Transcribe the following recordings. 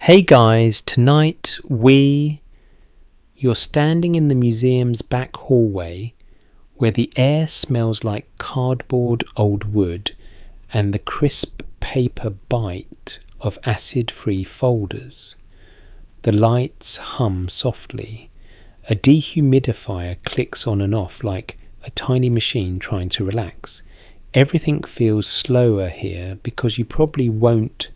Hey guys, tonight you're standing in the museum's back hallway where the air smells like cardboard old wood and the crisp paper bite of acid-free folders. The lights hum softly. A dehumidifier clicks on and off like a tiny machine trying to relax. Everything feels slower here because you probably won't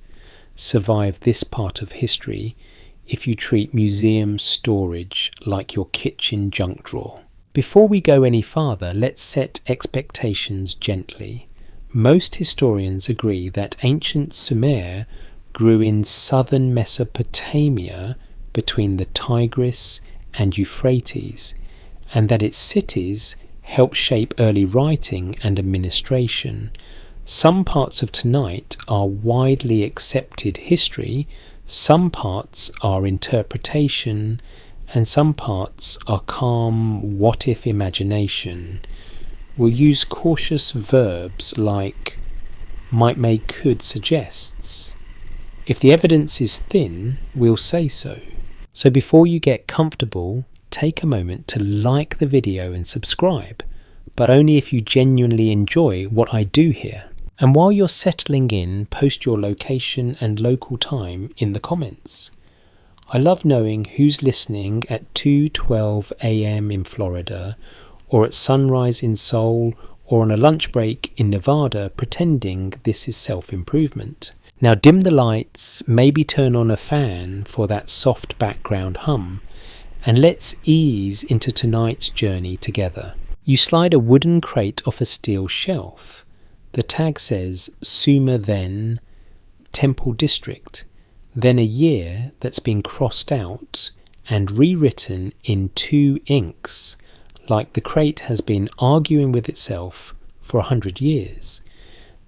survive this part of history if you treat museum storage like your kitchen junk drawer. Before we go any farther, let's set expectations gently. Most historians agree that ancient Sumer grew in southern Mesopotamia between the Tigris and Euphrates, and that its cities helped shape early writing and administration. Some parts of tonight are widely accepted history, some parts are interpretation, and some parts are calm what-if imagination. We'll use cautious verbs like might, may, could suggests. If the evidence is thin, we'll say so. So before you get comfortable, take a moment to like the video and subscribe, but only if you genuinely enjoy what I do here. And while you're settling in, post your location and local time in the comments. I love knowing who's listening at 2:12 a.m. in Florida, or at sunrise in Seoul, or on a lunch break in Nevada, pretending this is self-improvement. Now dim the lights, maybe turn on a fan for that soft background hum, and let's ease into tonight's journey together. You slide a wooden crate off a steel shelf. The tag says Sumer then, Temple District, then a year that's been crossed out and rewritten in 2 inks, like the crate has been arguing with itself for 100 years.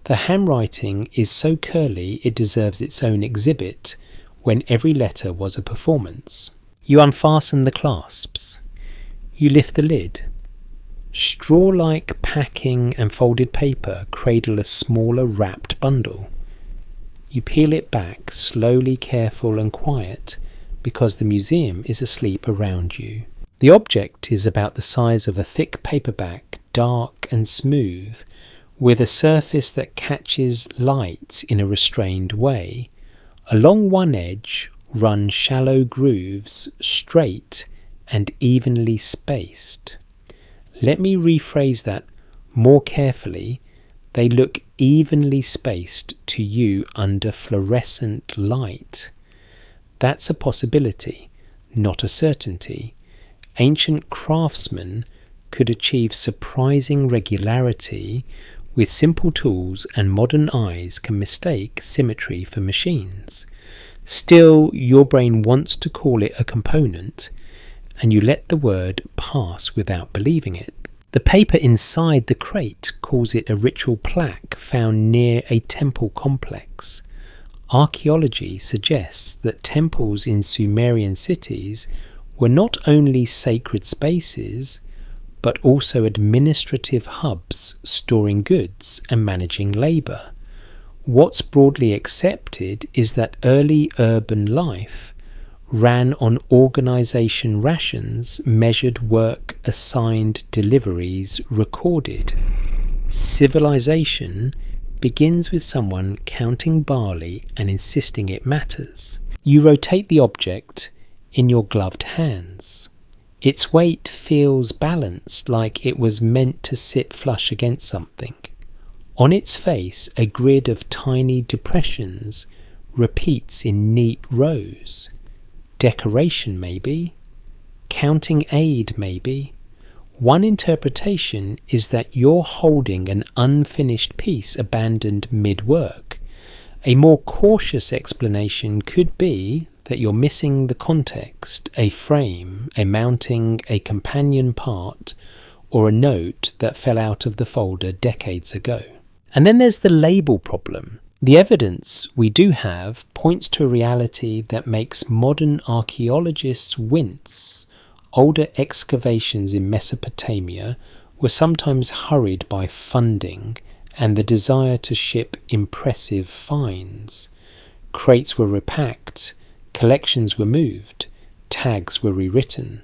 The handwriting is so curly it deserves its own exhibit when every letter was a performance. You unfasten the clasps. You lift the lid. Straw-like packing and folded paper cradle a smaller wrapped bundle. You peel it back, slowly, careful and quiet, because the museum is asleep around you. The object is about the size of a thick paperback, dark and smooth, with a surface that catches light in a restrained way. Along one edge run shallow grooves, straight and evenly spaced. Let me rephrase that more carefully. They look evenly spaced to you under fluorescent light. That's a possibility, not a certainty. Ancient craftsmen could achieve surprising regularity with simple tools, and modern eyes can mistake symmetry for machines. Still, your brain wants to call it a component, and you let the word pass without believing it. The paper inside the crate calls it a ritual plaque found near a temple complex. Archaeology suggests that temples in Sumerian cities were not only sacred spaces, but also administrative hubs storing goods and managing labour. What's broadly accepted is that early urban life ran on organisation rations, measured work, assigned deliveries, recorded. Civilization begins with someone counting barley and insisting it matters. You rotate the object in your gloved hands. Its weight feels balanced, like it was meant to sit flush against something. On its face, a grid of tiny depressions repeats in neat rows. Decoration maybe, counting aid maybe. One interpretation is that you're holding an unfinished piece abandoned mid-work. A more cautious explanation could be that you're missing the context, a frame, a mounting, a companion part, or a note that fell out of the folder decades ago. And then there's the label problem. The evidence we do have points to a reality that makes modern archaeologists wince. Older excavations in Mesopotamia were sometimes hurried by funding and the desire to ship impressive finds. Crates were repacked, Collections were moved, tags were rewritten.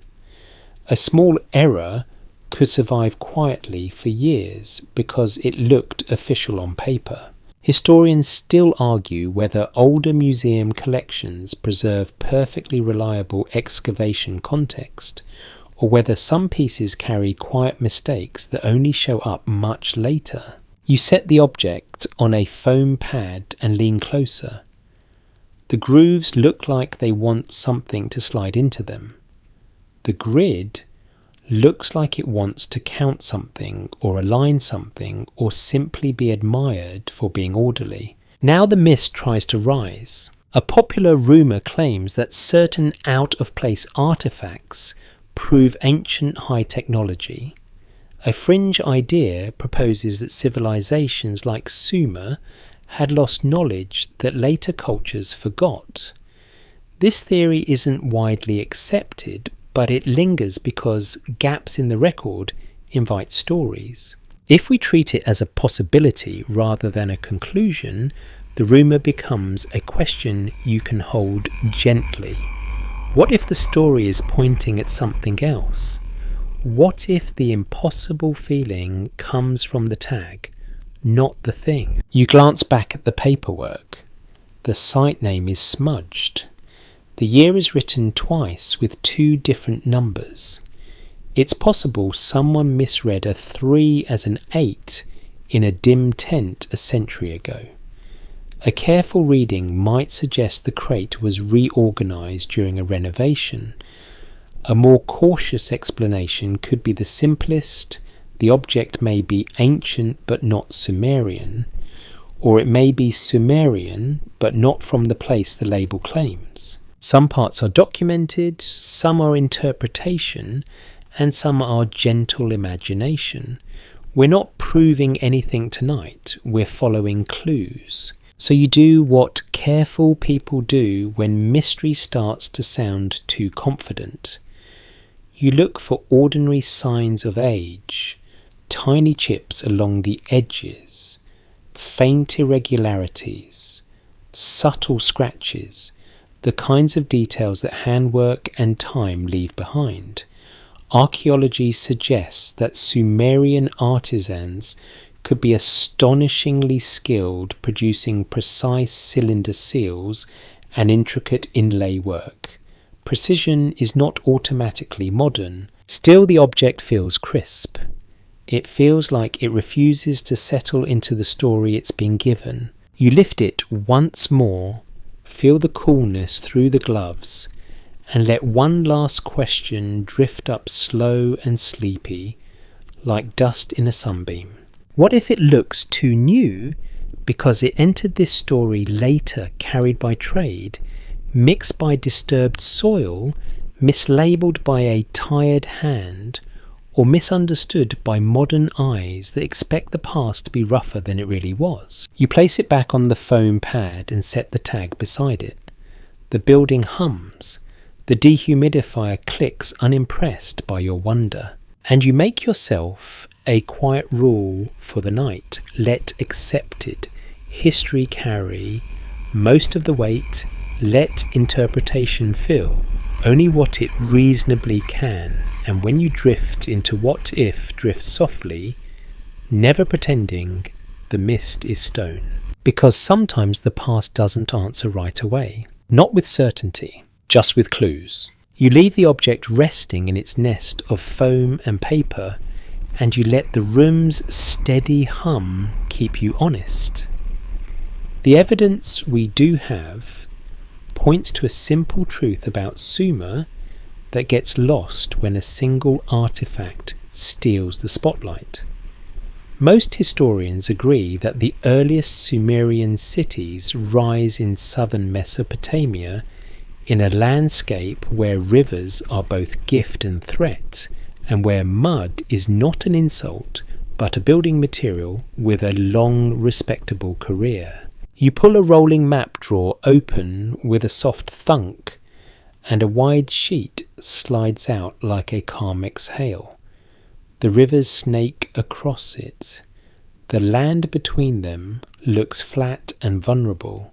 A small error could survive quietly for years because it looked official on paper. Historians still argue whether older museum collections preserve perfectly reliable excavation context, or whether some pieces carry quiet mistakes that only show up much later. You set the object on a foam pad and lean closer. The grooves look like they want something to slide into them. The grid looks like it wants to count something or align something or simply be admired for being orderly. Now the mist tries to rise. A popular rumour claims that certain out-of-place artefacts prove ancient high technology. A fringe idea proposes that civilizations like Sumer had lost knowledge that later cultures forgot. This theory isn't widely accepted, but it lingers because gaps in the record invite stories. If we treat it as a possibility rather than a conclusion, the rumour becomes a question you can hold gently. What if the story is pointing at something else? What if the impossible feeling comes from the tag, not the thing? You glance back at the paperwork. The site name is smudged. The year is written twice with 2 different numbers. It's possible someone misread a 3 as an 8 in a dim tent a century ago. A careful reading might suggest the crate was reorganized during a renovation. A more cautious explanation could be the simplest. The object may be ancient but not Sumerian, or it may be Sumerian but not from the place the label claims. Some parts are documented, some are interpretation, and some are gentle imagination. We're not proving anything tonight, we're following clues. So you do what careful people do when mystery starts to sound too confident. You look for ordinary signs of age, tiny chips along the edges, faint irregularities, subtle scratches, the kinds of details that handwork and time leave behind. Archaeology suggests that Sumerian artisans could be astonishingly skilled producing precise cylinder seals and intricate inlay work. Precision is not automatically modern. Still, the object feels crisp. It feels like it refuses to settle into the story it's been given. You lift it once more, feel the coolness through the gloves, and let one last question drift up slow and sleepy, like dust in a sunbeam. What if it looks too new because it entered this story later, carried by trade, mixed by disturbed soil, mislabeled by a tired hand, or misunderstood by modern eyes that expect the past to be rougher than it really was? You place it back on the foam pad and set the tag beside it. The building hums. The dehumidifier clicks, unimpressed by your wonder. And you make yourself a quiet rule for the night. Let accepted history carry most of the weight. Let interpretation fill only what it reasonably can. And when you drift into what if, drift softly, never pretending the mist is stone. Because sometimes the past doesn't answer right away. Not with certainty, just with clues. You leave the object resting in its nest of foam and paper, and you let the room's steady hum keep you honest. The evidence we do have points to a simple truth about Sumer that gets lost when a single artifact steals the spotlight. Most historians agree that the earliest Sumerian cities rise in southern Mesopotamia in a landscape where rivers are both gift and threat, and where mud is not an insult but a building material with a long, respectable career. You pull a rolling map drawer open with a soft thunk, and a wide sheet slides out like a calm exhale. The rivers snake across it. The land between them looks flat and vulnerable.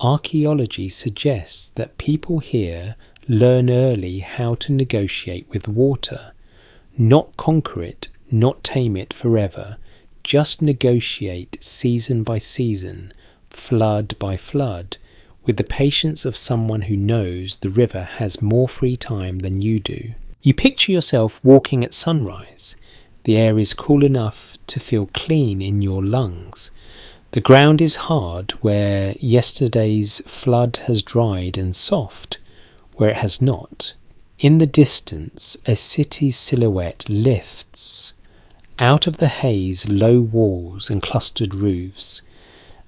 archaeology suggests that people here learn early how to negotiate with water, not conquer it, not tame it forever, just negotiate season by season, flood by flood, with the patience of someone who knows the river has more free time than you do. You picture yourself walking at sunrise. The air is cool enough to feel clean in your lungs. The ground is hard where yesterday's flood has dried and soft where it has not. In the distance, a city's silhouette lifts. Out of the haze, low walls and clustered roofs,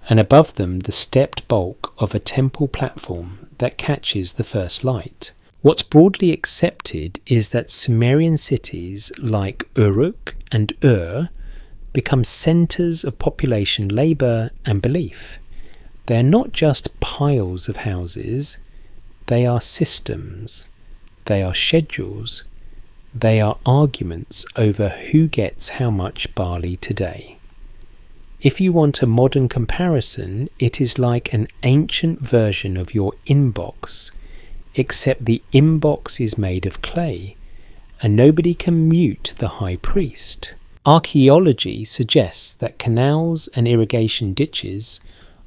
and above them the stepped bulk of a temple platform that catches the first light. What's broadly accepted is that Sumerian cities like Uruk and Ur become centres of population, labour and belief. They're not just piles of houses, they are systems, they are schedules, they are arguments over who gets how much barley today. If you want a modern comparison, it is like an ancient version of your inbox, except the inbox is made of clay, and nobody can mute the high priest. Archaeology suggests that canals and irrigation ditches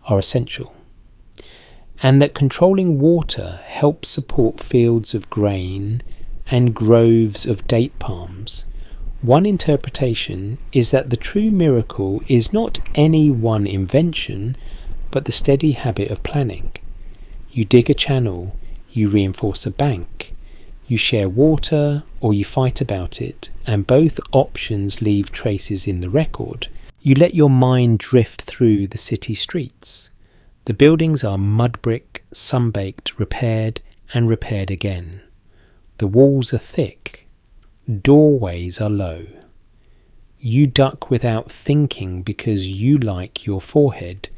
are essential, and that controlling water helps support fields of grain and groves of date palms. One interpretation is that the true miracle is not any one invention, but the steady habit of planning. You dig a channel, you reinforce a bank, you share water or you fight about it, and both options leave traces in the record. You let your mind drift through the city streets. The buildings are mud brick, sun-baked, repaired and repaired again. The walls are thick. Doorways are low. You duck without thinking because you like your forehead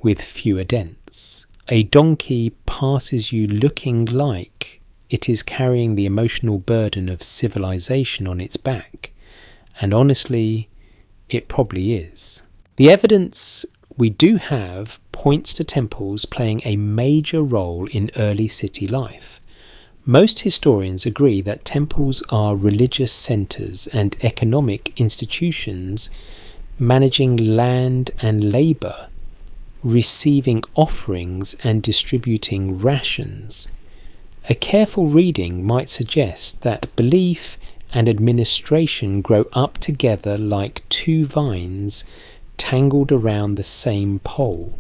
with fewer dents. A donkey passes you looking like it is carrying the emotional burden of civilization on its back, and honestly, it probably is. The evidence we do have points to temples playing a major role in early city life. Most historians agree that temples are religious centres and economic institutions managing land and labour, receiving offerings and distributing rations. A careful reading might suggest that belief and administration grow up together like two vines tangled around the same pole.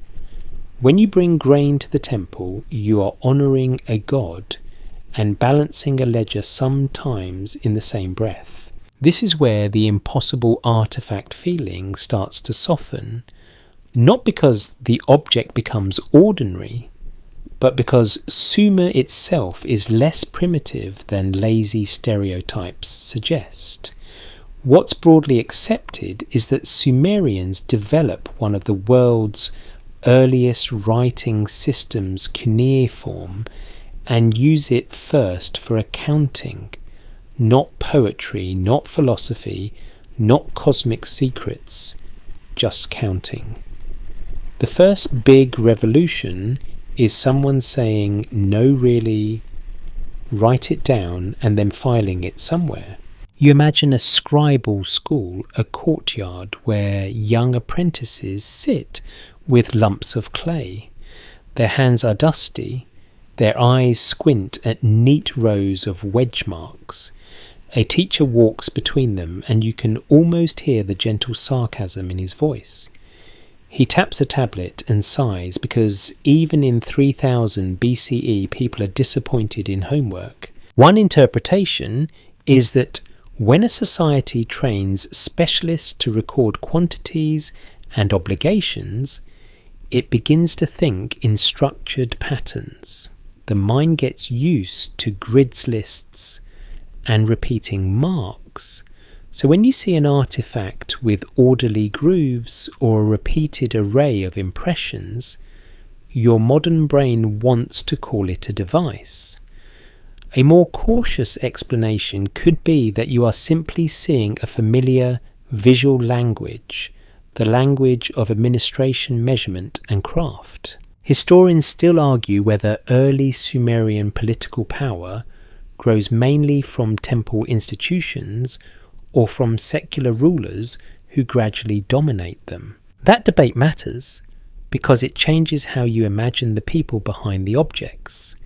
When you bring grain to the temple, you are honouring a god and balancing a ledger sometimes in the same breath. This is where the impossible artifact feeling starts to soften, not because the object becomes ordinary, but because Sumer itself is less primitive than lazy stereotypes suggest. What's broadly accepted is that Sumerians develop one of the world's earliest writing systems, cuneiform, and use it first for accounting, not poetry, not philosophy, not cosmic secrets, just counting. The first big revolution is someone saying, no really, write it down, and then filing it somewhere. You imagine a scribal school, a courtyard where young apprentices sit with lumps of clay. Their hands are dusty, their eyes squint at neat rows of wedge marks. A teacher walks between them, and you can almost hear the gentle sarcasm in his voice. He taps a tablet and sighs because even in 3000 BCE people are disappointed in homework. One interpretation is that when a society trains specialists to record quantities and obligations, it begins to think in structured patterns. The mind gets used to grids, lists, and repeating marks. So when you see an artifact with orderly grooves or a repeated array of impressions, your modern brain wants to call it a device. A more cautious explanation could be that you are simply seeing a familiar visual language, the language of administration, measurement and craft. Historians still argue whether early Sumerian political power grows mainly from temple institutions or from secular rulers who gradually dominate them. That debate matters because it changes how you imagine the people behind the objects.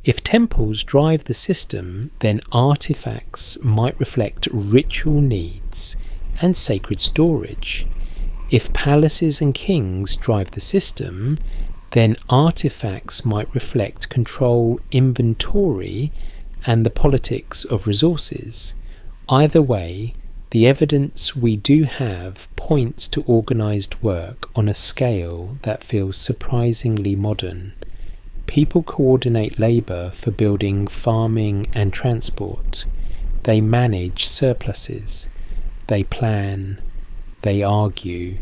If temples drive the system, then artifacts might reflect ritual needs and sacred storage. If palaces and kings drive the system, then artifacts might reflect control, inventory, and the politics of resources. Either way, the evidence we do have points to organised work on a scale that feels surprisingly modern. People coordinate labour for building, farming and transport. They manage surpluses. They plan. They argue.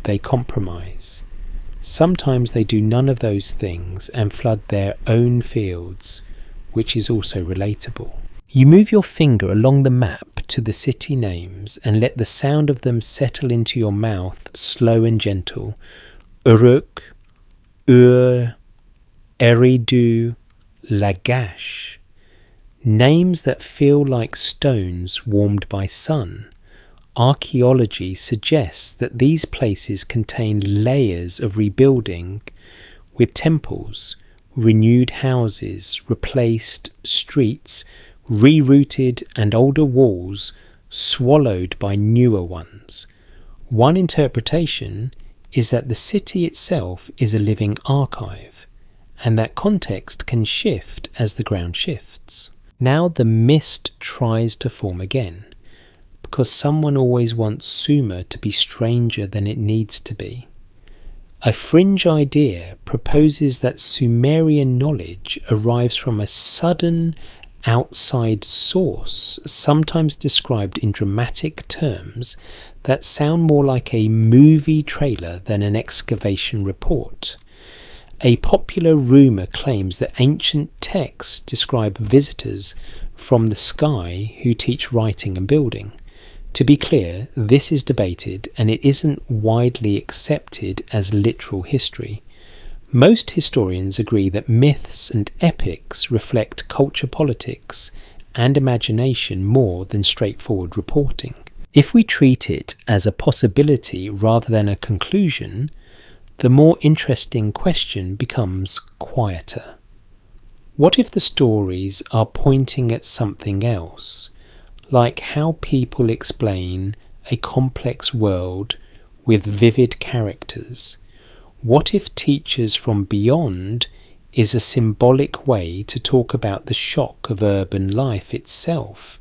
They compromise. Sometimes they do none of those things and flood their own fields, which is also relatable. You move your finger along the map to the city names and let the sound of them settle into your mouth, slow and gentle. Uruk, Ur, Eridu, Lagash. Names that feel like stones warmed by sun. Archaeology suggests that these places contain layers of rebuilding, with temples, renewed houses, replaced streets, rerouted and older walls swallowed by newer ones. One interpretation is that the city itself is a living archive, and that context can shift as the ground shifts. Now the mist tries to form again, because someone always wants Sumer to be stranger than it needs to be. A fringe idea proposes that Sumerian knowledge arrives from a sudden outside source, sometimes described in dramatic terms that sound more like a movie trailer than an excavation report. A popular rumour claims that ancient texts describe visitors from the sky who teach writing and building. To be clear, this is debated and it isn't widely accepted as literal history. Most historians agree that myths and epics reflect culture, politics, and imagination more than straightforward reporting. If we treat it as a possibility rather than a conclusion, the more interesting question becomes quieter. What if the stories are pointing at something else, like how people explain a complex world with vivid characters? What if teachers from beyond is a symbolic way to talk about the shock of urban life itself?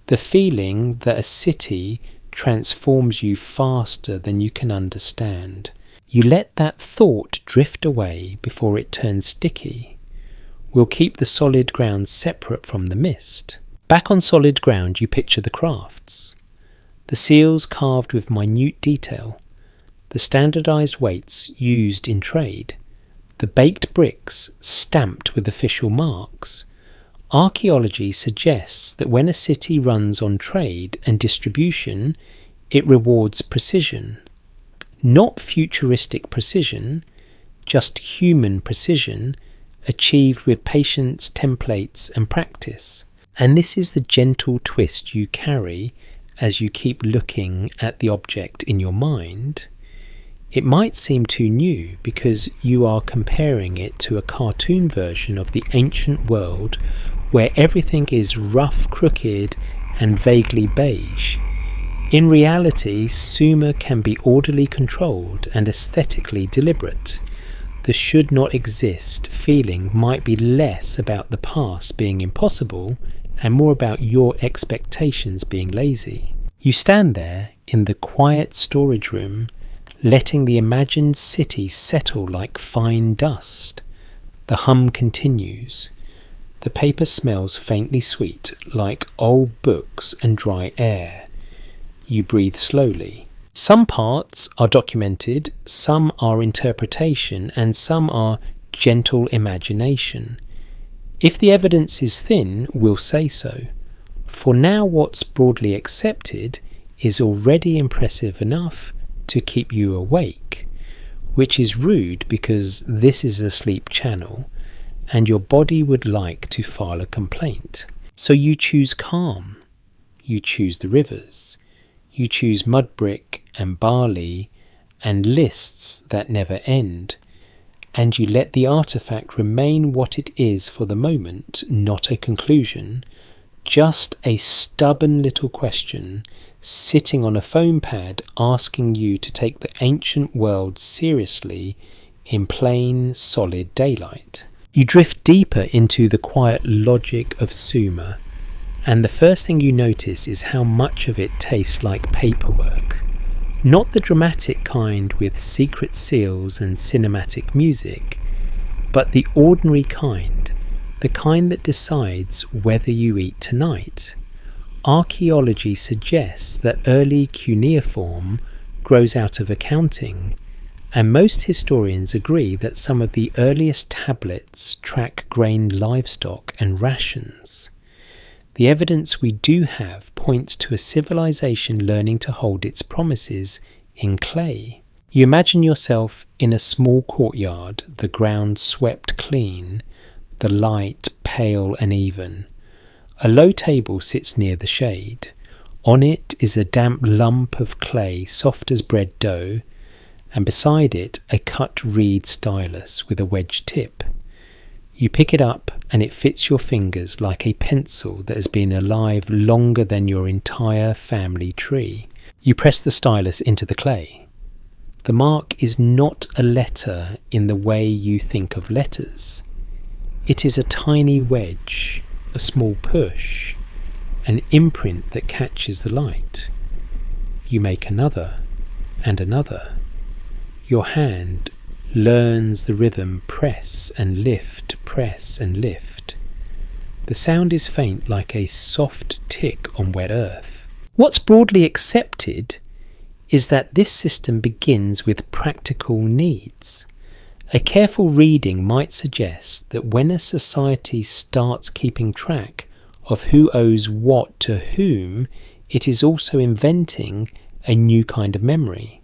The feeling that a city transforms you faster than you can understand. You let that thought drift away before it turns sticky. We'll keep the solid ground separate from the mist. Back on solid ground you picture the crafts. The seals carved with minute detail. The standardized weights used in trade. The baked bricks stamped with official marks. Archaeology suggests that when a city runs on trade and distribution, it rewards precision. Not futuristic precision, just human precision, achieved with patience, templates and practice. And this is the gentle twist you carry as you keep looking at the object in your mind. It might seem too new because you are comparing it to a cartoon version of the ancient world where everything is rough, crooked and vaguely beige. In reality, Sumer can be orderly, controlled and aesthetically deliberate. The should not exist feeling might be less about the past being impossible and more about your expectations being lazy. You stand there in the quiet storage room, letting the imagined city settle like fine dust. The hum continues. The paper smells faintly sweet, like old books and dry air. You breathe slowly. Some parts are documented, some are interpretation, and some are gentle imagination. If the evidence is thin, we'll say so. For now, what's broadly accepted is already impressive enough to keep you awake. which is rude because this is a sleep channel and your body would like to file a complaint. So you choose calm, you choose the rivers, you choose mud brick and barley and lists that never end, and you let the artifact remain what it is for the moment, not a conclusion, just a stubborn little question sitting on a foam pad asking you to take the ancient world seriously in plain, solid daylight. You drift deeper into the quiet logic of Sumer, and the first thing you notice is how much of it tastes like paperwork. Not the dramatic kind with secret seals and cinematic music, but the ordinary kind, the kind that decides whether you eat tonight. Archaeology suggests that early cuneiform grows out of accounting, and most historians agree that some of the earliest tablets track grain livestock and rations. The evidence we do have points to a civilization learning to hold its promises in clay. You imagine yourself in a small courtyard, the ground swept clean, the light pale and even. A low table sits near the shade. On it is a damp lump of clay, soft as bread dough, and beside it a cut reed stylus with a wedge tip. You pick it up and it fits your fingers like a pencil that has been alive longer than your entire family tree. You press the stylus into the clay. The mark is not a letter in the way you think of letters. It is a tiny wedge, a small push, an imprint that catches the light. You make another and another. Your hand learns the rhythm, press and lift, press and lift. The sound is faint like a soft tick on wet earth. What's broadly accepted is that this system begins with practical needs. A careful reading might suggest that when a society starts keeping track of who owes what to whom, it is also inventing a new kind of memory.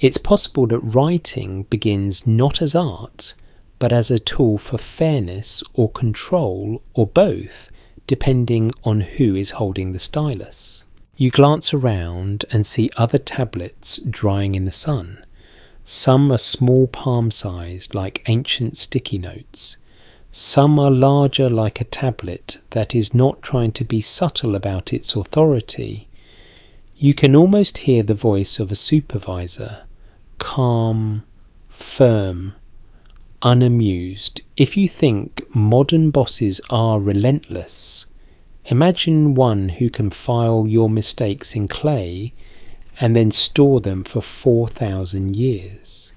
It's possible that writing begins not as art, but as a tool for fairness or control, or both, depending on who is holding the stylus. You glance around and see other tablets drying in the sun. Some are small palm-sized like ancient sticky notes. Some are larger like a tablet that is not trying to be subtle about its authority. You can almost hear the voice of a supervisor, calm, firm, unamused. If you think modern bosses are relentless, imagine one who can file your mistakes in clay and then store them for 4,000 years.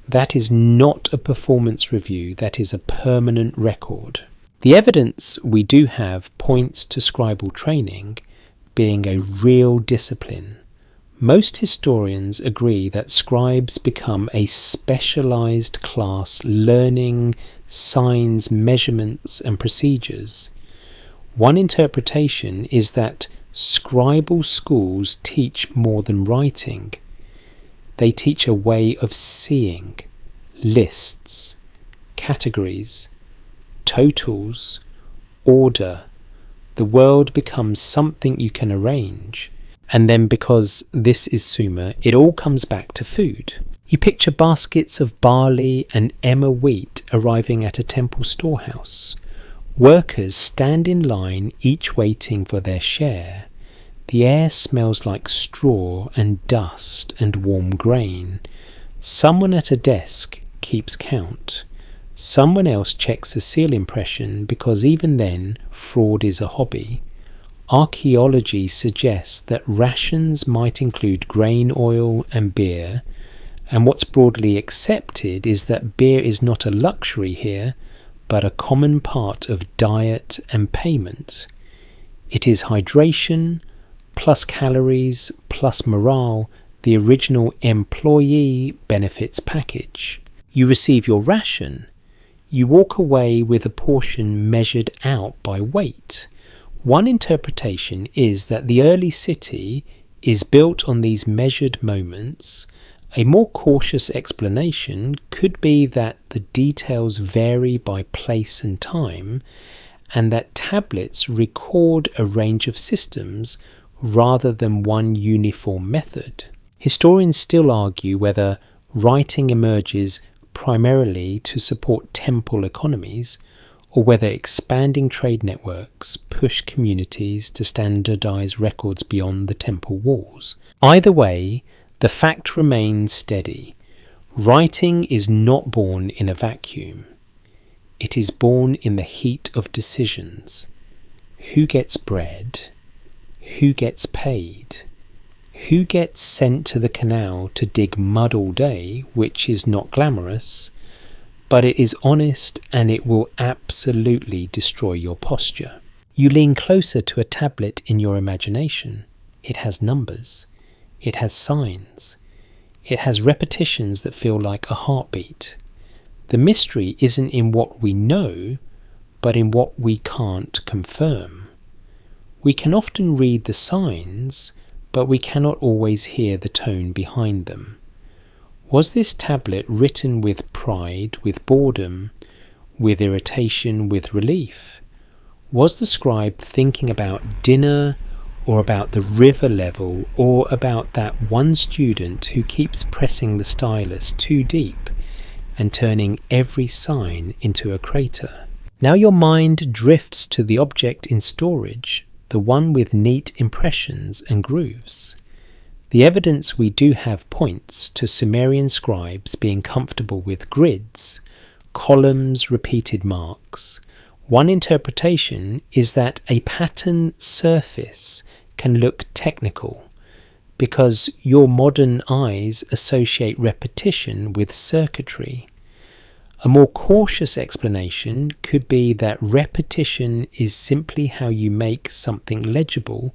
That is not a performance review, that is a permanent record. The evidence we do have points to scribal training being a real discipline. Most historians agree that scribes become a specialized class learning signs, measurements and procedures. One interpretation is that scribal schools teach more than writing. They teach a way of seeing, lists, categories, totals, order. The world becomes something you can arrange. And then, because this is Sumer, it all comes back to food. You picture baskets of barley and emmer wheat arriving at a temple storehouse. Workers stand in line, each waiting for their share. The air smells like straw and dust and warm grain. Someone at a desk keeps count. Someone else checks the seal impression, because even then, fraud is a hobby. Archaeology suggests that rations might include grain oil and beer, and what's broadly accepted is that beer is not a luxury here, but a common part of diet and payment. It is hydration, plus calories, plus morale, the original employee benefits package. You receive your ration. You walk away with a portion measured out by weight. One interpretation is that the early city is built on these measured moments. A more cautious explanation could be that the details vary by place and time, and that tablets record a range of systems rather than one uniform method. Historians still argue whether writing emerges primarily to support temple economies, or whether expanding trade networks push communities to standardize records beyond the temple walls. Either way, the fact remains steady. Writing is not born in a vacuum. It is born in the heat of decisions. Who gets bread? Who gets paid? Who gets sent to the canal to dig mud all day, which is not glamorous, but it is honest and it will absolutely destroy your posture. You lean closer to a tablet in your imagination. It has numbers. It has signs. It has repetitions that feel like a heartbeat. The mystery isn't in what we know, but in what we can't confirm. We can often read the signs, but we cannot always hear the tone behind them. Was this tablet written with pride, with boredom, with irritation, with relief? Was the scribe thinking about dinner, or about the river level, or about that one student who keeps pressing the stylus too deep and turning every sign into a crater? Now your mind drifts to the object in storage, the one with neat impressions and grooves. The evidence we do have points to Sumerian scribes being comfortable with grids, columns, repeated marks. One interpretation is that a pattern surface can look technical because your modern eyes associate repetition with circuitry. A more cautious explanation could be that repetition is simply how you make something legible,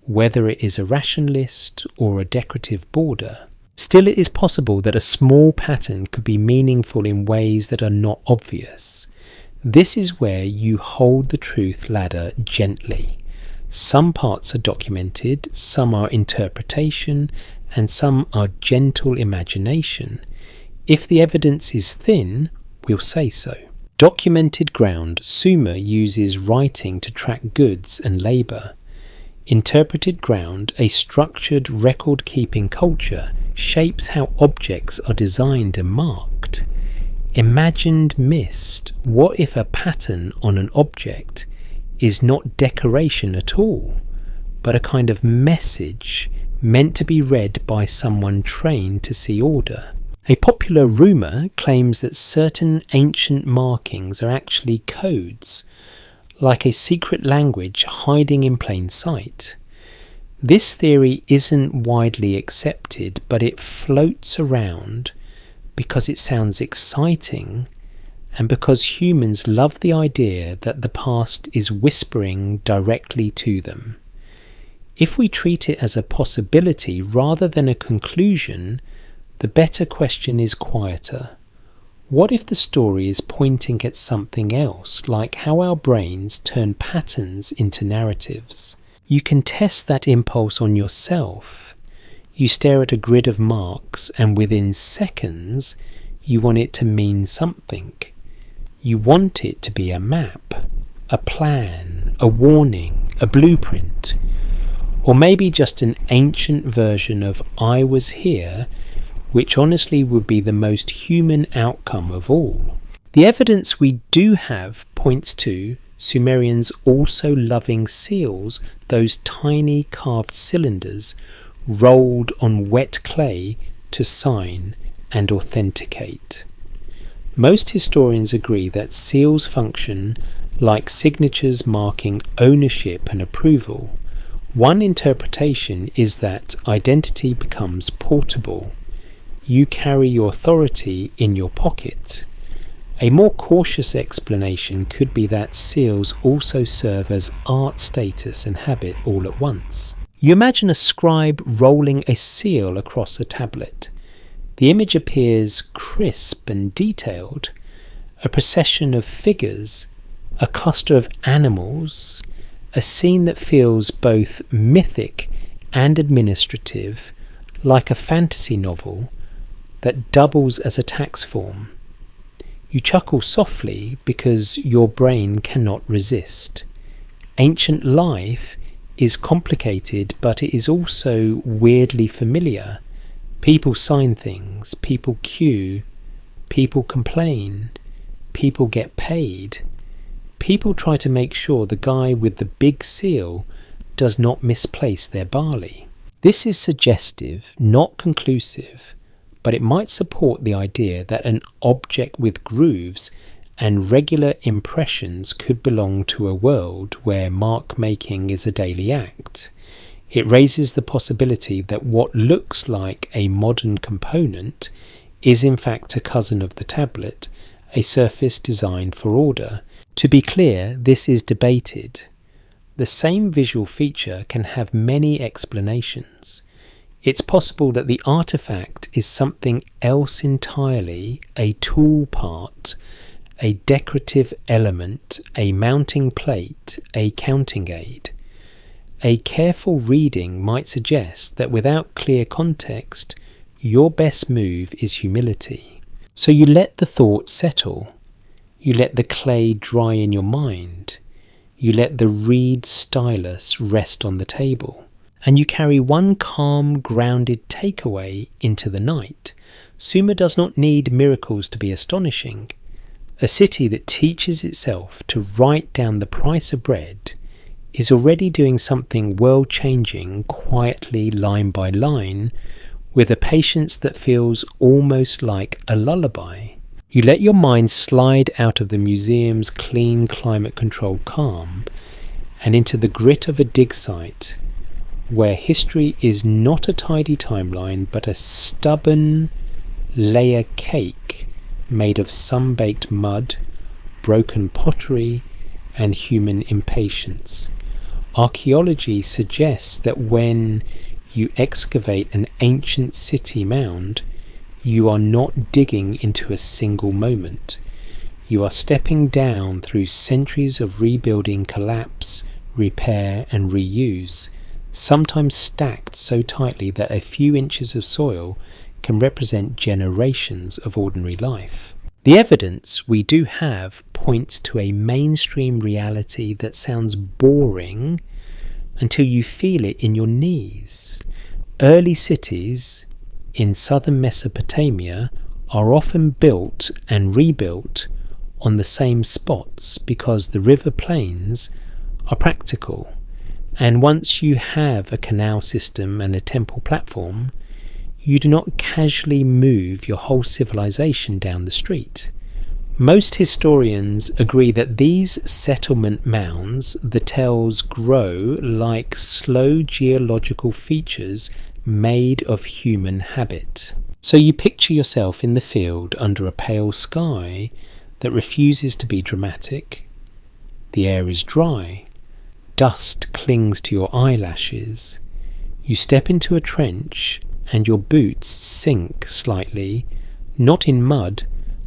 whether it is a ration list or a decorative border. Still, it is possible that a small pattern could be meaningful in ways that are not obvious. This is where you hold the truth ladder gently. Some parts are documented, some are interpretation, and some are gentle imagination. If the evidence is thin, we'll say so. Documented ground. Sumer uses writing to track goods and labour. Interpreted ground, a structured record-keeping culture, shapes how objects are designed and marked. Imagined mist. What if a pattern on an object is not decoration at all, but a kind of message meant to be read by someone trained to see order? A popular rumour claims that certain ancient markings are actually codes, like a secret language hiding in plain sight. This theory isn't widely accepted, but it floats around because it sounds exciting and because humans love the idea that the past is whispering directly to them. If we treat it as a possibility rather than a conclusion, the better question is quieter. What if the story is pointing at something else, like how our brains turn patterns into narratives? You can test that impulse on yourself. You stare at a grid of marks, and within seconds, you want it to mean something. You want it to be a map, a plan, a warning, a blueprint, or maybe just an ancient version of "I was here," which honestly would be the most human outcome of all. The evidence we do have points to Sumerians also loving seals, those tiny carved cylinders rolled on wet clay to sign and authenticate. Most historians agree that seals function like signatures marking ownership and approval. One interpretation is that identity becomes portable. You carry your authority in your pocket. A more cautious explanation could be that seals also serve as art status and habit all at once. You imagine a scribe rolling a seal across a tablet. The image appears crisp and detailed, a procession of figures, a cluster of animals, a scene that feels both mythic and administrative, like a fantasy novel, that doubles as a tax form. You chuckle softly because your brain cannot resist. Ancient life is complicated, but it is also weirdly familiar. People sign things, people queue, people complain, people get paid. People try to make sure the guy with the big seal does not misplace their barley. This is suggestive, not conclusive, but it might support the idea that an object with grooves and regular impressions could belong to a world where mark-making is a daily act. It raises the possibility that what looks like a modern component is in fact a cousin of the tablet, a surface designed for order. To be clear, this is debated. The same visual feature can have many explanations. It's possible that the artifact is something else entirely, a tool part, a decorative element, a mounting plate, a counting aid. A careful reading might suggest that without clear context, your best move is humility. So you let the thought settle. You let the clay dry in your mind. You let the reed stylus rest on the table. And you carry one calm, grounded takeaway into the night. Sumer does not need miracles to be astonishing. A city that teaches itself to write down the price of bread is already doing something world-changing quietly, line by line, with a patience that feels almost like a lullaby. You let your mind slide out of the museum's clean, climate-controlled calm and into the grit of a dig site, where history is not a tidy timeline but a stubborn layer cake made of sun-baked mud, broken pottery and human impatience. Archaeology suggests that when you excavate an ancient city mound, you are not digging into a single moment. You are stepping down through centuries of rebuilding, collapse, repair and reuse, sometimes stacked so tightly that a few inches of soil can represent generations of ordinary life. The evidence we do have points to a mainstream reality that sounds boring until you feel it in your knees. Early cities in southern Mesopotamia are often built and rebuilt on the same spots because the river plains are practical. And once you have a canal system and a temple platform, you do not casually move your whole civilization down the street. Most historians agree that these settlement mounds, the tells, grow like slow geological features made of human habit. So you picture yourself in the field under a pale sky that refuses to be dramatic. The air is dry. Dust clings to your eyelashes. You step into a trench and your boots sink slightly, not in mud,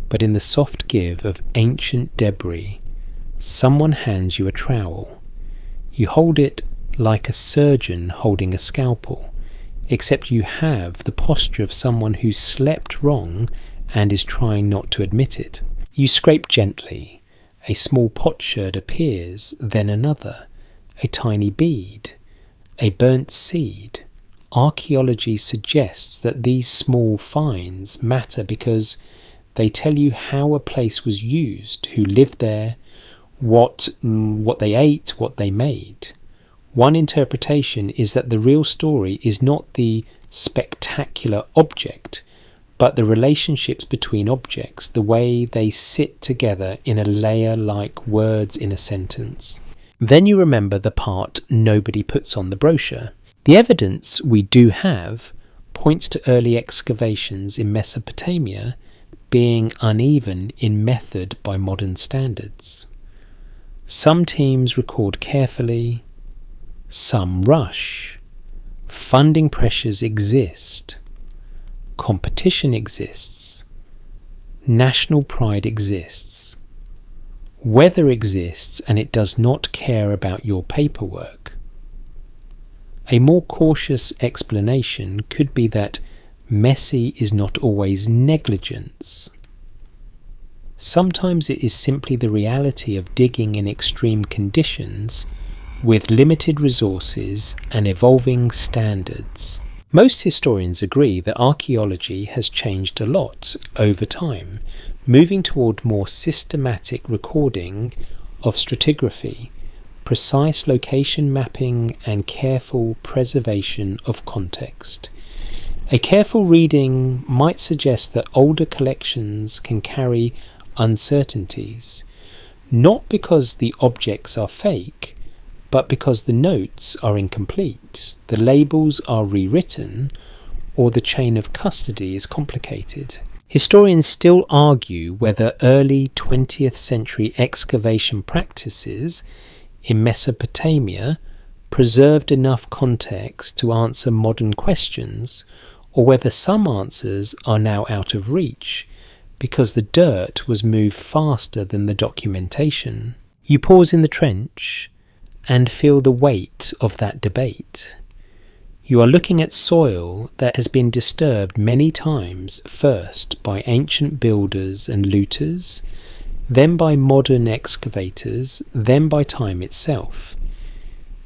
but in the soft give of ancient debris. Someone hands you a trowel. You hold it like a surgeon holding a scalpel, except you have the posture of someone who slept wrong and is trying not to admit it. You scrape gently. A small potsherd appears, then another. A tiny bead, a burnt seed. Archaeology suggests that these small finds matter because they tell you how a place was used, who lived there, what they ate, what they made. One interpretation is that the real story is not the spectacular object, but the relationships between objects, the way they sit together in a layer like words in a sentence. Then you remember the part nobody puts on the brochure. The evidence we do have points to early excavations in Mesopotamia being uneven in method by modern standards. Some teams record carefully, some rush. Funding pressures exist. Competition exists. National pride exists. Weather exists and it does not care about your paperwork. A more cautious explanation could be that Messy is not always negligence. Sometimes it is simply the reality of digging in extreme conditions with limited resources and evolving standards. Most historians agree that archaeology has changed a lot over time, moving toward more systematic recording of stratigraphy, precise location mapping, and careful preservation of context. A careful reading might suggest that older collections can carry uncertainties, not because the objects are fake, but because the notes are incomplete, the labels are rewritten, or the chain of custody is complicated. Historians still argue whether early 20th century excavation practices in Mesopotamia preserved enough context to answer modern questions, or whether some answers are now out of reach because the dirt was moved faster than the documentation. You pause in the trench and feel the weight of that debate. You are looking at soil that has been disturbed many times, first by ancient builders and looters, then by modern excavators, then by time itself.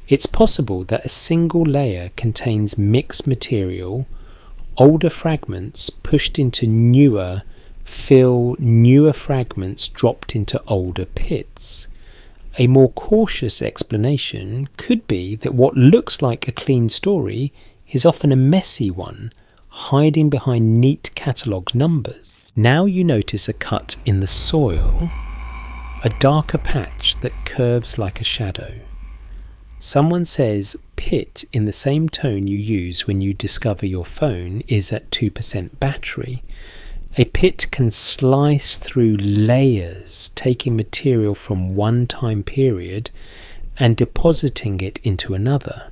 It's possible that a single layer contains mixed material, older fragments pushed into newer fragments dropped into older pits. A more cautious explanation could be that what looks like a clean story is often a messy one, hiding behind neat catalogue numbers. Now you notice a cut in the soil, a darker patch that curves like a shadow. Someone says pit in the same tone you use when you discover your phone is at 2% battery. A pit can slice through layers, taking material from one time period and depositing it into another.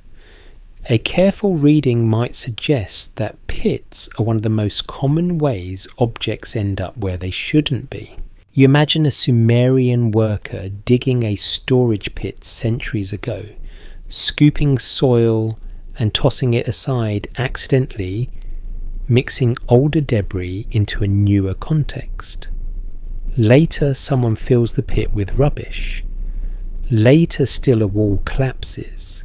A careful reading might suggest that pits are one of the most common ways objects end up where they shouldn't be. You imagine a Sumerian worker digging a storage pit centuries ago, scooping soil and tossing it aside accidentally, mixing older debris into a newer context. Later, someone fills the pit with rubbish. Later still, a wall collapses.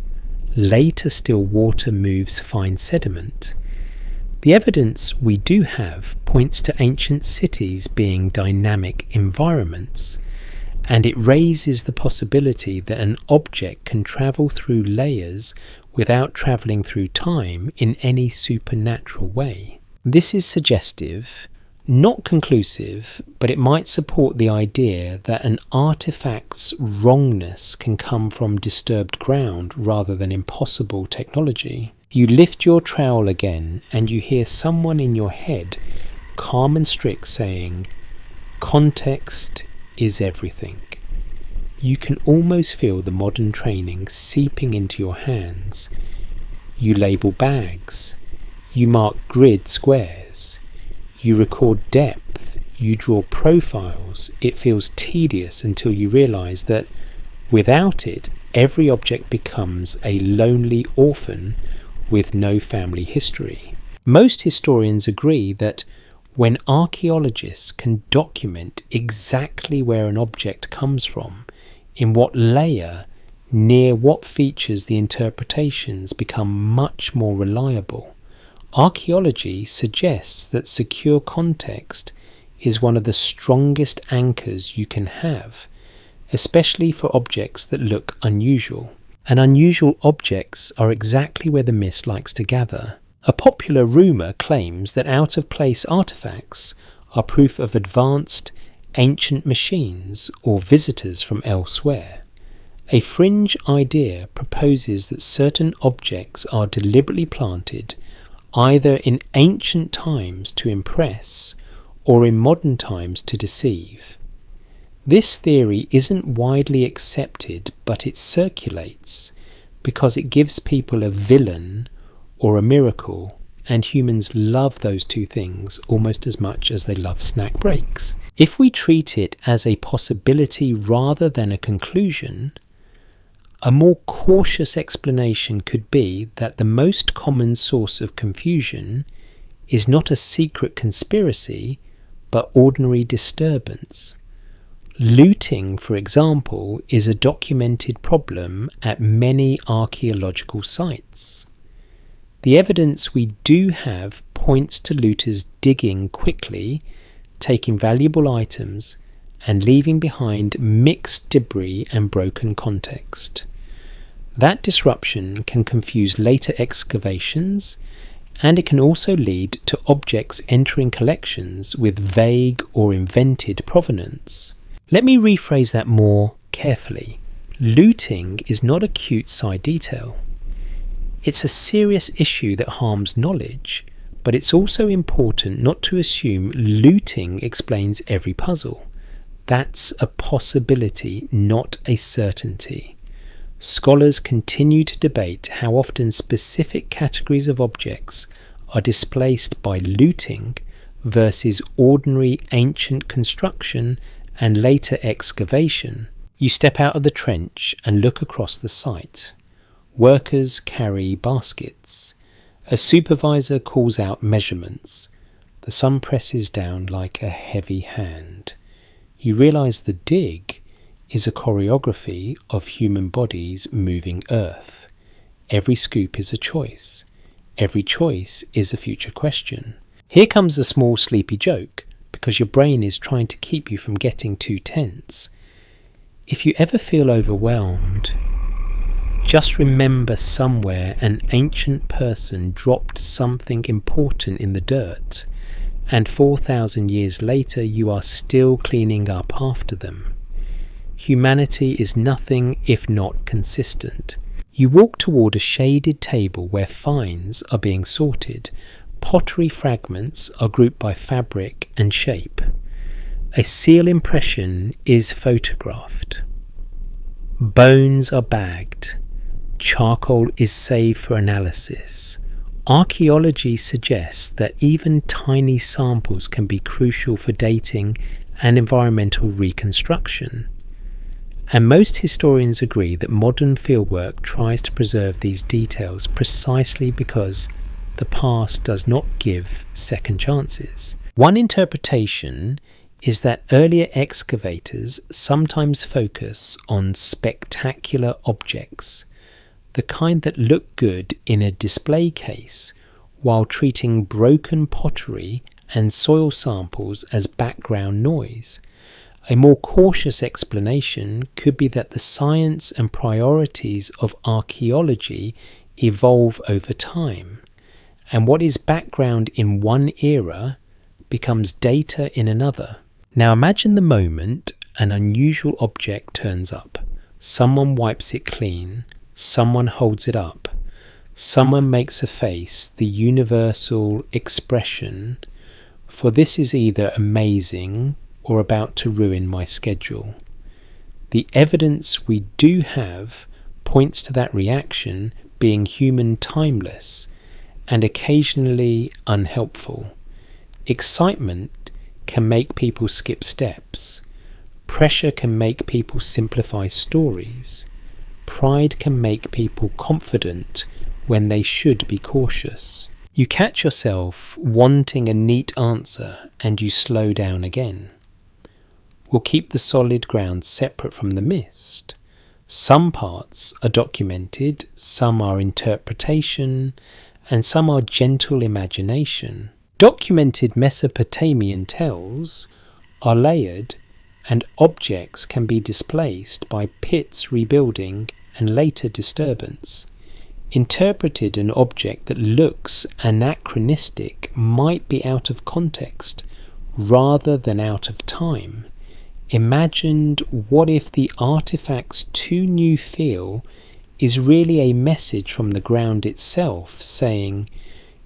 Later still, water moves fine sediment. The evidence we do have points to ancient cities being dynamic environments, and it raises the possibility that an object can travel through layers without travelling through time in any supernatural way. This is suggestive, not conclusive, but it might support the idea that an artifact's wrongness can come from disturbed ground rather than impossible technology. You lift your trowel again and you hear someone in your head, calm and strict, saying, "Context is everything." You can almost feel the modern training seeping into your hands. You label bags. You mark grid squares. You record depth. You draw profiles. It feels tedious until you realize that without it, every object becomes a lonely orphan with no family history. Most historians agree that when archaeologists can document exactly where an object comes from, in what layer, near what features, the interpretations become much more reliable. Archaeology suggests that secure context is one of the strongest anchors you can have, especially for objects that look unusual. And unusual objects are exactly where the mist likes to gather. A popular rumour claims that out-of-place artefacts are proof of advanced ancient machines or visitors from elsewhere. A fringe idea proposes that certain objects are deliberately planted either in ancient times to impress or in modern times to deceive. This theory isn't widely accepted, but it circulates because it gives people a villain or a miracle, and humans love those two things almost as much as they love snack breaks. If we treat it as a possibility rather than a conclusion, a more cautious explanation could be that the most common source of confusion is not a secret conspiracy, but ordinary disturbance. Looting, for example, is a documented problem at many archaeological sites. The evidence we do have points to looters digging quickly, taking valuable items, and leaving behind mixed debris and broken context. That disruption can confuse later excavations, and it can also lead to objects entering collections with vague or invented provenance. Let me rephrase that more carefully. Looting is not a cute side detail. It's a serious issue that harms knowledge, but it's also important not to assume looting explains every puzzle. That's a possibility, not a certainty. Scholars continue to debate how often specific categories of objects are displaced by looting versus ordinary ancient construction and later excavation. You step out of the trench and look across the site. Workers carry baskets. A supervisor calls out measurements. The sun presses down like a heavy hand. You realise the dig is a choreography of human bodies moving earth. Every scoop is a choice. Every choice is a future question. Here comes a small sleepy joke, because your brain is trying to keep you from getting too tense. If you ever feel overwhelmed, just remember somewhere an ancient person dropped something important in the dirt, and 4,000 years later you are still cleaning up after them. Humanity is nothing if not consistent. You walk toward a shaded table where finds are being sorted. Pottery fragments are grouped by fabric and shape. A seal impression is photographed. Bones are bagged. Charcoal is saved for analysis. Archaeology suggests that even tiny samples can be crucial for dating and environmental reconstruction. And most historians agree that modern fieldwork tries to preserve these details precisely because the past does not give second chances. One interpretation is that earlier excavators sometimes focus on spectacular objects, the kind that look good in a display case, while treating broken pottery and soil samples as background noise. A more cautious explanation could be that the science and priorities of archaeology evolve over time, and what is background in one era becomes data in another. Now imagine the moment an unusual object turns up. Someone wipes it clean, someone holds it up, someone makes a face, the universal expression, for this is either amazing or about to ruin my schedule. The evidence we do have points to that reaction being human, timeless, and occasionally unhelpful. Excitement can make people skip steps. Pressure can make people simplify stories. Pride can make people confident when they should be cautious. You catch yourself wanting a neat answer and you slow down again. We'll keep the solid ground separate from the mist. Some parts are documented, some are interpretation, and some are gentle imagination. Documented Mesopotamian tells are layered, and objects can be displaced by pits rebuilding and later disturbance. Interpreted, an object that looks anachronistic might be out of context rather than out of time. Imagined, what if the artifact's too new feel is really a message from the ground itself saying,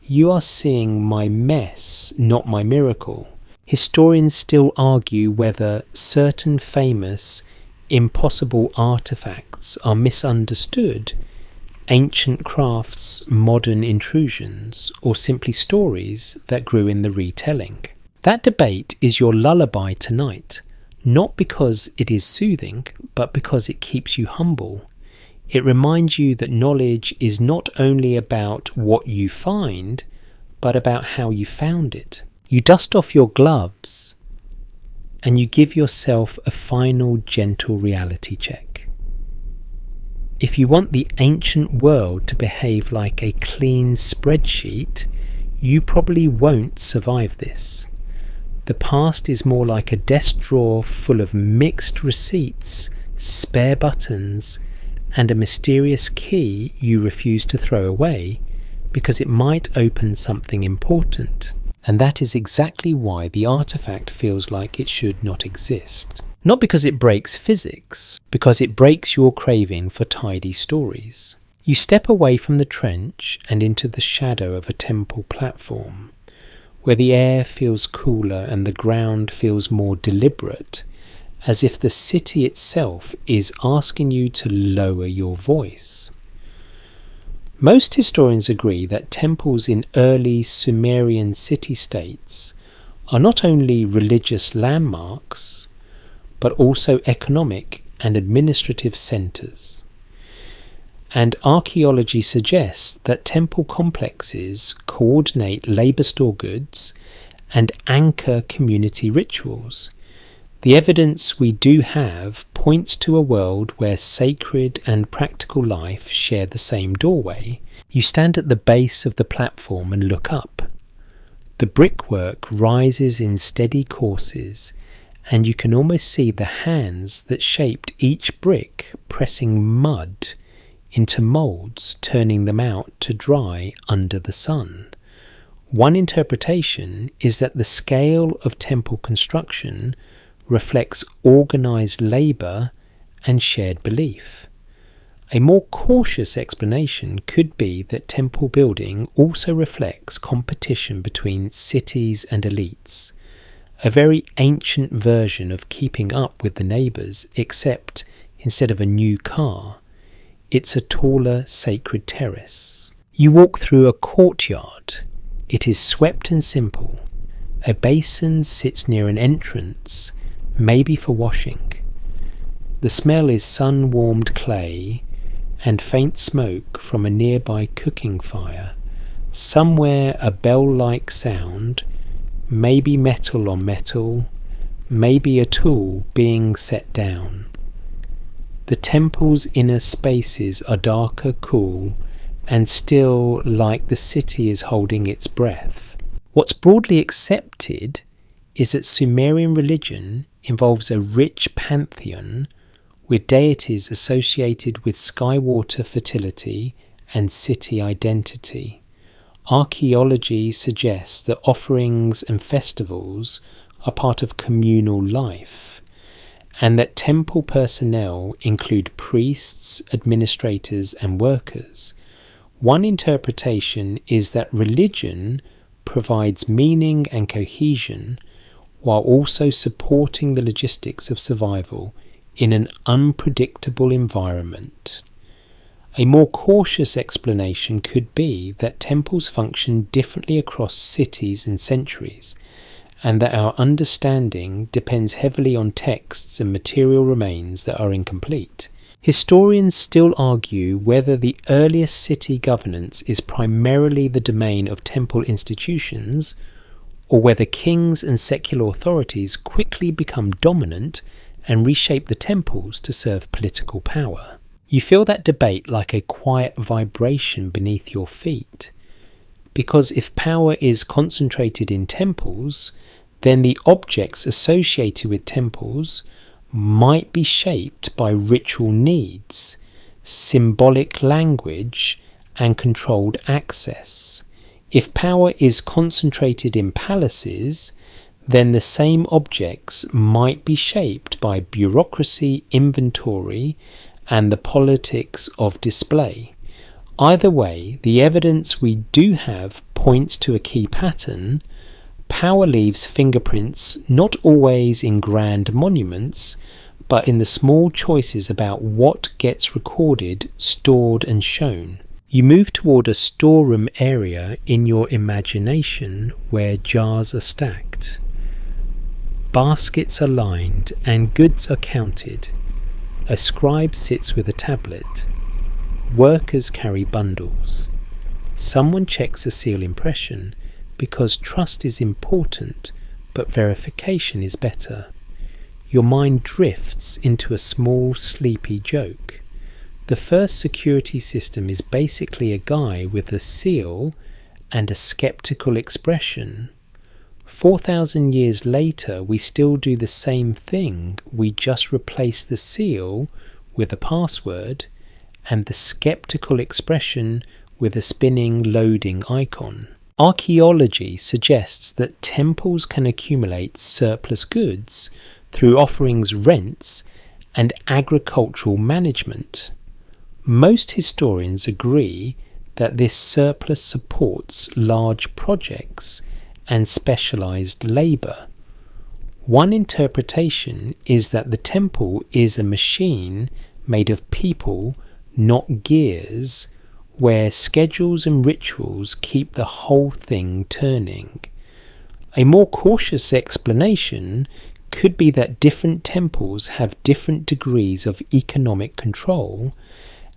"You are seeing my mess, not my miracle." Historians still argue whether certain famous, impossible artifacts are misunderstood, ancient crafts, modern intrusions, or simply stories that grew in the retelling. That debate is your lullaby tonight. Not because it is soothing, but because it keeps you humble. It reminds you that knowledge is not only about what you find, but about how you found it. You dust off your gloves and you give yourself a final gentle reality check. If you want the ancient world to behave like a clean spreadsheet, you probably won't survive this. The past is more like a desk drawer full of mixed receipts, spare buttons, and a mysterious key you refuse to throw away because it might open something important. And that is exactly why the artifact feels like it should not exist. Not because it breaks physics, because it breaks your craving for tidy stories. You step away from the trench and into the shadow of a temple platform, where the air feels cooler and the ground feels more deliberate, as if the city itself is asking you to lower your voice. Most historians agree that temples in early Sumerian city-states are not only religious landmarks, but also economic and administrative centres. And archaeology suggests that temple complexes coordinate labour store goods and anchor community rituals. The evidence we do have points to a world where sacred and practical life share the same doorway. You stand at the base of the platform and look up. The brickwork rises in steady courses, and you can almost see the hands that shaped each brick pressing mud into moulds, turning them out to dry under the sun. One interpretation is that the scale of temple construction reflects organised labour and shared belief. A more cautious explanation could be that temple building also reflects competition between cities and elites, a very ancient version of keeping up with the neighbours, except instead of a new car, it's a taller sacred terrace. You walk through a courtyard. It is swept and simple. A basin sits near an entrance, maybe for washing. The smell is sun-warmed clay and faint smoke from a nearby cooking fire. Somewhere a bell-like sound, maybe metal on metal, maybe a tool being set down. The temple's inner spaces are darker, cool, and still like the city is holding its breath. What's broadly accepted is that Sumerian religion involves a rich pantheon with deities associated with sky-water fertility and city identity. Archaeology suggests that offerings and festivals are part of communal life, and that temple personnel include priests, administrators, and workers. One interpretation is that religion provides meaning and cohesion while also supporting the logistics of survival in an unpredictable environment. A more cautious explanation could be that temples function differently across cities and centuries, and that our understanding depends heavily on texts and material remains that are incomplete. Historians still argue whether the earliest city governance is primarily the domain of temple institutions, or whether kings and secular authorities quickly become dominant and reshape the temples to serve political power. You feel that debate like a quiet vibration beneath your feet, because if power is concentrated in temples, then the objects associated with temples might be shaped by ritual needs, symbolic language, and controlled access. If power is concentrated in palaces, then the same objects might be shaped by bureaucracy, inventory, and the politics of display. Either way, the evidence we do have points to a key pattern. Power leaves fingerprints not always in grand monuments, but in the small choices about what gets recorded, stored, and shown. You move toward a storeroom area in your imagination where jars are stacked. Baskets are lined and goods are counted. A scribe sits with a tablet. Workers carry bundles. Someone checks a seal impression, because trust is important, but verification is better. Your mind drifts into a small, sleepy joke. The first security system is basically a guy with a seal and a skeptical expression. 4,000 years later, we still do the same thing. We just replace the seal with a password and the skeptical expression with a spinning loading icon. Archaeology suggests that temples can accumulate surplus goods through offerings, rents, and agricultural management. Most historians agree that this surplus supports large projects and specialized labor. One interpretation is that the temple is a machine made of people, not gears, where schedules and rituals keep the whole thing turning. A more cautious explanation could be that different temples have different degrees of economic control,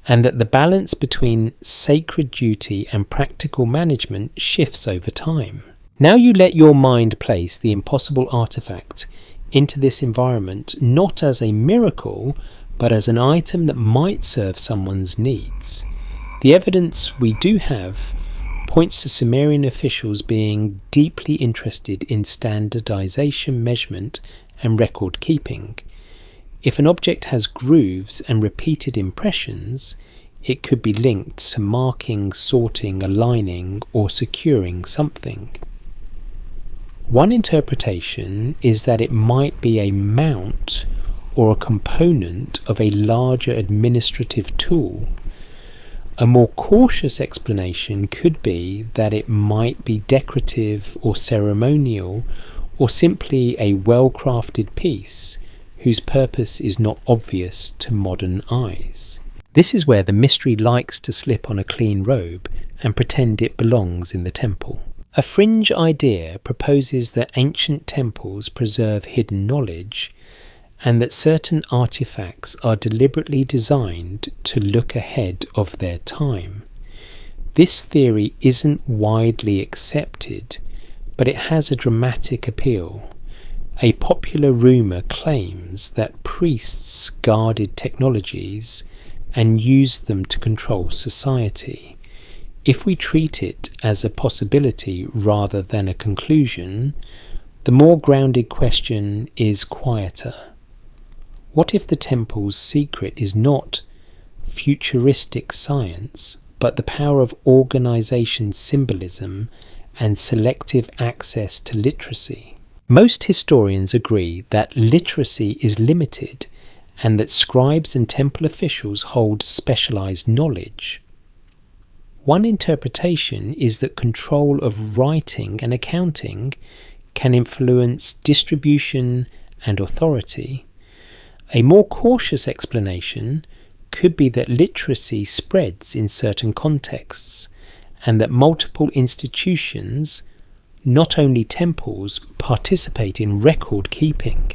and that the balance between sacred duty and practical management shifts over time. Now you let your mind place the impossible artifact into this environment not as a miracle, but as an item that might serve someone's needs. The evidence we do have points to Sumerian officials being deeply interested in standardization, measurement, and record keeping. If an object has grooves and repeated impressions, it could be linked to marking, sorting, aligning, or securing something. One interpretation is that it might be a mount or a component of a larger administrative tool. A more cautious explanation could be that it might be decorative or ceremonial, or simply a well-crafted piece whose purpose is not obvious to modern eyes. This is where the mystery likes to slip on a clean robe and pretend it belongs in the temple. A fringe idea proposes that ancient temples preserve hidden knowledge, and that certain artifacts are deliberately designed to look ahead of their time. This theory isn't widely accepted, but it has a dramatic appeal. A popular rumour claims that priests guarded technologies and used them to control society. If we treat it as a possibility rather than a conclusion, the more grounded question is quieter. What if the temple's secret is not futuristic science, but the power of organisation, symbolism, and selective access to literacy? Most historians agree that literacy is limited and that scribes and temple officials hold specialised knowledge. One interpretation is that control of writing and accounting can influence distribution and authority. A more cautious explanation could be that literacy spreads in certain contexts, and that multiple institutions, not only temples, participate in record keeping.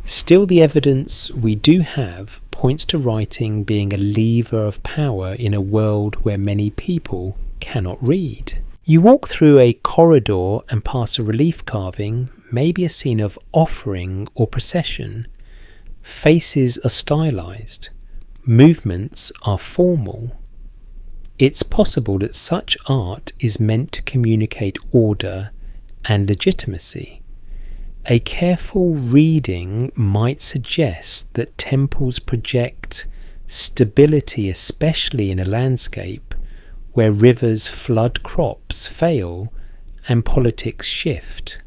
Still, the evidence we do have points to writing being a lever of power in a world where many people cannot read. You walk through a corridor and pass a relief carving, maybe a scene of offering or procession. Faces are stylized, movements are formal. It's possible that such art is meant to communicate order and legitimacy. A careful reading might suggest that temples project stability, especially in a landscape where rivers flood, crops fail, and politics shift.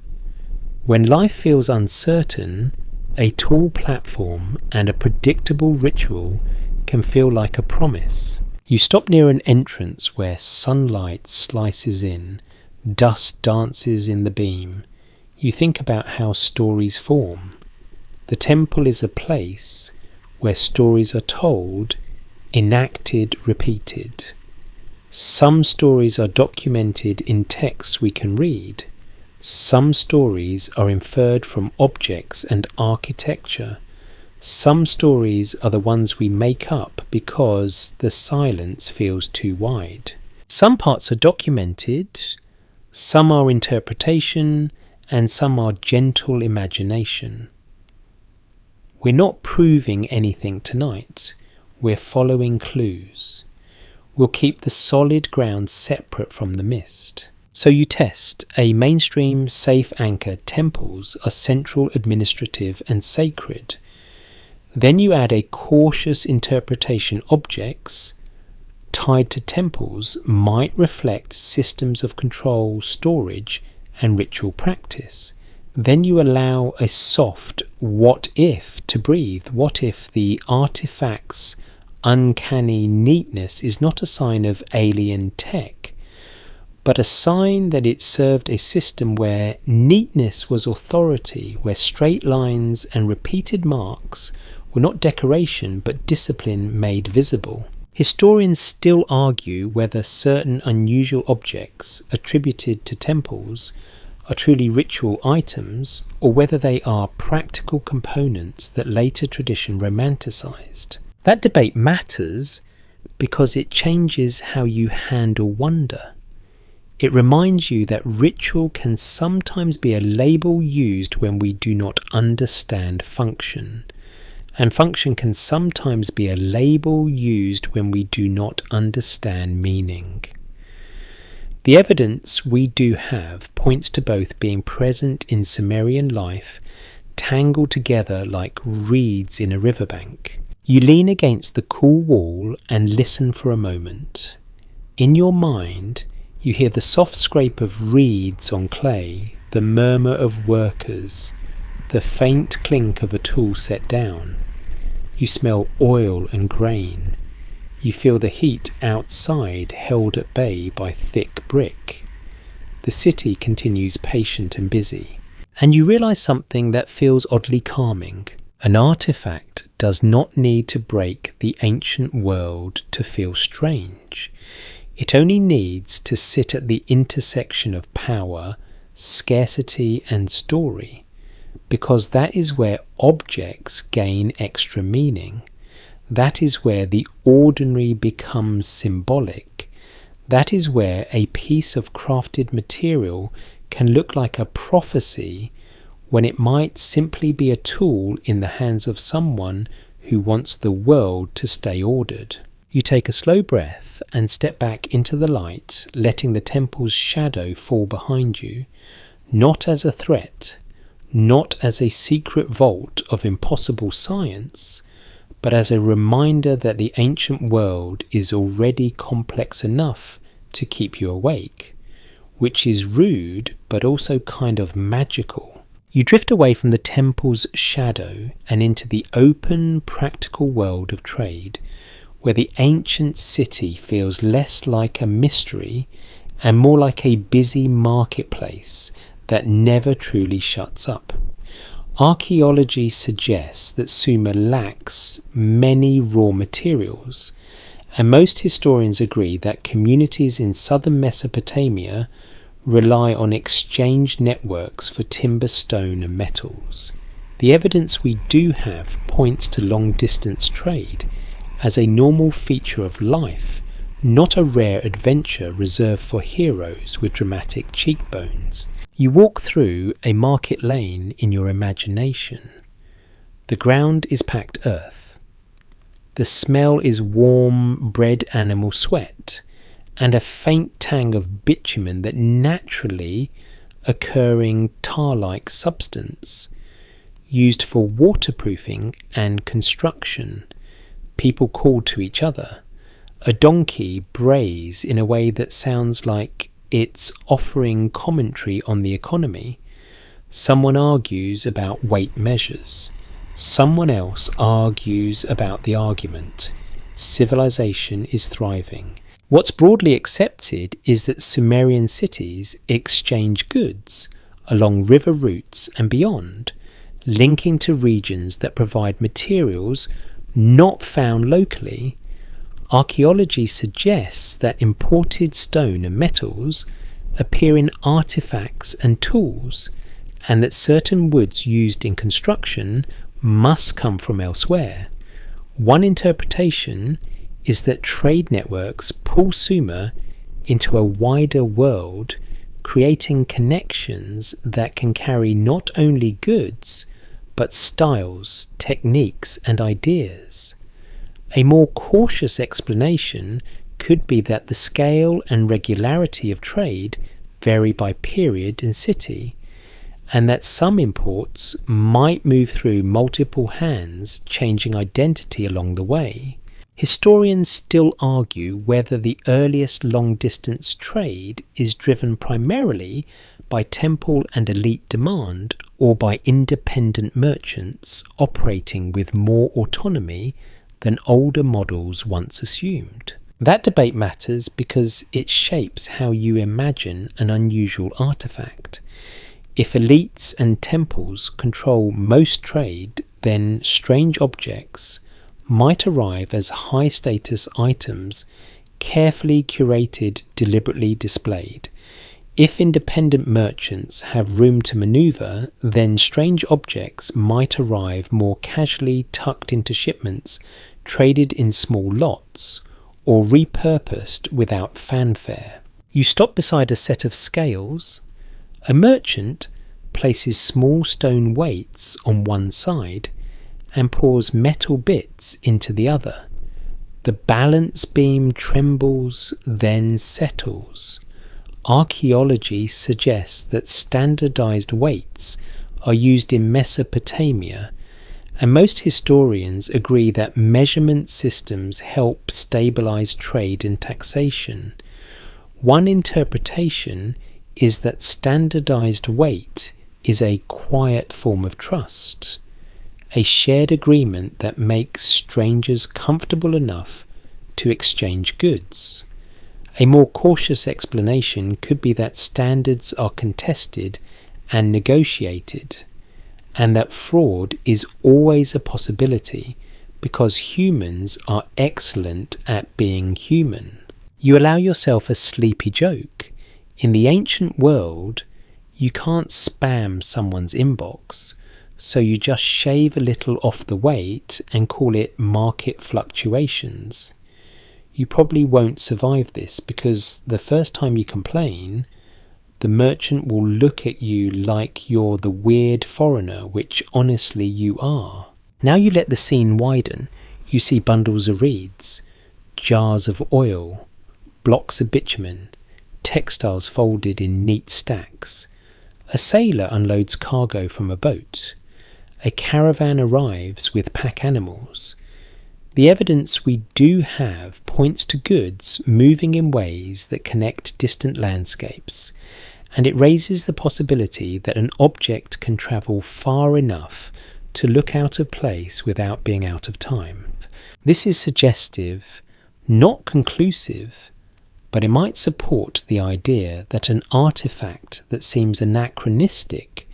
When life feels uncertain, a tall platform and a predictable ritual can feel like a promise. You stop near an entrance where sunlight slices in, dust dances in the beam. You think about how stories form. The temple is a place where stories are told, enacted, repeated. Some stories are documented in texts we can read. Some stories are inferred from objects and architecture. Some stories are the ones we make up because the silence feels too wide. Some parts are documented, Some are interpretation, and some are gentle imagination. We're not proving anything tonight. We're following clues. We'll keep the solid ground separate from the mist. So you test a mainstream safe anchor. Temples are central, administrative and sacred. Then you add a cautious interpretation. Objects tied to temples might reflect systems of control, storage and ritual practice. Then you allow a soft what if to breathe. What if the artifact's uncanny neatness is not a sign of alien tech, but a sign that it served a system where neatness was authority, where straight lines and repeated marks were not decoration but discipline made visible? Historians still argue whether certain unusual objects attributed to temples are truly ritual items, or whether they are practical components that later tradition romanticized. That debate matters because it changes how you handle wonder. It reminds you that ritual can sometimes be a label used when we do not understand function, and function can sometimes be a label used when we do not understand meaning. The evidence we do have points to both being present in Sumerian life, tangled together like reeds in a riverbank. You lean against the cool wall and listen for a moment. In your mind, you hear the soft scrape of reeds on clay, the murmur of workers, the faint clink of a tool set down. You smell oil and grain. You feel the heat outside held at bay by thick brick. The city continues patient and busy. And you realise something that feels oddly calming. An artifact does not need to break the ancient world to feel strange. It only needs to sit at the intersection of power, scarcity and story, because that is where objects gain extra meaning. That is where the ordinary becomes symbolic. That is where a piece of crafted material can look like a prophecy when it might simply be a tool in the hands of someone who wants the world to stay ordered. You take a slow breath and step back into the light, letting the temple's shadow fall behind you, not as a threat, not as a secret vault of impossible science, but as a reminder that the ancient world is already complex enough to keep you awake, which is rude but also kind of magical. You drift away from the temple's shadow and into the open, practical world of trade, where the ancient city feels less like a mystery and more like a busy marketplace that never truly shuts up. Archaeology suggests that Sumer lacks many raw materials, and most historians agree that communities in southern Mesopotamia rely on exchange networks for timber, stone and metals. The evidence we do have points to long-distance trade as a normal feature of life, not a rare adventure reserved for heroes with dramatic cheekbones. You walk through a market lane in your imagination. The ground is packed earth. The smell is warm, bred animal sweat, and a faint tang of bitumen, that naturally occurring tar-like substance used for waterproofing and construction. People call to each other. A donkey brays in a way that sounds like it's offering commentary on the economy. Someone argues about weight measures. Someone else argues about the argument. Civilization is thriving. What's broadly accepted is that Sumerian cities exchange goods along river routes and beyond, linking to regions that provide materials not found locally. Archaeology suggests that imported stone and metals appear in artifacts and tools, and that certain woods used in construction must come from elsewhere. One interpretation is that trade networks pull Sumer into a wider world, creating connections that can carry not only goods, but styles, techniques, and ideas. A more cautious explanation could be that the scale and regularity of trade vary by period and city, and that some imports might move through multiple hands, changing identity along the way. Historians still argue whether the earliest long-distance trade is driven primarily by temple and elite demand or by independent merchants operating with more autonomy than older models once assumed. That debate matters because it shapes how you imagine an unusual artifact. If elites and temples control most trade, then strange objects might arrive as high-status items, carefully curated, deliberately displayed. If independent merchants have room to maneuver, then strange objects might arrive more casually tucked into shipments, traded in small lots, or repurposed without fanfare. You stop beside a set of scales. A merchant places small stone weights on one side and pours metal bits into the other. The balance beam trembles, then settles. Archaeology suggests that standardized weights are used in Mesopotamia, and most historians agree that measurement systems help stabilize trade and taxation. One interpretation is that standardized weight is a quiet form of trust, a shared agreement that makes strangers comfortable enough to exchange goods. A more cautious explanation could be that standards are contested and negotiated, and that fraud is always a possibility because humans are excellent at being human. You allow yourself a sleepy joke. In the ancient world, you can't spam someone's inbox, so you just shave a little off the weight and call it market fluctuations. You probably won't survive this because the first time you complain, the merchant will look at you like you're the weird foreigner, which honestly you are. Now you let the scene widen. You see bundles of reeds, jars of oil, blocks of bitumen, textiles folded in neat stacks. A sailor unloads cargo from a boat. A caravan arrives with pack animals. The evidence we do have points to goods moving in ways that connect distant landscapes, and it raises the possibility that an object can travel far enough to look out of place without being out of time. This is suggestive, not conclusive, but it might support the idea that an artifact that seems anachronistic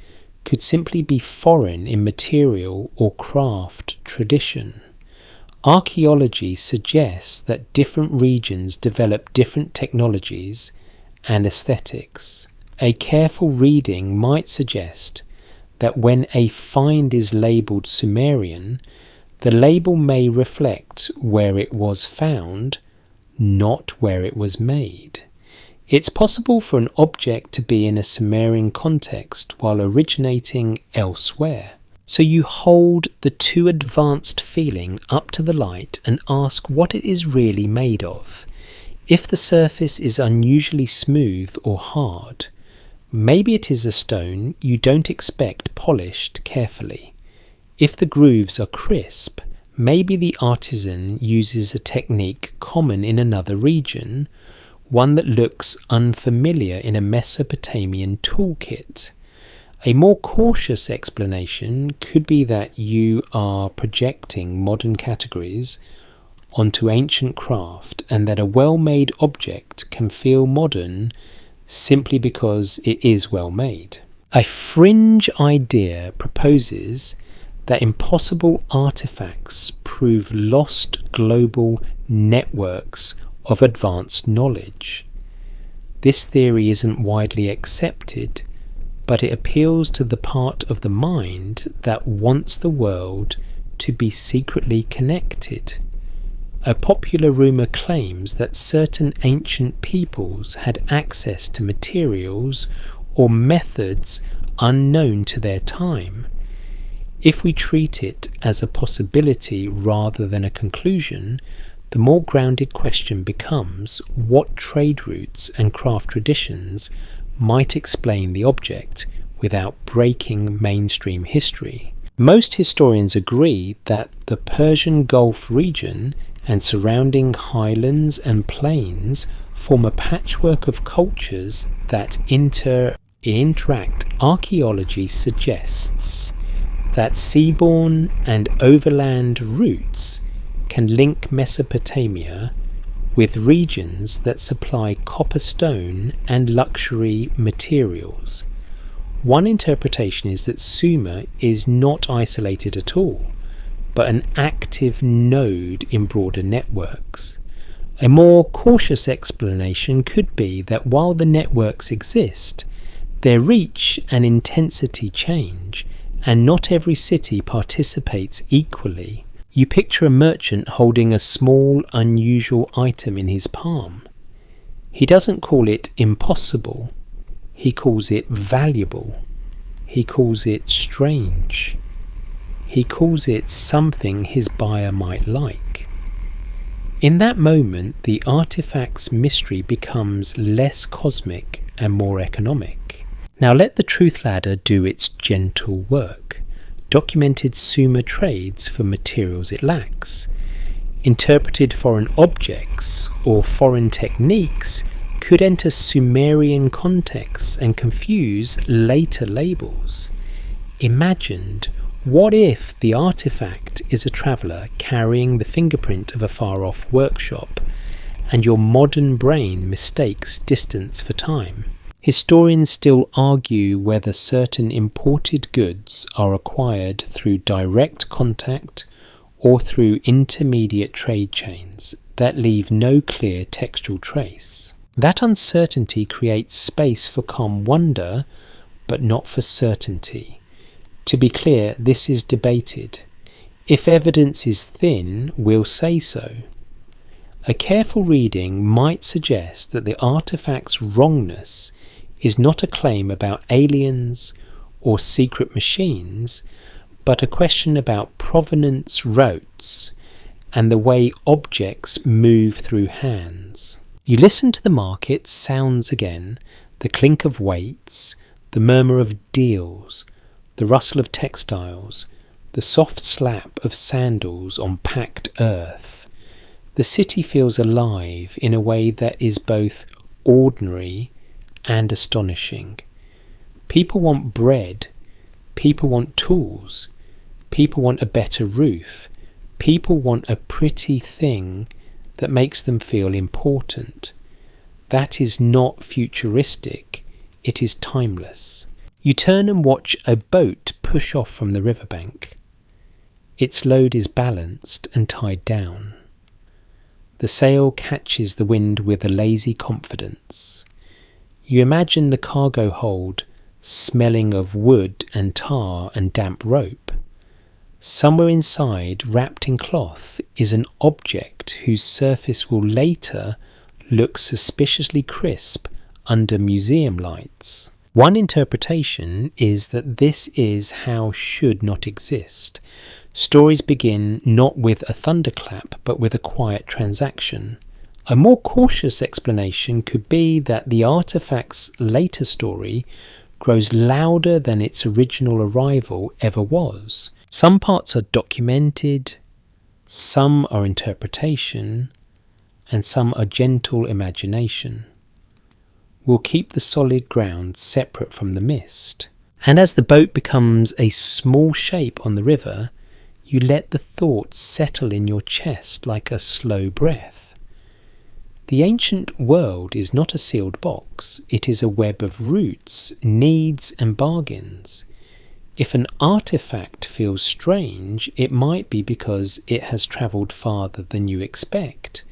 could simply be foreign in material or craft tradition. Archaeology suggests that different regions develop different technologies and aesthetics. A careful reading might suggest that when a find is labelled Sumerian, the label may reflect where it was found, not where it was made. It's possible for an object to be in a Sumerian context while originating elsewhere. So you hold the too advanced feeling up to the light and ask what it is really made of. If the surface is unusually smooth or hard, maybe it is a stone you don't expect polished carefully. If the grooves are crisp, maybe the artisan uses a technique common in another region, one that looks unfamiliar in a Mesopotamian toolkit. A more cautious explanation could be that you are projecting modern categories onto ancient craft, and that a well-made object can feel modern simply because it is well made. A fringe idea proposes that impossible artifacts prove lost global networks of advanced knowledge. This theory isn't widely accepted, but it appeals to the part of the mind that wants the world to be secretly connected. A popular rumour claims that certain ancient peoples had access to materials or methods unknown to their time. If we treat it as a possibility rather than a conclusion, the more grounded question becomes what trade routes and craft traditions might explain the object without breaking mainstream history. Most historians agree that the Persian Gulf region and surrounding highlands and plains form a patchwork of cultures that interact. Archaeology suggests that seaborne and overland routes can link Mesopotamia with regions that supply copper stone and luxury materials. One interpretation is that Sumer is not isolated at all, but an active node in broader networks. A more cautious explanation could be that while the networks exist, their reach and intensity change, and not every city participates equally. You picture a merchant holding a small, unusual item in his palm. He doesn't call it impossible, he calls it valuable. He calls it strange. He calls it something his buyer might like. In that moment, the artifact's mystery becomes less cosmic and more economic. Now let the truth ladder do its gentle work. Documented Sumer trades for materials it lacks. Interpreted foreign objects or foreign techniques could enter Sumerian contexts and confuse later labels. Imagined, what if the artifact is a traveller carrying the fingerprint of a far-off workshop, and your modern brain mistakes distance for time? Historians still argue whether certain imported goods are acquired through direct contact or through intermediate trade chains that leave no clear textual trace. That uncertainty creates space for calm wonder, but not for certainty. To be clear, this is debated. If evidence is thin, we'll say so. A careful reading might suggest that the artifact's wrongness is not a claim about aliens or secret machines, but a question about provenance routes and the way objects move through hands. You listen to the market sounds again, the clink of weights, the murmur of deals, the rustle of textiles, the soft slap of sandals on packed earth. The city feels alive in a way that is both ordinary and astonishing. People want bread, people want tools, people want a better roof, people want a pretty thing that makes them feel important. That is not futuristic, it is timeless. You turn and watch a boat push off from the riverbank. Its load is balanced and tied down. The sail catches the wind with a lazy confidence. You imagine the cargo hold smelling of wood and tar and damp rope. Somewhere inside, wrapped in cloth, is an object whose surface will later look suspiciously crisp under museum lights. One interpretation is that this is how should not exist. Stories begin not with a thunderclap, but with a quiet transaction. A more cautious explanation could be that the artifact's later story grows louder than its original arrival ever was. Some parts are documented, some are interpretation, and some are gentle imagination. We'll keep the solid ground separate from the mist. And as the boat becomes a small shape on the river, you let the thoughts settle in your chest like a slow breath. The ancient world is not a sealed box, it is a web of roots, needs and bargains. If an artifact feels strange, it might be because it has travelled farther than you expect,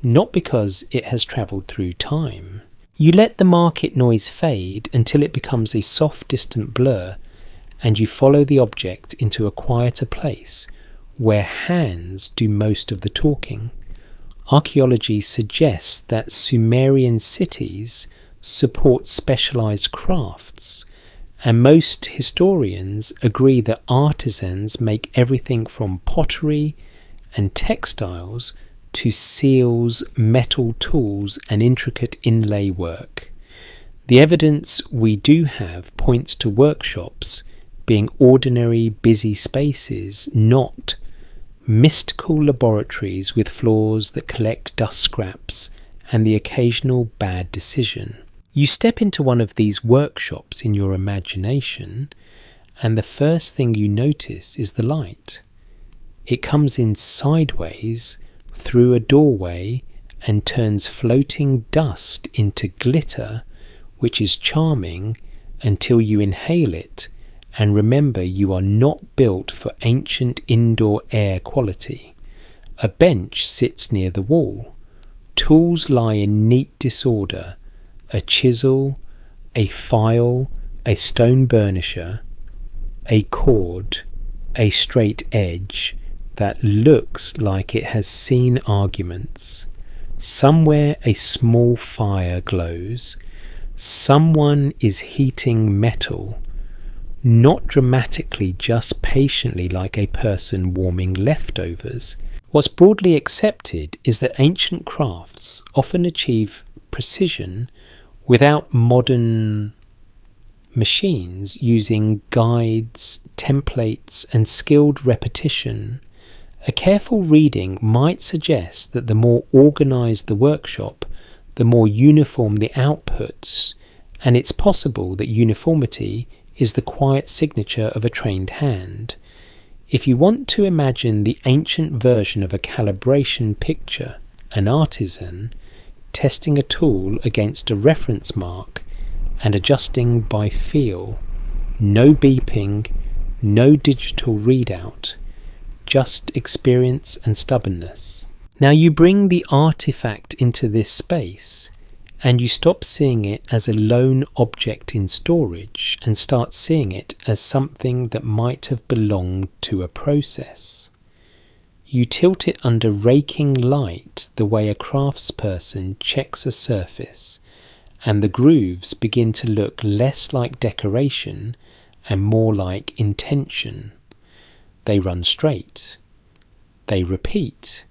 not because it has travelled through time. You let the market noise fade until it becomes a soft, distant blur, and you follow the object into a quieter place where hands do most of the talking. Archaeology suggests that Sumerian cities support specialized crafts, and most historians agree that artisans make everything from pottery and textiles to seals, metal tools, and intricate inlay work. The evidence we do have points to workshops being ordinary, busy spaces, not mystical laboratories with floors that collect dust scraps and the occasional bad decision. You step into one of these workshops in your imagination, and the first thing you notice is the light. It comes in sideways through a doorway and turns floating dust into glitter, which is charming until you inhale it and remember you are not built for ancient indoor air quality. A bench sits near the wall. Tools lie in neat disorder: a chisel, a file, a stone burnisher, a cord, a straight edge that looks like it has seen arguments. Somewhere a small fire glows. Someone is heating metal, not dramatically, just patiently, like a person warming leftovers. What's broadly accepted is that ancient crafts often achieve precision without modern machines, using guides, templates, and skilled repetition. A careful reading might suggest that the more organised the workshop, the more uniform the outputs, and it's possible that uniformity is the quiet signature of a trained hand. If you want to imagine the ancient version of a calibration picture, an artisan testing a tool against a reference mark and adjusting by feel. No beeping, no digital readout, just experience and stubbornness. Now you bring the artifact into this space and you stop seeing it as a lone object in storage and start seeing it as something that might have belonged to a process. You tilt it under raking light the way a craftsperson checks a surface, and the grooves begin to look less like decoration and more like intention. They run straight. They repeat.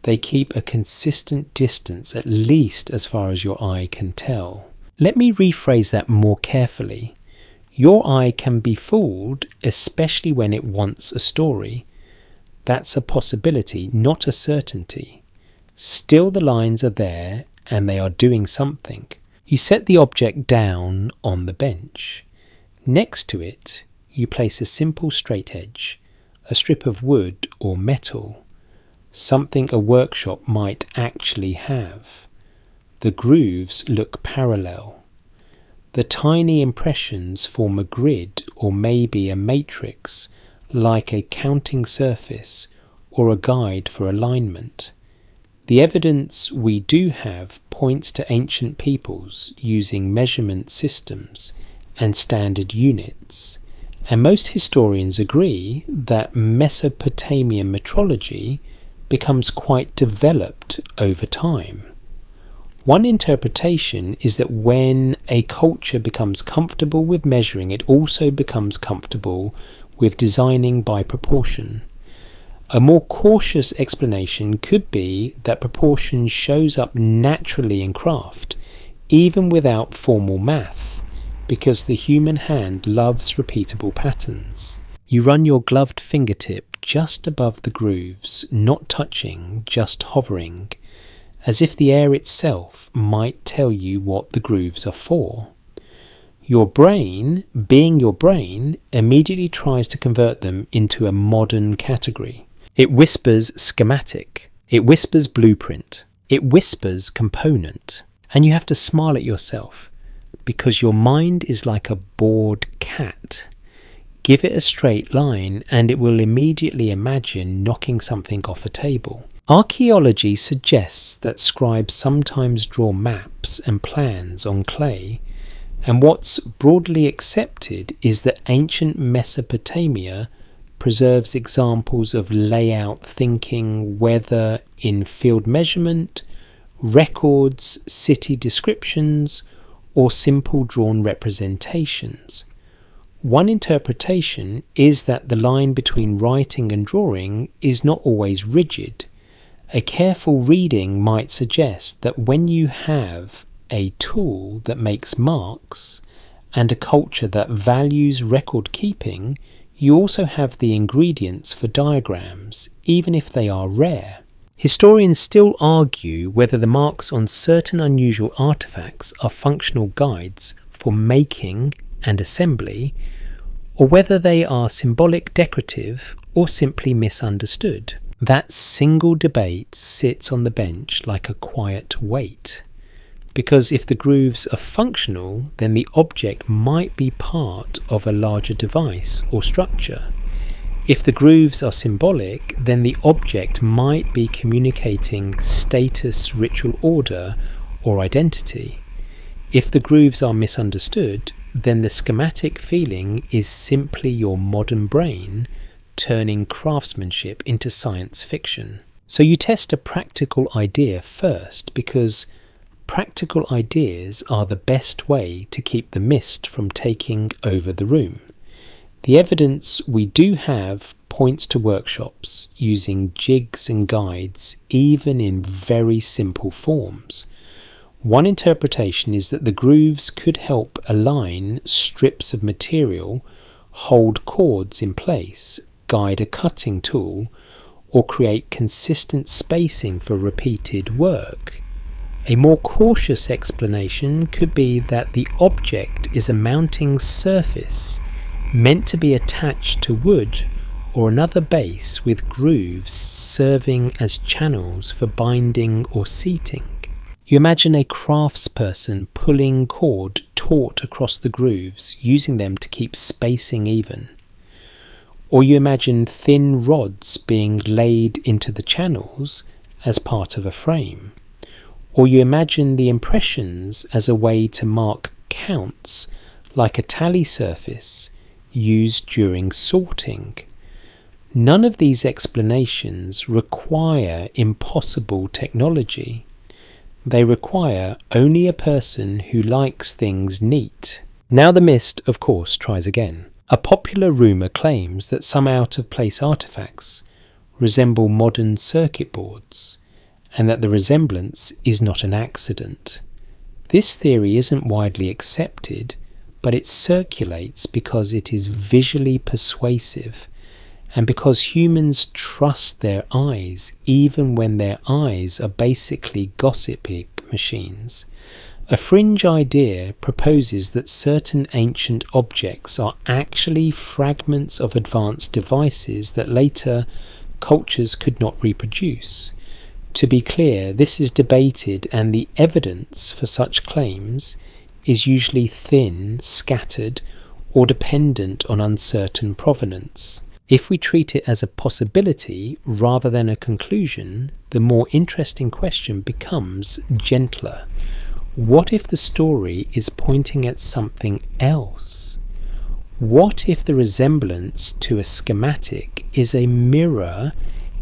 They keep a consistent distance, at least as far as your eye can tell. Let me rephrase that more carefully. Your eye can be fooled, especially when it wants a story. That's a possibility, not a certainty. Still, the lines are there and they are doing something. You set the object down on the bench. Next to it, you place a simple straight edge, a strip of wood or metal, something a workshop might actually have. The grooves look parallel. The tiny impressions form a grid or maybe a matrix, like a counting surface or a guide for alignment. The evidence we do have points to ancient peoples using measurement systems and standard units, and most historians agree that Mesopotamian metrology becomes quite developed over time. One interpretation is that when a culture becomes comfortable with measuring, it also becomes comfortable with designing by proportion. A more cautious explanation could be that proportion shows up naturally in craft, even without formal math, because the human hand loves repeatable patterns. You run your gloved fingertip just above the grooves, not touching, just hovering, as if the air itself might tell you what the grooves are for. Your brain, being your brain, immediately tries to convert them into a modern category. It whispers schematic, it whispers blueprint, it whispers component, and you have to smile at yourself, because your mind is like a bored cat. Give it a straight line and it will immediately imagine knocking something off a table. Archaeology suggests that scribes sometimes draw maps and plans on clay, and what's broadly accepted is that ancient Mesopotamia preserves examples of layout thinking, whether in field measurement, records, city descriptions, or simple drawn representations. One interpretation is that the line between writing and drawing is not always rigid. A careful reading might suggest that when you have a tool that makes marks and a culture that values record keeping, you also have the ingredients for diagrams, even if they are rare. Historians still argue whether the marks on certain unusual artifacts are functional guides for making and assembly, or whether they are symbolic, decorative, or simply misunderstood. That single debate sits on the bench like a quiet weight, because if the grooves are functional, then the object might be part of a larger device or structure. If the grooves are symbolic, then the object might be communicating status, ritual order, or identity. If the grooves are misunderstood, then the schematic feeling is simply your modern brain turning craftsmanship into science fiction. So you test a practical idea first, because practical ideas are the best way to keep the mist from taking over the room. The evidence we do have points to workshops using jigs and guides, even in very simple forms. One interpretation is that the grooves could help align strips of material, hold cords in place, guide a cutting tool, or create consistent spacing for repeated work. A more cautious explanation could be that the object is a mounting surface meant to be attached to wood or another base, with grooves serving as channels for binding or seating. You imagine a craftsperson pulling cord taut across the grooves, using them to keep spacing even. Or you imagine thin rods being laid into the channels as part of a frame. Or you imagine the impressions as a way to mark counts, like a tally surface used during sorting. None of these explanations require impossible technology. They require only a person who likes things neat. Now the mist, of course, tries again. A popular rumour claims that some out-of-place artefacts resemble modern circuit boards, and that the resemblance is not an accident. This theory isn't widely accepted, but it circulates because it is visually persuasive, and because humans trust their eyes even when their eyes are basically gossiping machines. A fringe idea proposes that certain ancient objects are actually fragments of advanced devices that later cultures could not reproduce. To be clear, this is debated, and the evidence for such claims is usually thin, scattered, or dependent on uncertain provenance. If we treat it as a possibility rather than a conclusion, the more interesting question becomes gentler. What if the story is pointing at something else? What if the resemblance to a schematic is a mirror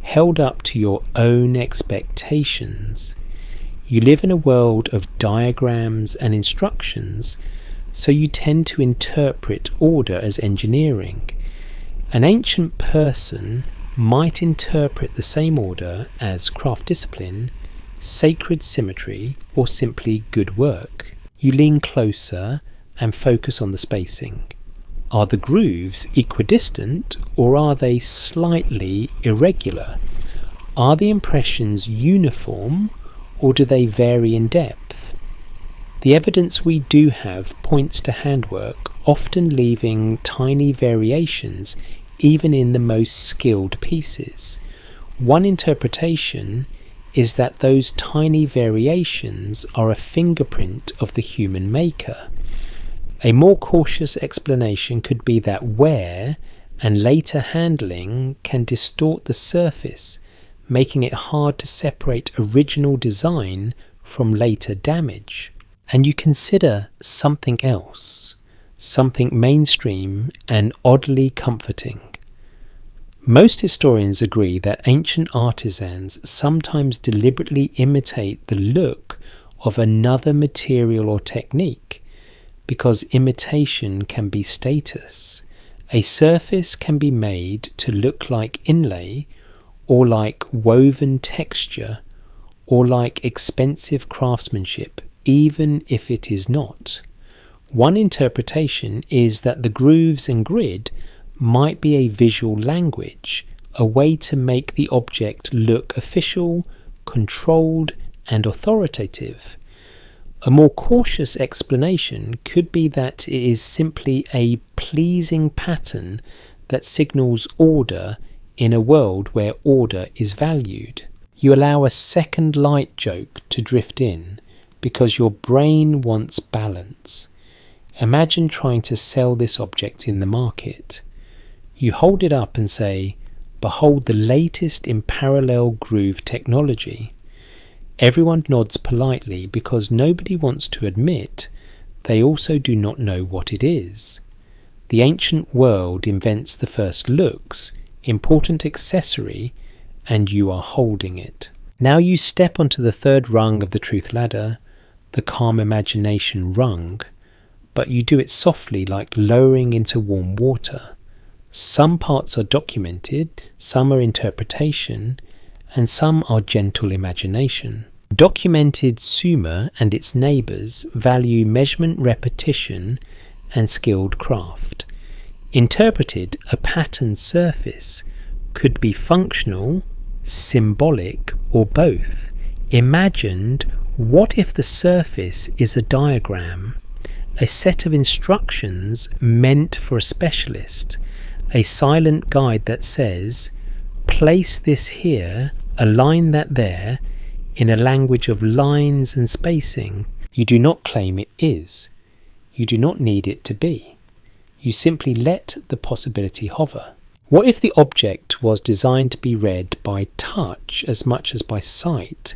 held up to your own expectations? You live in a world of diagrams and instructions, so you tend to interpret order as engineering. An ancient person might interpret the same order as craft discipline, sacred symmetry, or simply good work. You lean closer and focus on the spacing. Are the grooves equidistant, or are they slightly irregular? Are the impressions uniform, or do they vary in depth? The evidence we do have points to handwork, often leaving tiny variations even in the most skilled pieces. One interpretation is that those tiny variations are a fingerprint of the human maker. A more cautious explanation could be that wear and later handling can distort the surface, making it hard to separate original design from later damage. And you consider something else, something mainstream and oddly comforting. Most historians agree that ancient artisans sometimes deliberately imitate the look of another material or technique, because imitation can be status. A surface can be made to look like inlay, or like woven texture, or like expensive craftsmanship, even if it is not. One interpretation is that the grooves and grid might be a visual language, a way to make the object look official, controlled, and authoritative. A more cautious explanation could be that it is simply a pleasing pattern that signals order in a world where order is valued. You allow a second light joke to drift in because your brain wants balance. Imagine trying to sell this object in the market. You hold it up and say, "Behold the latest in parallel groove technology." Everyone nods politely because nobody wants to admit they also do not know what it is. The ancient world invents the first looks, important accessory, and you are holding it. Now you step onto the third rung of the truth ladder, the calm imagination rung, but you do it softly, like lowering into warm water. Some parts are documented, some are interpretation, and some are gentle imagination. Documented Sumer and its neighbours value measurement, repetition, and skilled craft. Interpreted, a patterned surface could be functional, symbolic, or both. Imagined, what if the surface is a diagram, a set of instructions meant for a specialist, a silent guide that says, place this here, align that there, in a language of lines and spacing. You do not claim it is. You do not need it to be. You simply let the possibility hover. What if the object was designed to be read by touch as much as by sight,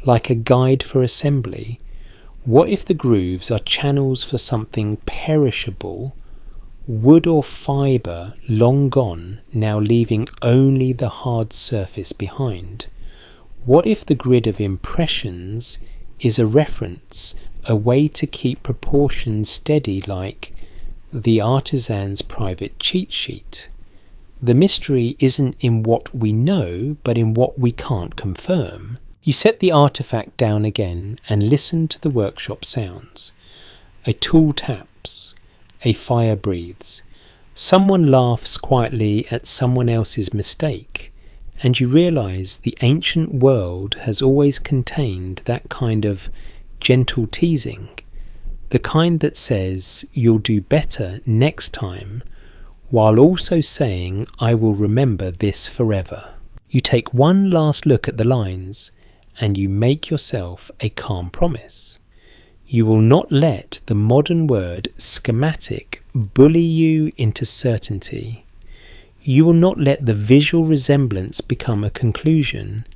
like a guide for assembly? What if the grooves are channels for something perishable, wood or fibre long gone, now leaving only the hard surface behind? What if the grid of impressions is a reference, a way to keep proportions steady, like the artisan's private cheat sheet? The mystery isn't in what we know, but in what we can't confirm. You set the artifact down again and listen to the workshop sounds. A tool taps. A fire breathes. Someone laughs quietly at someone else's mistake, and you realise the ancient world has always contained that kind of gentle teasing, the kind that says you'll do better next time, while also saying I will remember this forever. You take one last look at the lines, and you make yourself a calm promise. You will not let the modern word schematic bully you into certainty. You will not let the visual resemblance become a conclusion.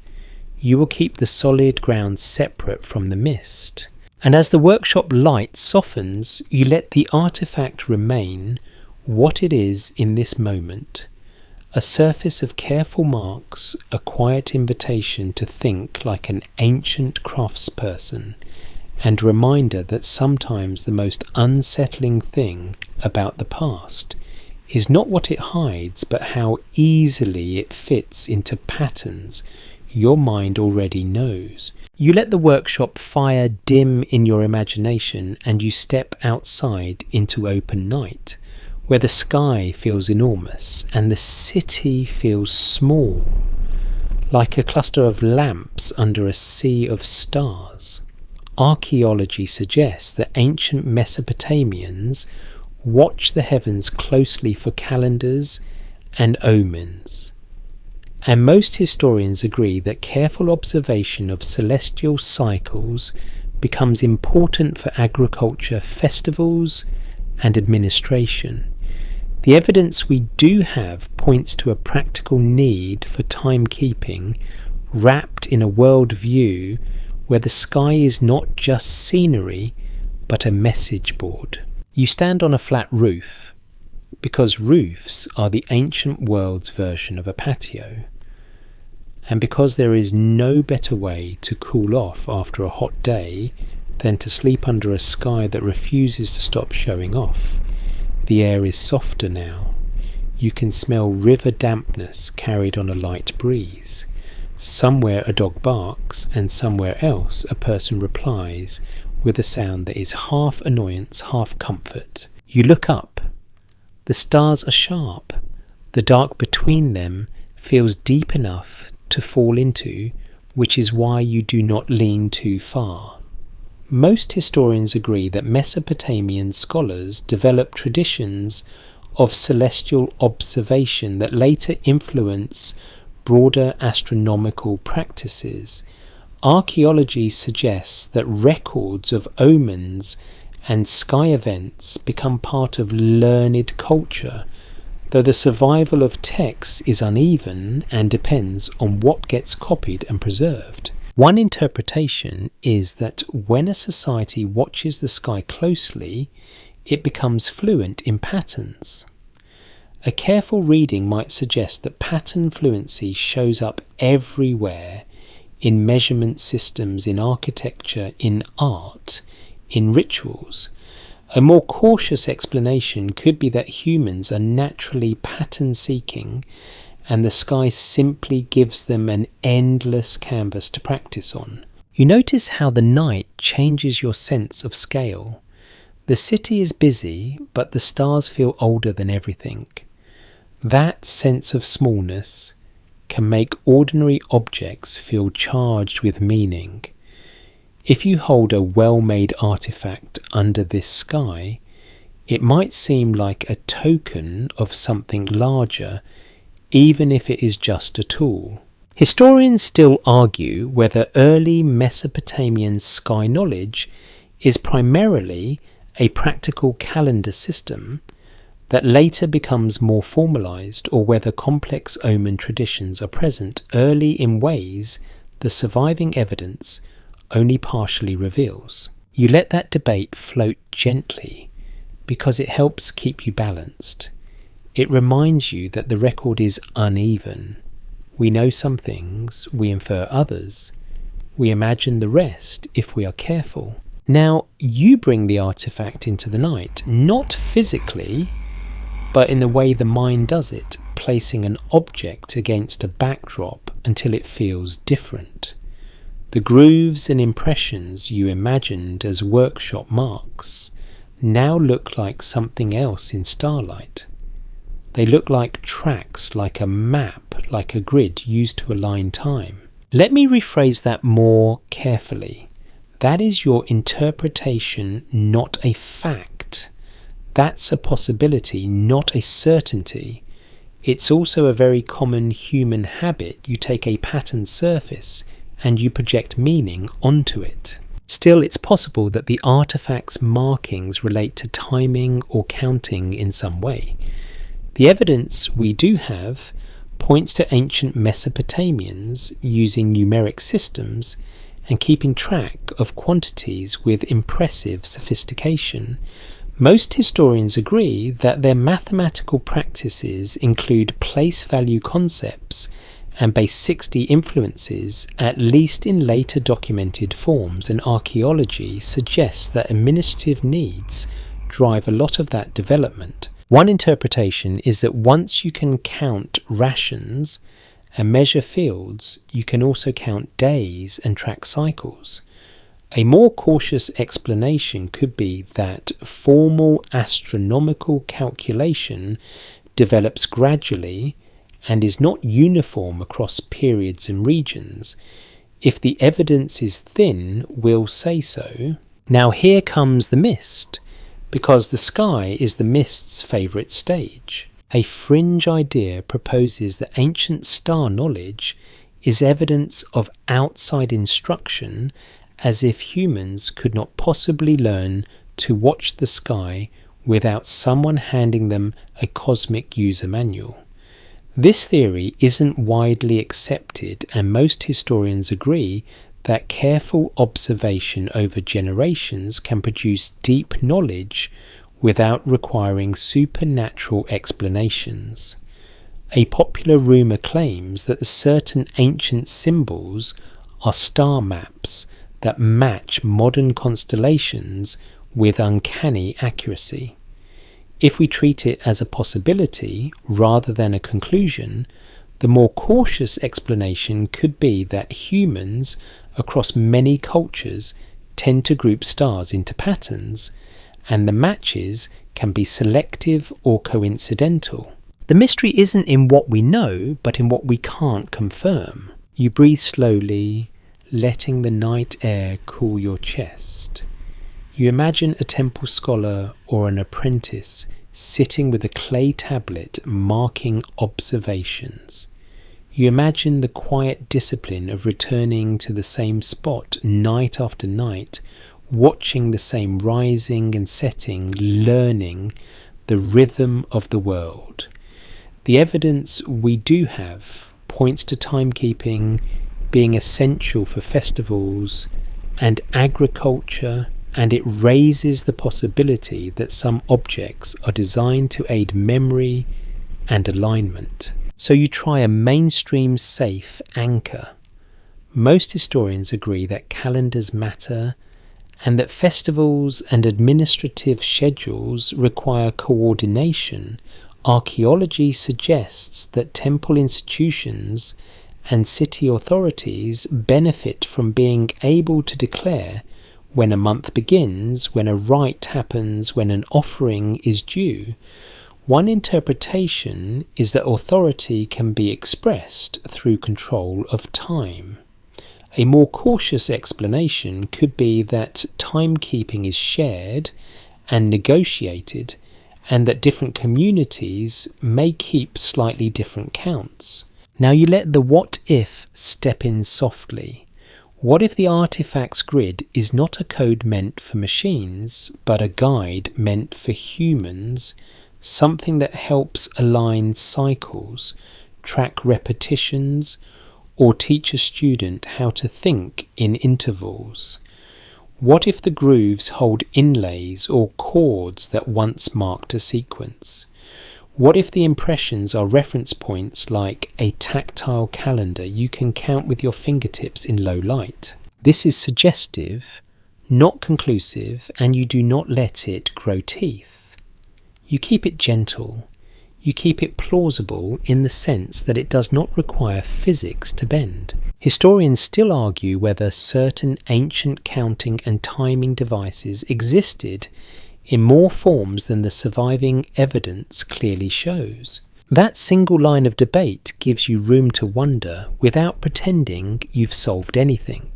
You will keep the solid ground separate from the mist. And as the workshop light softens, you let the artifact remain what it is in this moment. A surface of careful marks, a quiet invitation to think like an ancient craftsperson, and a reminder that sometimes the most unsettling thing about the past is not what it hides, but how easily it fits into patterns your mind already knows. You let the workshop fire dim in your imagination, and you step outside into open night, where the sky feels enormous and the city feels small, like a cluster of lamps under a sea of stars. Archaeology suggests that ancient Mesopotamians watched the heavens closely for calendars and omens. And most historians agree that careful observation of celestial cycles becomes important for agriculture, festivals, and administration. The evidence we do have points to a practical need for timekeeping wrapped in a world view where the sky is not just scenery but a message board. You stand on a flat roof. because roofs are the ancient world's version of a patio, and because there is no better way to cool off after a hot day than to sleep under a sky that refuses to stop showing off. The air is softer now. You can smell river dampness carried on a light breeze. Somewhere a dog barks, and somewhere else a person replies with a sound that is half annoyance, half comfort. You look up. The stars are sharp. The dark between them feels deep enough to fall into, which is why you do not lean too far. Most historians agree that Mesopotamian scholars developed traditions of celestial observation that later influence broader astronomical practices. Archaeology suggests that records of omens and sky events become part of learned culture, though the survival of texts is uneven and depends on what gets copied and preserved. One interpretation is that when a society watches the sky closely, it becomes fluent in patterns. A careful reading might suggest that pattern fluency shows up everywhere, in measurement systems, in architecture, in art, in rituals. A more cautious explanation could be that humans are naturally pattern-seeking, and the sky simply gives them an endless canvas to practice on. You notice how the night changes your sense of scale. The city is busy, but the stars feel older than everything. That sense of smallness can make ordinary objects feel charged with meaning. If you hold a well-made artifact under this sky, it might seem like a token of something larger, even if it is just a tool. Historians still argue whether early Mesopotamian sky knowledge is primarily a practical calendar system that later becomes more formalized, or whether complex omen traditions are present early in ways the surviving evidence only partially reveals. You let that debate float gently because it helps keep you balanced. It reminds you that the record is uneven. We know some things, we infer others, we imagine the rest if we are careful. Now, you bring the artifact into the night, not physically, but in the way the mind does it, placing an object against a backdrop until it feels different. The grooves and impressions you imagined as workshop marks now look like something else in starlight. They look like tracks, like a map, like a grid used to align time. Let me rephrase that more carefully. That is your interpretation, not a fact. That's a possibility, not a certainty. It's also a very common human habit. You take a pattern surface and you project meaning onto it. Still, it's possible that the artifact's markings relate to timing or counting in some way. The evidence we do have points to ancient Mesopotamians using numeric systems and keeping track of quantities with impressive sophistication. Most historians agree that their mathematical practices include place value concepts and base 60 influences, at least in later documented forms, and archaeology suggests that administrative needs drive a lot of that development. One interpretation is that once you can count rations and measure fields, you can also count days and track cycles. A more cautious explanation could be that formal astronomical calculation develops gradually and is not uniform across periods and regions. If the evidence is thin, we'll say so. Now here comes the mist, because the sky is the mist's favourite stage. A fringe idea proposes that ancient star knowledge is evidence of outside instruction, as if humans could not possibly learn to watch the sky without someone handing them a cosmic user manual. This theory isn't widely accepted, and most historians agree that careful observation over generations can produce deep knowledge without requiring supernatural explanations. A popular rumour claims that certain ancient symbols are star maps that match modern constellations with uncanny accuracy. If we treat it as a possibility rather than a conclusion, the more cautious explanation could be that humans across many cultures tend to group stars into patterns, and the matches can be selective or coincidental. The mystery isn't in what we know, but in what we can't confirm. You breathe slowly, letting the night air cool your chest. You imagine a temple scholar or an apprentice sitting with a clay tablet marking observations. You imagine the quiet discipline of returning to the same spot night after night, watching the same rising and setting, learning the rhythm of the world. The evidence we do have points to timekeeping being essential for festivals and agriculture, and it raises the possibility that some objects are designed to aid memory and alignment. So you try a mainstream safe anchor. Most historians agree that calendars matter and that festivals and administrative schedules require coordination. Archaeology suggests that temple institutions and city authorities benefit from being able to declare when a month begins, when a rite happens, when an offering is due. One interpretation is that authority can be expressed through control of time. A more cautious explanation could be that timekeeping is shared and negotiated, and that different communities may keep slightly different counts. Now you let the what if step in softly. What if the artifact's grid is not a code meant for machines, but a guide meant for humans, something that helps align cycles, track repetitions, or teach a student how to think in intervals? What if the grooves hold inlays or chords that once marked a sequence? What if the impressions are reference points like a tactile calendar you can count with your fingertips in low light? This is suggestive, not conclusive, and you do not let it grow teeth. You keep it gentle. You keep it plausible in the sense that it does not require physics to bend. Historians still argue whether certain ancient counting and timing devices existed in more forms than the surviving evidence clearly shows. That single line of debate gives you room to wonder without pretending you've solved anything.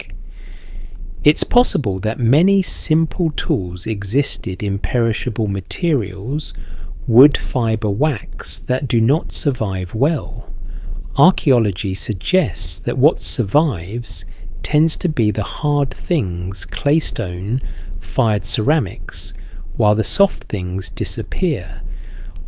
It's possible that many simple tools existed in perishable materials, wood, fibre, wax, that do not survive well. Archaeology suggests that what survives tends to be the hard things, claystone, fired ceramics, while the soft things disappear.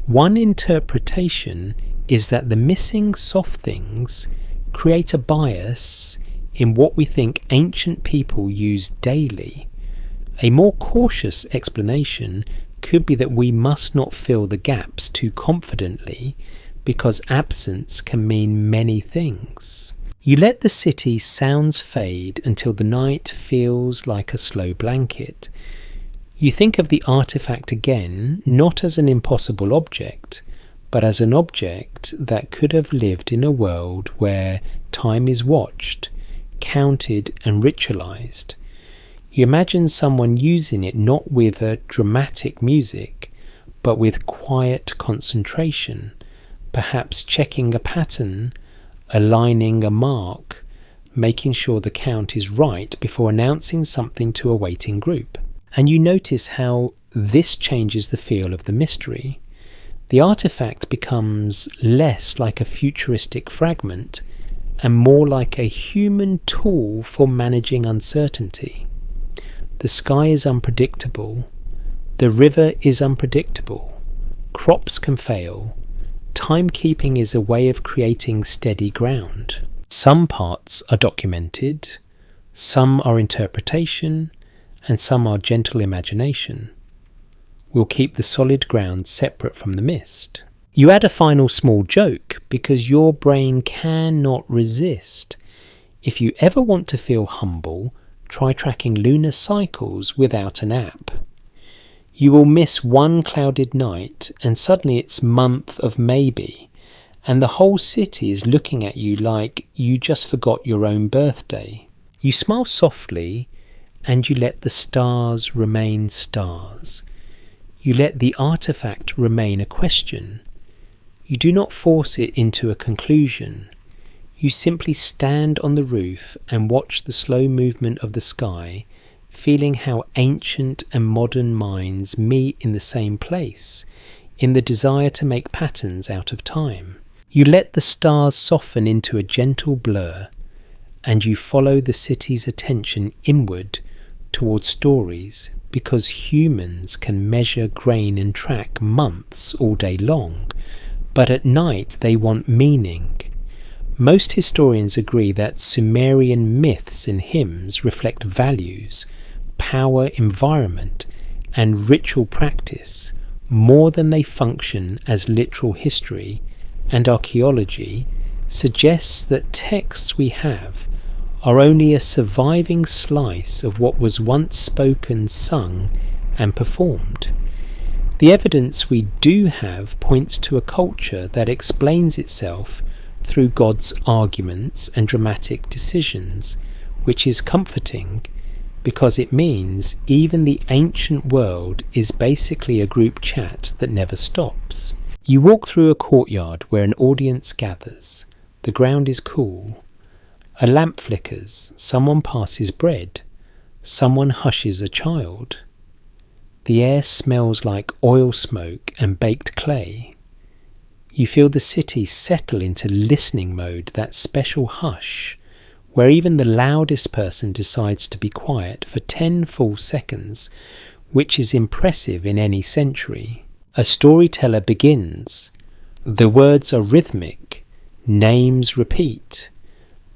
One interpretation is that the missing soft things create a bias in what we think ancient people used daily. A more cautious explanation could be that we must not fill the gaps too confidently, because absence can mean many things. You let the city's sounds fade until the night feels like a slow blanket. You think of the artifact again, not as an impossible object, but as an object that could have lived in a world where time is watched, counted and ritualized. You imagine someone using it not with a dramatic music, but with quiet concentration, perhaps checking a pattern, aligning a mark, making sure the count is right before announcing something to a waiting group. And you notice how this changes the feel of the mystery. The artifact becomes less like a futuristic fragment and more like a human tool for managing uncertainty. The sky is unpredictable. The river is unpredictable. Crops can fail. Timekeeping is a way of creating steady ground. Some parts are documented, some are interpretation, and some are gentle imagination. will keep the solid ground separate from the mist. You add a final small joke because your brain cannot resist. If you ever want to feel humble, try tracking lunar cycles without an app. You will miss one clouded night and suddenly it's month of maybe, and the whole city is looking at you like you just forgot your own birthday. You smile softly and you let the stars remain stars. You let the artifact remain a question. You do not force it into a conclusion. You simply stand on the roof and watch the slow movement of the sky, feeling how ancient and modern minds meet in the same place, in the desire to make patterns out of time. You let the stars soften into a gentle blur, and you follow the city's attention inward towards stories, because humans can measure grain and track months all day long, but at night they want meaning. Most historians agree that Sumerian myths and hymns reflect values, power, environment, and ritual practice more than they function as literal history, and archaeology suggests that texts we have are only a surviving slice of what was once spoken, sung, and performed. The evidence we do have points to a culture that explains itself through God's arguments and dramatic decisions, which is comforting because it means even the ancient world is basically a group chat that never stops. You walk through a courtyard where an audience gathers. The ground is cool. A lamp flickers. Someone passes bread. Someone hushes a child. The air smells like oil smoke and baked clay. You feel the city settle into listening mode, that special hush, where even the loudest person decides to be quiet for 10 full seconds, which is impressive in any century. A storyteller begins. The words are rhythmic. Names repeat.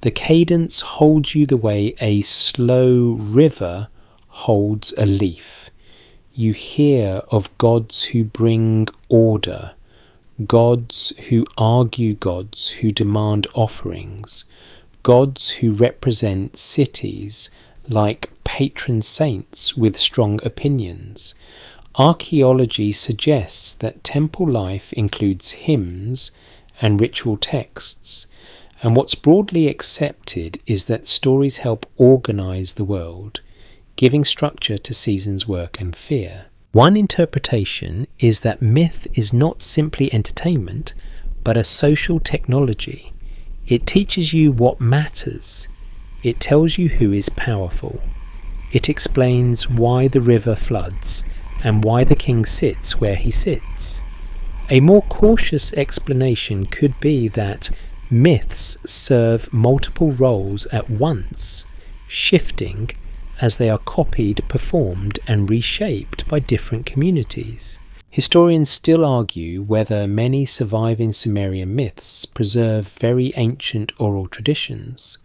The cadence holds you the way a slow river holds a leaf. You hear of gods who bring order, gods who argue, gods who demand offerings, gods who represent cities like patron saints with strong opinions. Archaeology suggests that temple life includes hymns and ritual texts, and what's broadly accepted is that stories help organize the world, giving structure to seasons' work and fear. One interpretation is that myth is not simply entertainment, but a social technology. It teaches you what matters. It tells you who is powerful. It explains why the river floods and why the king sits where he sits. A more cautious explanation could be that myths serve multiple roles at once, shifting as they are copied, performed, and reshaped by different communities. Historians still argue whether many surviving Sumerian myths preserve very ancient oral traditions,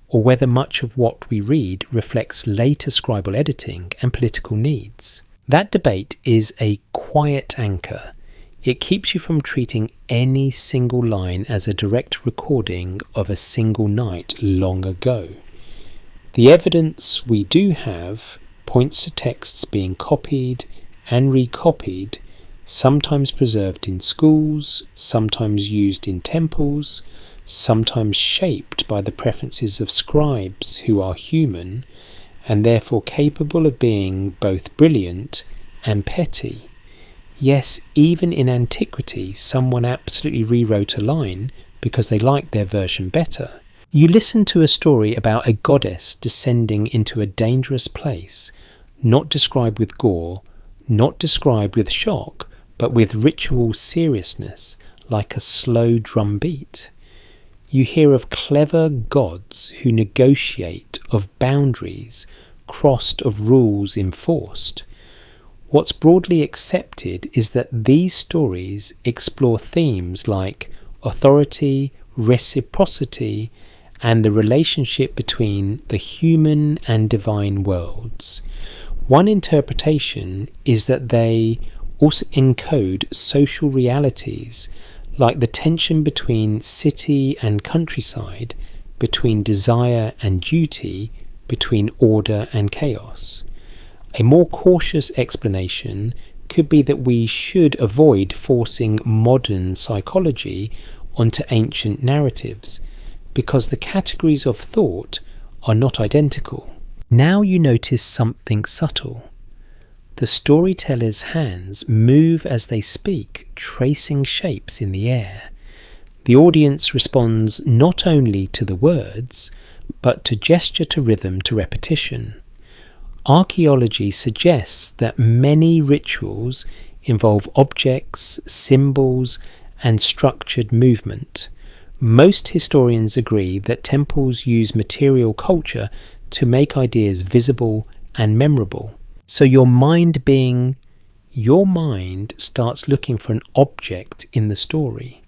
or whether much of what we read reflects later scribal editing and political needs. That debate is a quiet anchor. It keeps you from treating any single line as a direct recording of a single night long ago. The evidence we do have points to texts being copied and recopied, sometimes preserved in schools, sometimes used in temples, sometimes shaped by the preferences of scribes who are human and therefore capable of being both brilliant and petty. Yes, even in antiquity, someone absolutely rewrote a line because they liked their version better. You listen to a story about a goddess descending into a dangerous place, not described with gore, not described with shock, but with ritual seriousness, like a slow drum beat. You hear of clever gods who negotiate, of boundaries crossed, of rules enforced. What's broadly accepted is that these stories explore themes like authority, reciprocity, and the relationship between the human and divine worlds. One interpretation is that they also encode social realities, like the tension between city and countryside, between desire and duty, between order and chaos. A more cautious explanation could be that we should avoid forcing modern psychology onto ancient narratives, because the categories of thought are not identical. Now you notice something subtle. The storyteller's hands move as they speak, tracing shapes in the air. The audience responds not only to the words, but to gesture, to rhythm, to repetition. Archaeology suggests that many rituals involve objects, symbols, and structured movement. Most historians agree that temples use material culture to make ideas visible and memorable. So your mind starts looking for an object in the story,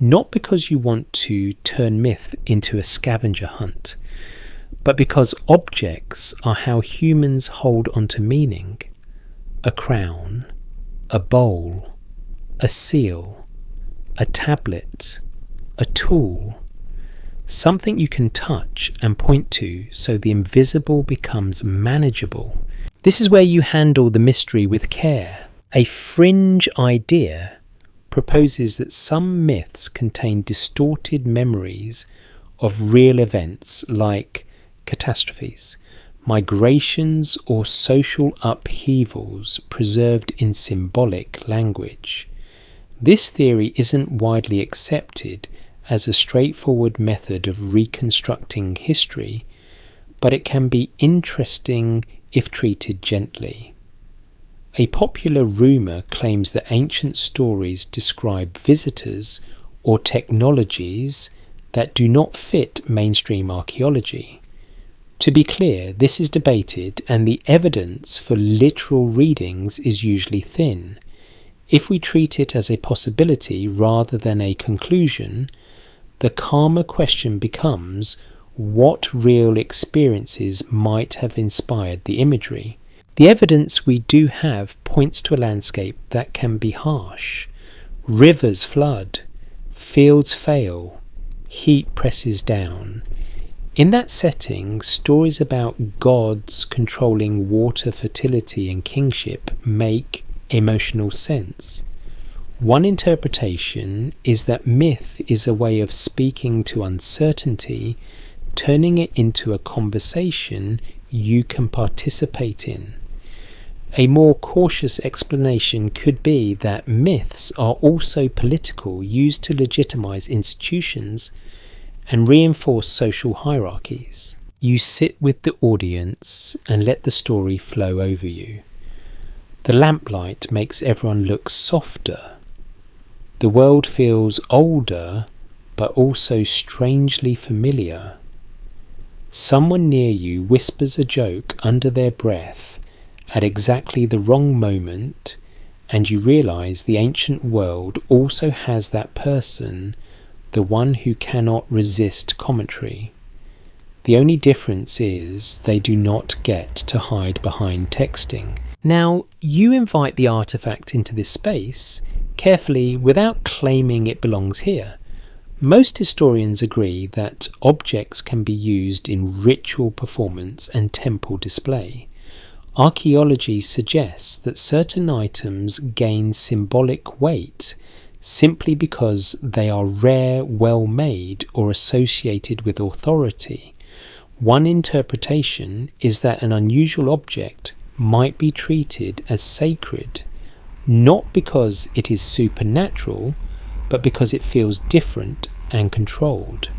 not because you want to turn myth into a scavenger hunt, but because objects are how humans hold onto meaning. A crown, a bowl, a seal, a tablet, a tool, something you can touch and point to so the invisible becomes manageable. This is where you handle the mystery with care. A fringe idea proposes that some myths contain distorted memories of real events like catastrophes, migrations, or social upheavals preserved in symbolic language. This theory isn't widely accepted as a straightforward method of reconstructing history, but it can be interesting if treated gently. A popular rumour claims that ancient stories describe visitors or technologies that do not fit mainstream archaeology. To be clear, this is debated, and the evidence for literal readings is usually thin. If we treat it as a possibility rather than a conclusion, the calmer question becomes, what real experiences might have inspired the imagery? The evidence we do have points to a landscape that can be harsh. Rivers flood, fields fail, heat presses down. In that setting, stories about gods controlling water, fertility, and kingship make emotional sense. One interpretation is that myth is a way of speaking to uncertainty, turning it into a conversation you can participate in. A more cautious explanation could be that myths are also political, used to legitimize institutions and reinforce social hierarchies. You sit with the audience and let the story flow over you. The lamplight makes everyone look softer. The world feels older, but also strangely familiar. Someone near you whispers a joke under their breath at exactly the wrong moment, and you realize the ancient world also has that person, the one who cannot resist commentary. The only difference is they do not get to hide behind texting. Now, you invite the artifact into this space carefully without claiming it belongs here. Most historians agree that objects can be used in ritual performance and temple display. Archaeology suggests that certain items gain symbolic weight simply because they are rare, well-made, or associated with authority. One interpretation is that an unusual object might be treated as sacred, not because it is supernatural, but because it feels different and controlled.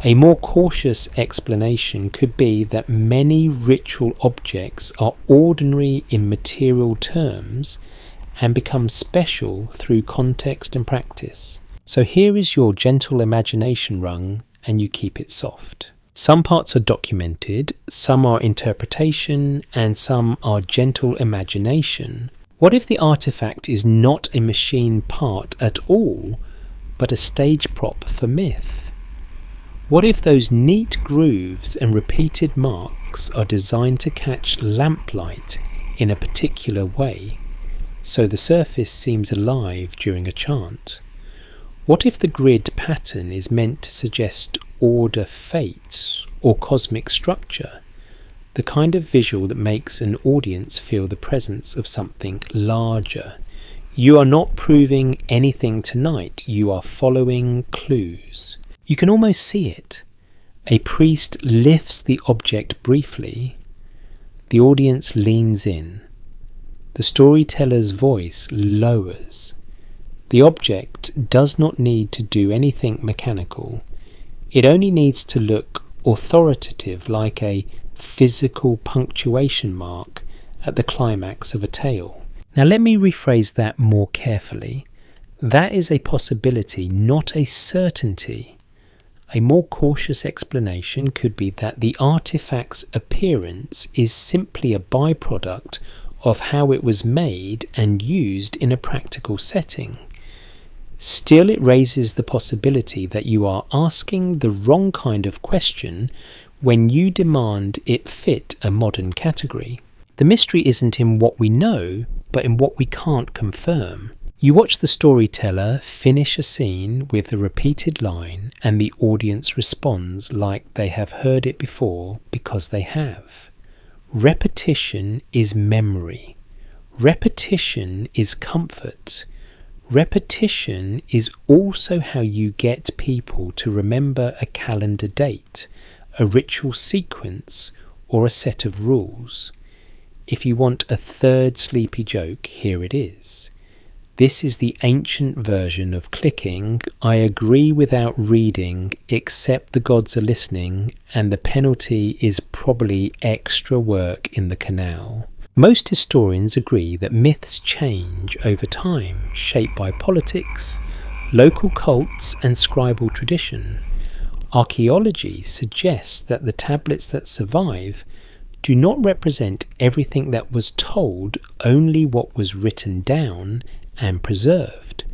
A more cautious explanation could be that many ritual objects are ordinary in material terms and become special through context and practice. So here is your gentle imagination rung, and you keep it soft. Some parts are documented, some are interpretation, and some are gentle imagination. What if the artifact is not a machine part at all, but a stage prop for myth? What if those neat grooves and repeated marks blocks are designed to catch lamplight in a particular way, so the surface seems alive during a chant? What if the grid pattern is meant to suggest order fates or cosmic structure, the kind of visual that makes an audience feel the presence of something larger? You are not proving anything tonight, you are following clues. You can almost see it. A priest lifts the object briefly. The audience leans in. The storyteller's voice lowers. The object does not need to do anything mechanical. It only needs to look authoritative, like a physical punctuation mark at the climax of a tale. Now let me rephrase that more carefully. That is a possibility, not a certainty. A more cautious explanation could be that the artifact's appearance is simply a byproduct of how it was made and used in a practical setting. Still, it raises the possibility that you are asking the wrong kind of question when you demand it fit a modern category. The mystery isn't in what we know, but in what we can't confirm. You watch the storyteller finish a scene with a repeated line, and the audience responds like they have heard it before because they have. Repetition is memory. Repetition is comfort. Repetition is also how you get people to remember a calendar date, a ritual sequence, or a set of rules. If you want a third sleepy joke, here it is. This is the ancient version of clicking, I agree without reading, except the gods are listening, and the penalty is probably extra work in the canal. Most historians agree that myths change over time, shaped by politics, local cults, and scribal tradition. Archaeology suggests that the tablets that survive do not represent everything that was told, only what was written down and preserved.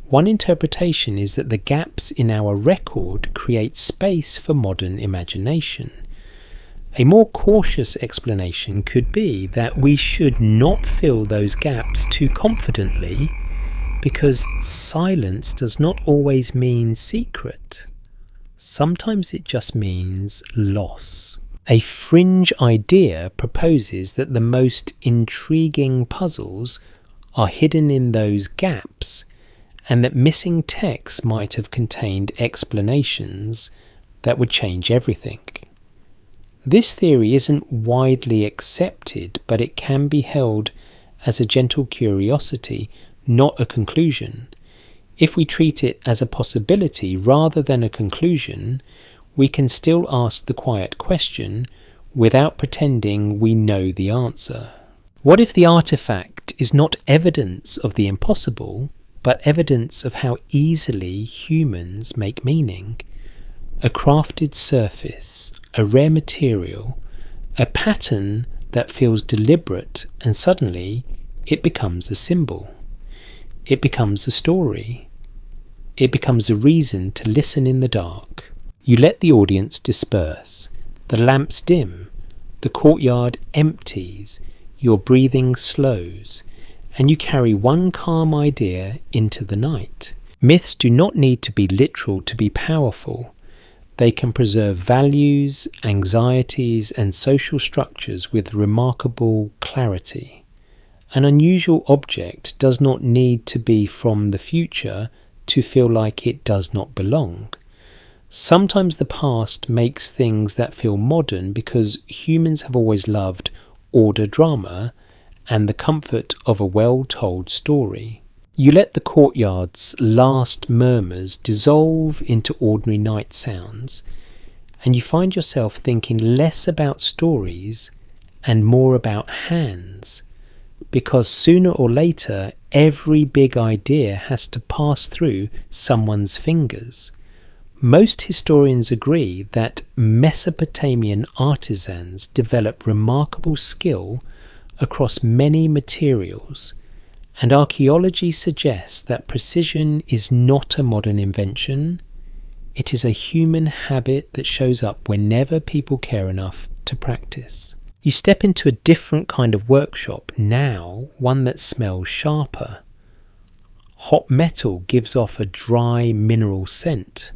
One interpretation is that the gaps in our record create space for modern imagination. A more cautious explanation could be that we should not fill those gaps too confidently, because silence does not always mean secret. Sometimes it just means loss. A fringe idea proposes that the most intriguing puzzles are hidden in those gaps, and that missing text might have contained explanations that would change everything. This theory isn't widely accepted, but it can be held as a gentle curiosity, not a conclusion. If we treat it as a possibility rather than a conclusion, we can still ask the quiet question without pretending we know the answer. What if the artifact is not evidence of the impossible, but evidence of how easily humans make meaning? A crafted surface, a rare material, a pattern that feels deliberate, and suddenly it becomes a symbol. It becomes a story. It becomes a reason to listen in the dark. You let the audience disperse. The lamps dim. The courtyard empties. Your breathing slows. And you carry one calm idea into the night. Myths do not need to be literal to be powerful. They can preserve values, anxieties, and social structures with remarkable clarity. An unusual object does not need to be from the future to feel like it does not belong. Sometimes the past makes things that feel modern because humans have always loved order drama and the comfort of a well-told story. You let the courtyard's last murmurs dissolve into ordinary night sounds, and you find yourself thinking less about stories and more about hands, because sooner or later every big idea has to pass through someone's fingers. Most historians agree that Mesopotamian artisans developed remarkable skill across many materials, and archaeology suggests that precision is not a modern invention. It is a human habit that shows up whenever people care enough to practice. You step into a different kind of workshop now, one that smells sharper. Hot metal gives off a dry mineral scent.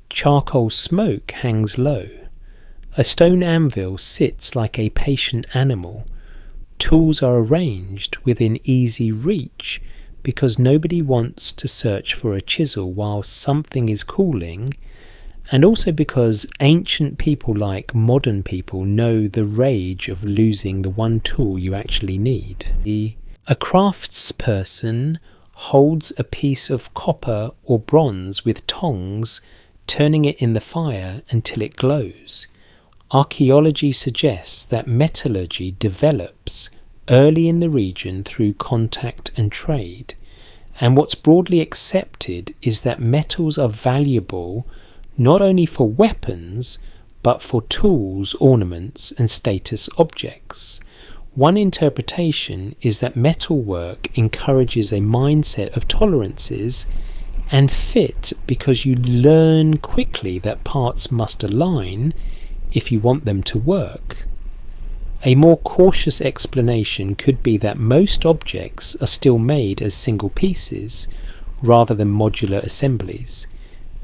Charcoal smoke hangs low. A stone anvil sits like a patient animal. Tools are arranged within easy reach because nobody wants to search for a chisel while something is cooling, and also because ancient people like modern people know the rage of losing the one tool you actually need. A craftsperson holds a piece of copper or bronze with tongs, turning it in the fire until it glows. Archaeology suggests that metallurgy develops early in the region through contact and trade, and what's broadly accepted is that metals are valuable not only for weapons but for tools, ornaments and status objects. One interpretation is that metalwork encourages a mindset of tolerances and fit because you learn quickly that parts must align if you want them to work. A more cautious explanation could be that most objects are still made as single pieces rather than modular assemblies,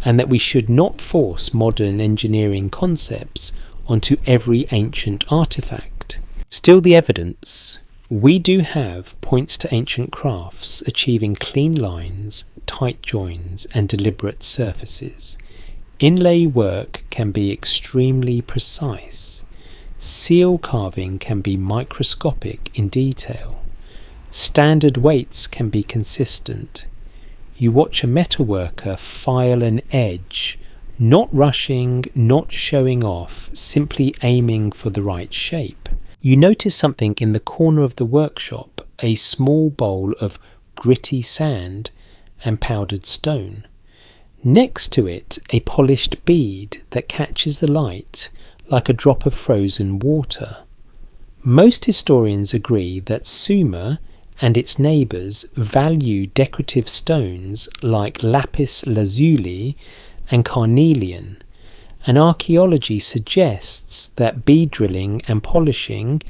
and that we should not force modern engineering concepts onto every ancient artifact. Still, the evidence we do have points to ancient crafts achieving clean lines, tight joins and deliberate surfaces. Inlay work can be extremely precise. Seal carving can be microscopic in detail. Standard weights can be consistent. You watch a metalworker file an edge, not rushing, not showing off, simply aiming for the right shape. You notice something in the corner of the workshop, a small bowl of gritty sand and powdered stone. Next to it, a polished bead that catches the light like a drop of frozen water. Most historians agree that Sumer and its neighbours value decorative stones like lapis lazuli and carnelian, and archaeology suggests that bead drilling and polishing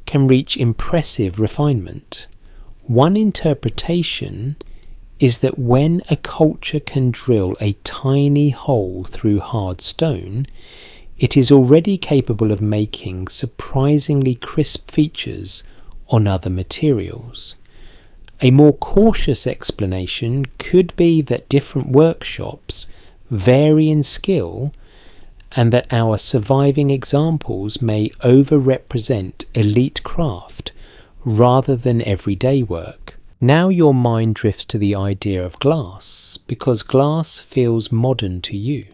can reach impressive refinement. One interpretation is that when a culture can drill a tiny hole through hard stone, it is already capable of making surprisingly crisp features on other materials. A more cautious explanation could be that different workshops vary in skill and that our surviving examples may over-represent elite craft rather than everyday work. Now your mind drifts to the idea of glass, because glass feels modern to you.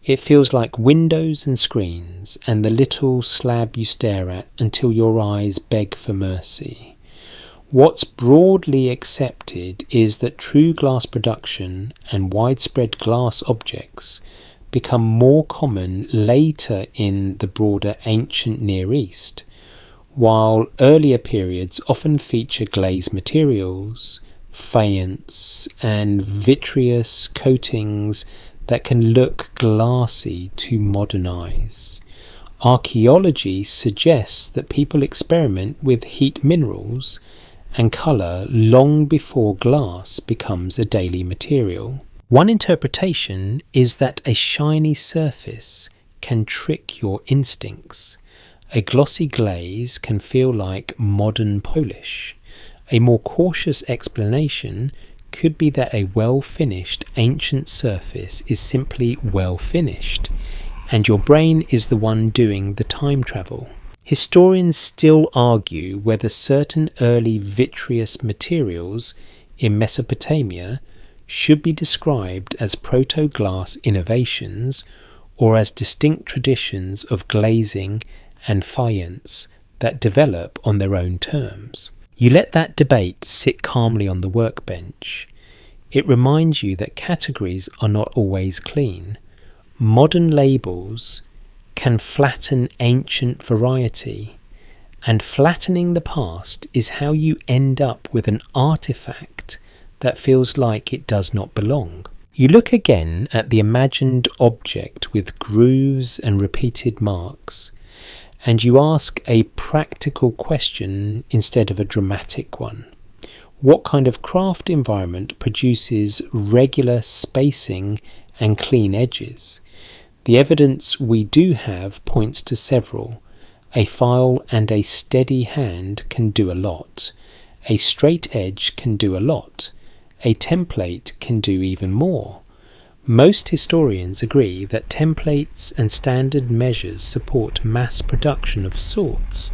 It feels like windows and screens and the little slab you stare at until your eyes beg for mercy. What's broadly accepted is that true glass production and widespread glass objects become more common later in the broader ancient Near East, while earlier periods often feature glazed materials, faience, and vitreous coatings that can look glassy to modernize. Archaeology suggests that people experiment with heat minerals and colour long before glass becomes a daily material. One interpretation is that a shiny surface can trick your instincts. A glossy glaze can feel like modern polish. A more cautious explanation could be that a well-finished ancient surface is simply well-finished, and your brain is the one doing the time travel. Historians still argue whether certain early vitreous materials in Mesopotamia should be described as proto-glass innovations or as distinct traditions of glazing and faience that develop on their own terms. You let that debate sit calmly on the workbench. It reminds you that categories are not always clean. Modern labels can flatten ancient variety, and flattening the past is how you end up with an artifact that feels like it does not belong. You look again at the imagined object with grooves and repeated marks, and you ask a practical question instead of a dramatic one. What kind of craft environment produces regular spacing and clean edges? The evidence we do have points to several. A file and a steady hand can do a lot. A straight edge can do a lot. A template can do even more. Most historians agree that templates and standard measures support mass production of sorts,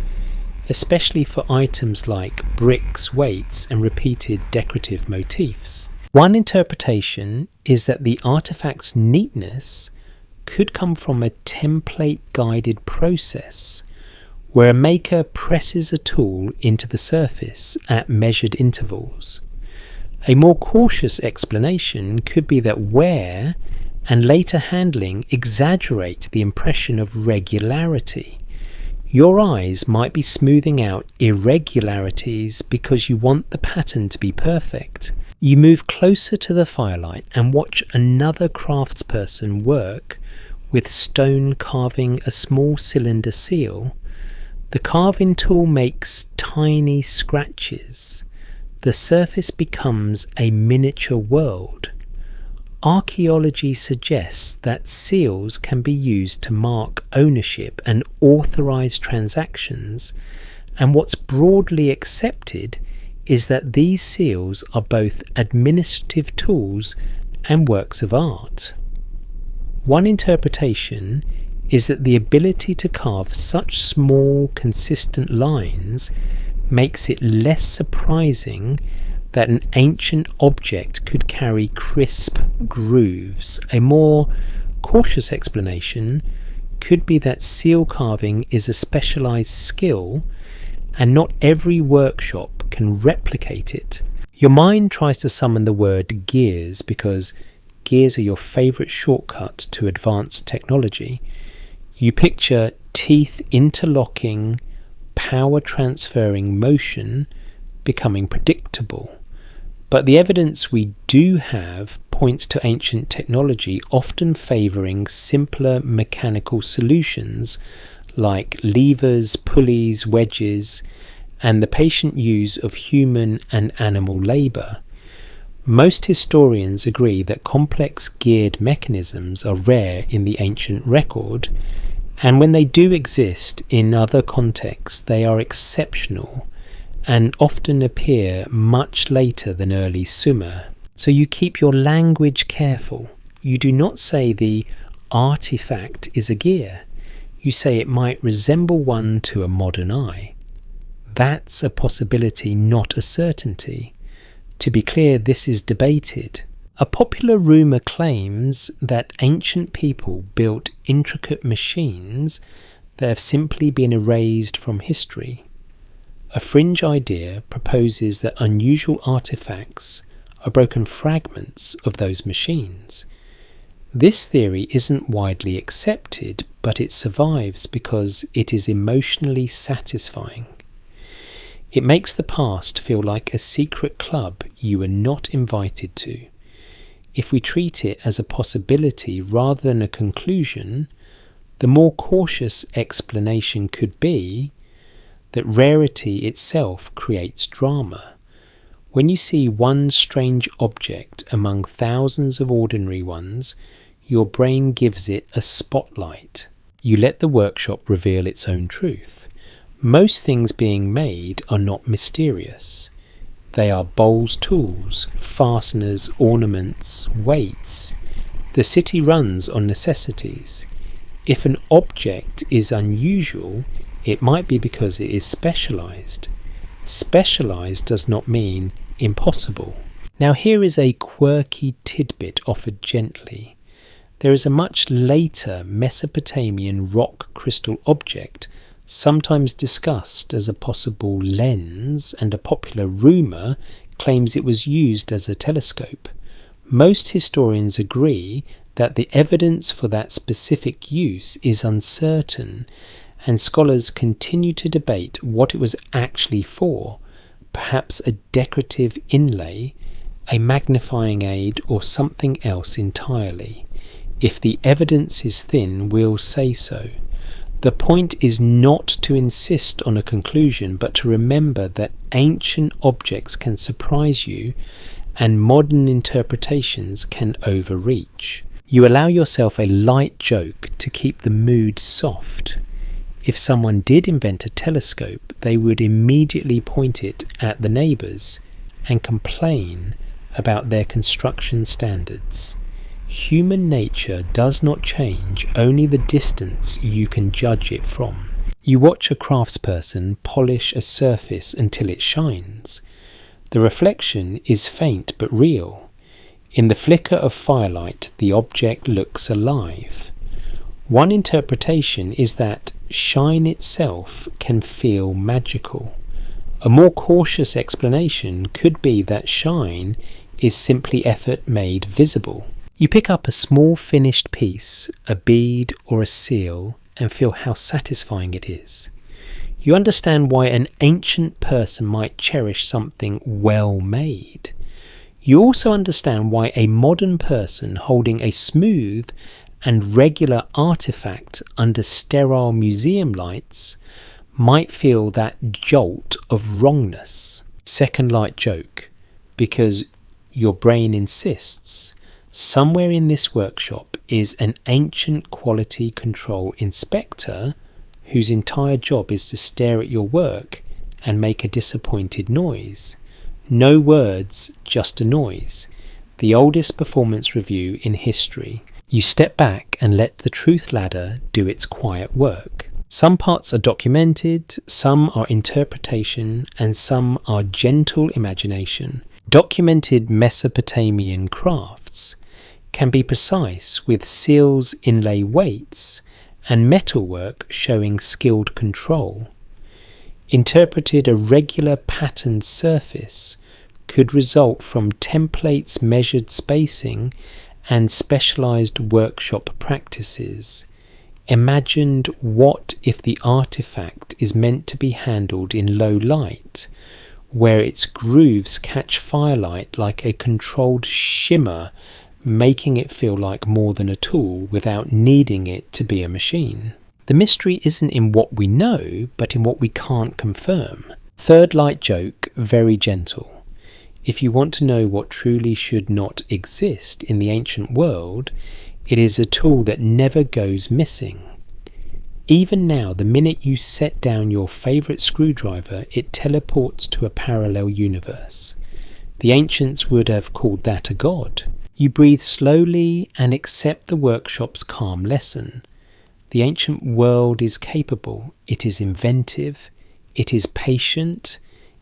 especially for items like bricks, weights, and repeated decorative motifs. One interpretation is that the artifact's neatness could come from a template-guided process, where a maker presses a tool into the surface at measured intervals. A more cautious explanation could be that wear and later handling exaggerate the impression of regularity. Your eyes might be smoothing out irregularities because you want the pattern to be perfect. You move closer to the firelight and watch another craftsperson work with stone carving a small cylinder seal. The carving tool makes tiny scratches. The surface becomes a miniature world. Archaeology suggests that seals can be used to mark ownership and authorize transactions, and what's broadly accepted is that these seals are both administrative tools and works of art. One interpretation is that the ability to carve such small, consistent lines makes it less surprising that an ancient object could carry crisp grooves. A more cautious explanation could be that seal carving is a specialized skill and not every workshop can replicate it. Your mind tries to summon the word gears because gears are your favorite shortcut to advanced technology. You picture teeth interlocking, power transferring motion becoming predictable. But the evidence we do have points to ancient technology often favouring simpler mechanical solutions like levers, pulleys, wedges, and the patient use of human and animal labour. Most historians agree that complex geared mechanisms are rare in the ancient record, and when they do exist in other contexts, they are exceptional and often appear much later than early Sumer. So you keep your language careful. You do not say the artifact is a gear. You say it might resemble one to a modern eye. That's a possibility, not a certainty. To be clear, this is debated. A popular rumour claims that ancient people built intricate machines that have simply been erased from history. A fringe idea proposes that unusual artifacts are broken fragments of those machines. This theory isn't widely accepted, but it survives because it is emotionally satisfying. It makes the past feel like a secret club you were not invited to. If we treat it as a possibility rather than a conclusion, the more cautious explanation could be that rarity itself creates drama. When you see one strange object among thousands of ordinary ones, your brain gives it a spotlight. You let the workshop reveal its own truth. Most things being made are not mysterious. They are bowls, tools, fasteners, ornaments, weights. The city runs on necessities. If an object is unusual, it might be because it is specialized. Specialized does not mean impossible. Now here is a quirky tidbit offered gently. There is a much later Mesopotamian rock crystal object sometimes discussed as a possible lens, and a popular rumour claims it was used as a telescope. Most historians agree that the evidence for that specific use is uncertain, and scholars continue to debate what it was actually for, perhaps a decorative inlay, a magnifying aid, or something else entirely. If the evidence is thin, we'll say so. The point is not to insist on a conclusion, but to remember that ancient objects can surprise you and modern interpretations can overreach. You allow yourself a light joke to keep the mood soft. If someone did invent a telescope, they would immediately point it at the neighbours and complain about their construction standards. Human nature does not change, only the distance you can judge it from. You watch a craftsperson polish a surface until it shines. The reflection is faint but real. In the flicker of firelight, the object looks alive. One interpretation is that shine itself can feel magical. A more cautious explanation could be that shine is simply effort made visible. You pick up a small finished piece, a bead or a seal, and feel how satisfying it is. You understand why an ancient person might cherish something well made. You also understand why a modern person holding a smooth and regular artifact under sterile museum lights might feel that jolt of wrongness. Second light joke, because your brain insists. Somewhere in this workshop is an ancient quality control inspector whose entire job is to stare at your work and make a disappointed noise. No words, just a noise. The oldest performance review in history. You step back and let the truth ladder do its quiet work. Some parts are documented, some are interpretation, and some are gentle imagination. Documented Mesopotamian crafts can be precise, with seals inlay weights and metalwork showing skilled control. Interpreted irregular patterned surface could result from templates, measured spacing, and specialized workshop practices. Imagined what if the artifact is meant to be handled in low light, where its grooves catch firelight like a controlled shimmer, making it feel like more than a tool without needing it to be a machine. The mystery isn't in what we know, but in what we can't confirm. Third light joke, very gentle. If you want to know what truly should not exist in the ancient world, it is a tool that never goes missing. Even now, the minute you set down your favourite screwdriver, it teleports to a parallel universe. The ancients would have called that a god. You breathe slowly and accept the workshop's calm lesson. The ancient world is capable, it is inventive, it is patient.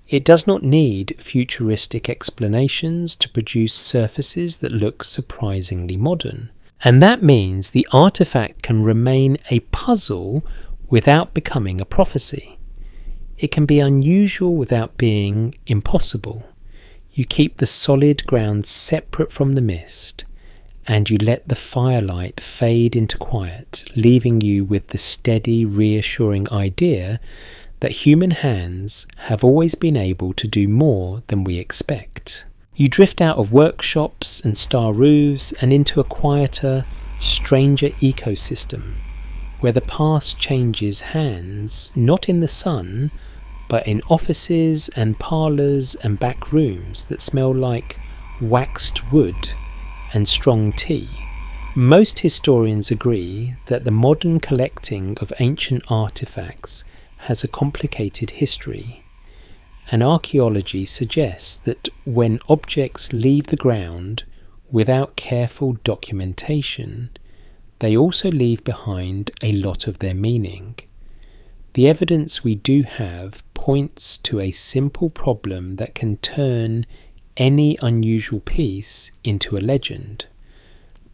It does not need futuristic explanations to produce surfaces that look surprisingly modern. And that means the artifact can remain a puzzle without becoming a prophecy. It can be unusual without being impossible. You keep the solid ground separate from the mist, and you let the firelight fade into quiet, leaving you with the steady, reassuring idea that human hands have always been able to do more than we expect. You drift out of workshops and star roofs and into a quieter, stranger ecosystem, where the past changes hands, not in the sun, but in offices and parlours and back rooms that smell like waxed wood and strong tea. Most historians agree that the modern collecting of ancient artefacts has a complicated history, and archaeology suggests that when objects leave the ground without careful documentation, they also leave behind a lot of their meaning. The evidence we do have points to a simple problem that can turn any unusual piece into a legend.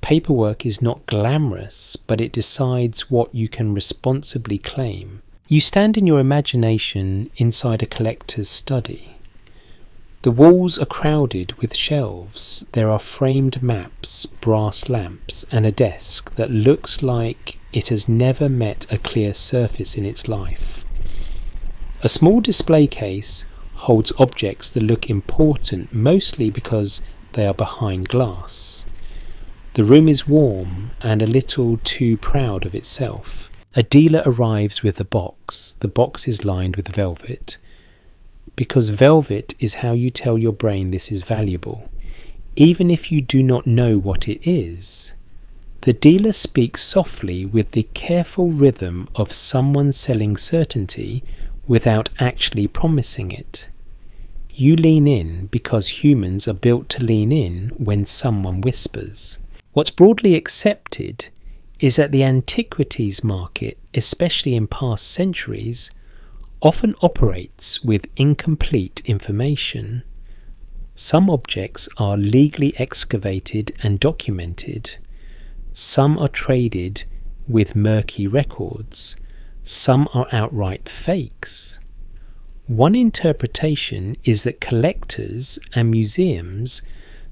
Paperwork is not glamorous, but it decides what you can responsibly claim. You stand in your imagination inside a collector's study. The walls are crowded with shelves. There are framed maps, brass lamps, and a desk that looks like it has never met a clear surface in its life. A small display case holds objects that look important, mostly because they are behind glass. The room is warm and a little too proud of itself. A dealer arrives with a box. The box is lined with velvet. Because velvet is how you tell your brain this is valuable, even if you do not know what it is. The dealer speaks softly with the careful rhythm of someone selling certainty without actually promising it. You lean in because humans are built to lean in when someone whispers. What's broadly accepted is that the antiquities market, especially in past centuries, often operates with incomplete information. Some objects are legally excavated and documented. Some are traded with murky records. Some are outright fakes. One interpretation is that collectors and museums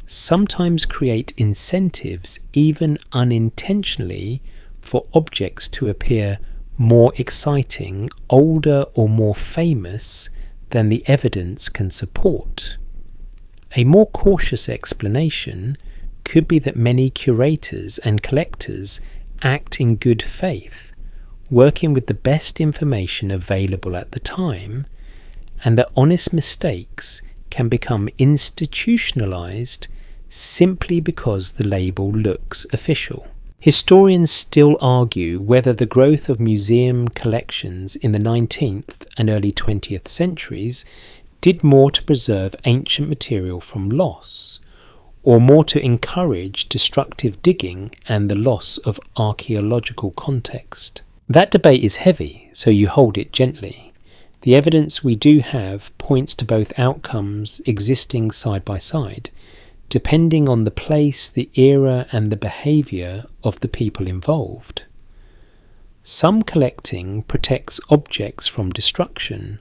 sometimes create incentives, even unintentionally, for objects to appear more exciting, older, or more famous than the evidence can support. A more cautious explanation could be that many curators and collectors act in good faith, working with the best information available at the time, and that honest mistakes can become institutionalized simply because the label looks official. Historians still argue whether the growth of museum collections in the 19th and early 20th centuries did more to preserve ancient material from loss, or more to encourage destructive digging and the loss of archaeological context. That debate is heavy, so you hold it gently. The evidence we do have points to both outcomes existing side by side, depending on the place, the era, and the behaviour of the people involved. Some collecting protects objects from destruction.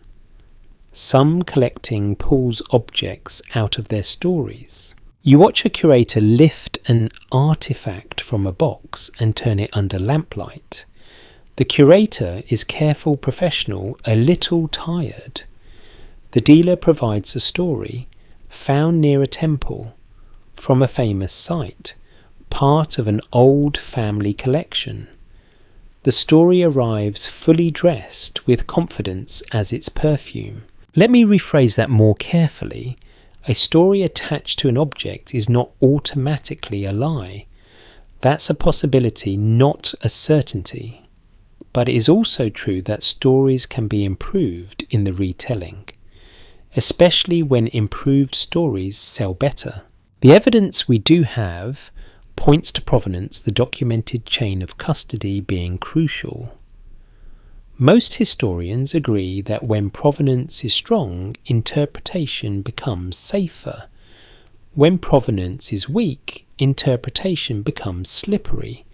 Some collecting pulls objects out of their stories. You watch a curator lift an artifact from a box and turn it under lamplight. The curator is careful, professional, a little tired. The dealer provides a story, found near a temple, from a famous site, part of an old family collection. The story arrives fully dressed with confidence as its perfume. Let me rephrase that more carefully. A story attached to an object is not automatically a lie. That's a possibility, not a certainty. But it is also true that stories can be improved in the retelling, especially when improved stories sell better. The evidence we do have points to provenance, the documented chain of custody being crucial. Most historians agree that when provenance is strong, interpretation becomes safer. When provenance is weak, interpretation becomes slippery.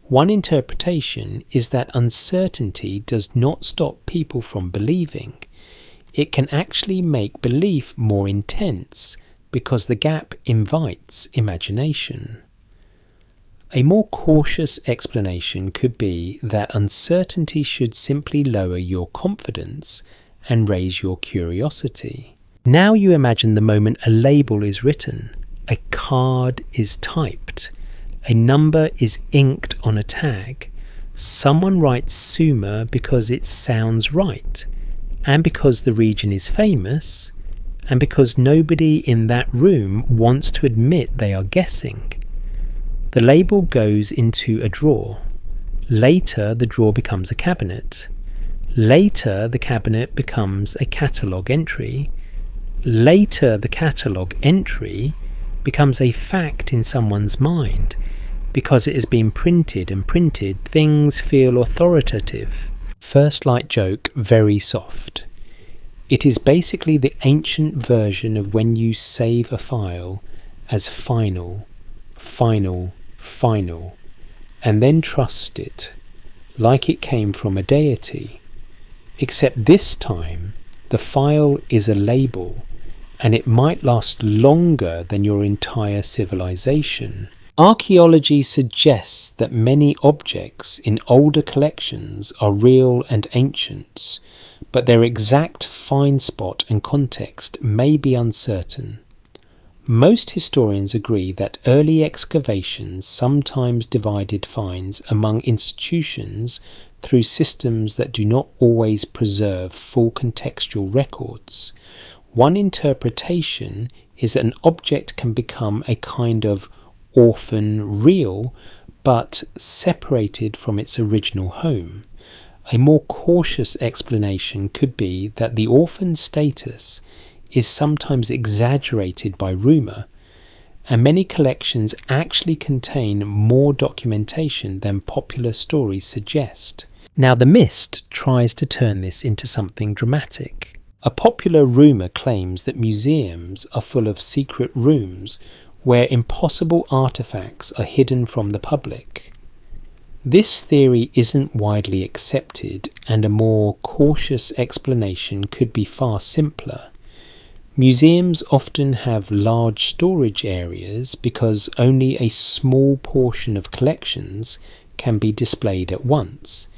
One interpretation is that uncertainty does not stop people from believing. It can actually make belief more intense because the gap invites imagination. A more cautious explanation could be that uncertainty should simply lower your confidence and raise your curiosity. Now you imagine the moment a label is written, a card is typed, a number is inked on a tag. Someone writes Sumer because it sounds right, and because the region is famous, and because nobody in that room wants to admit they are guessing. The label goes into a drawer. Later, the drawer becomes a cabinet. Later, the cabinet becomes a catalogue entry. Later, the catalogue entry becomes a fact in someone's mind. Because it has been printed and printed, things feel authoritative. First light joke, very soft. It is basically the ancient version of when you save a file as final, final, final, and then trust it, like it came from a deity. Except this time, the file is a label, and it might last longer than your entire civilization. Archaeology suggests that many objects in older collections are real and ancient, but their exact find spot and context may be uncertain. Most historians agree that early excavations sometimes divided finds among institutions through systems that do not always preserve full contextual records. One interpretation is that an object can become a kind of orphan real, but separated from its original home. A more cautious explanation could be that the orphan status is sometimes exaggerated by rumour, and many collections actually contain more documentation than popular stories suggest. Now, The Mist tries to turn this into something dramatic. A popular rumour claims that museums are full of secret rooms where impossible artefacts are hidden from the public. This theory isn't widely accepted, and a more cautious explanation could be far simpler. Museums often have large storage areas because only a small portion of collections can be displayed at once,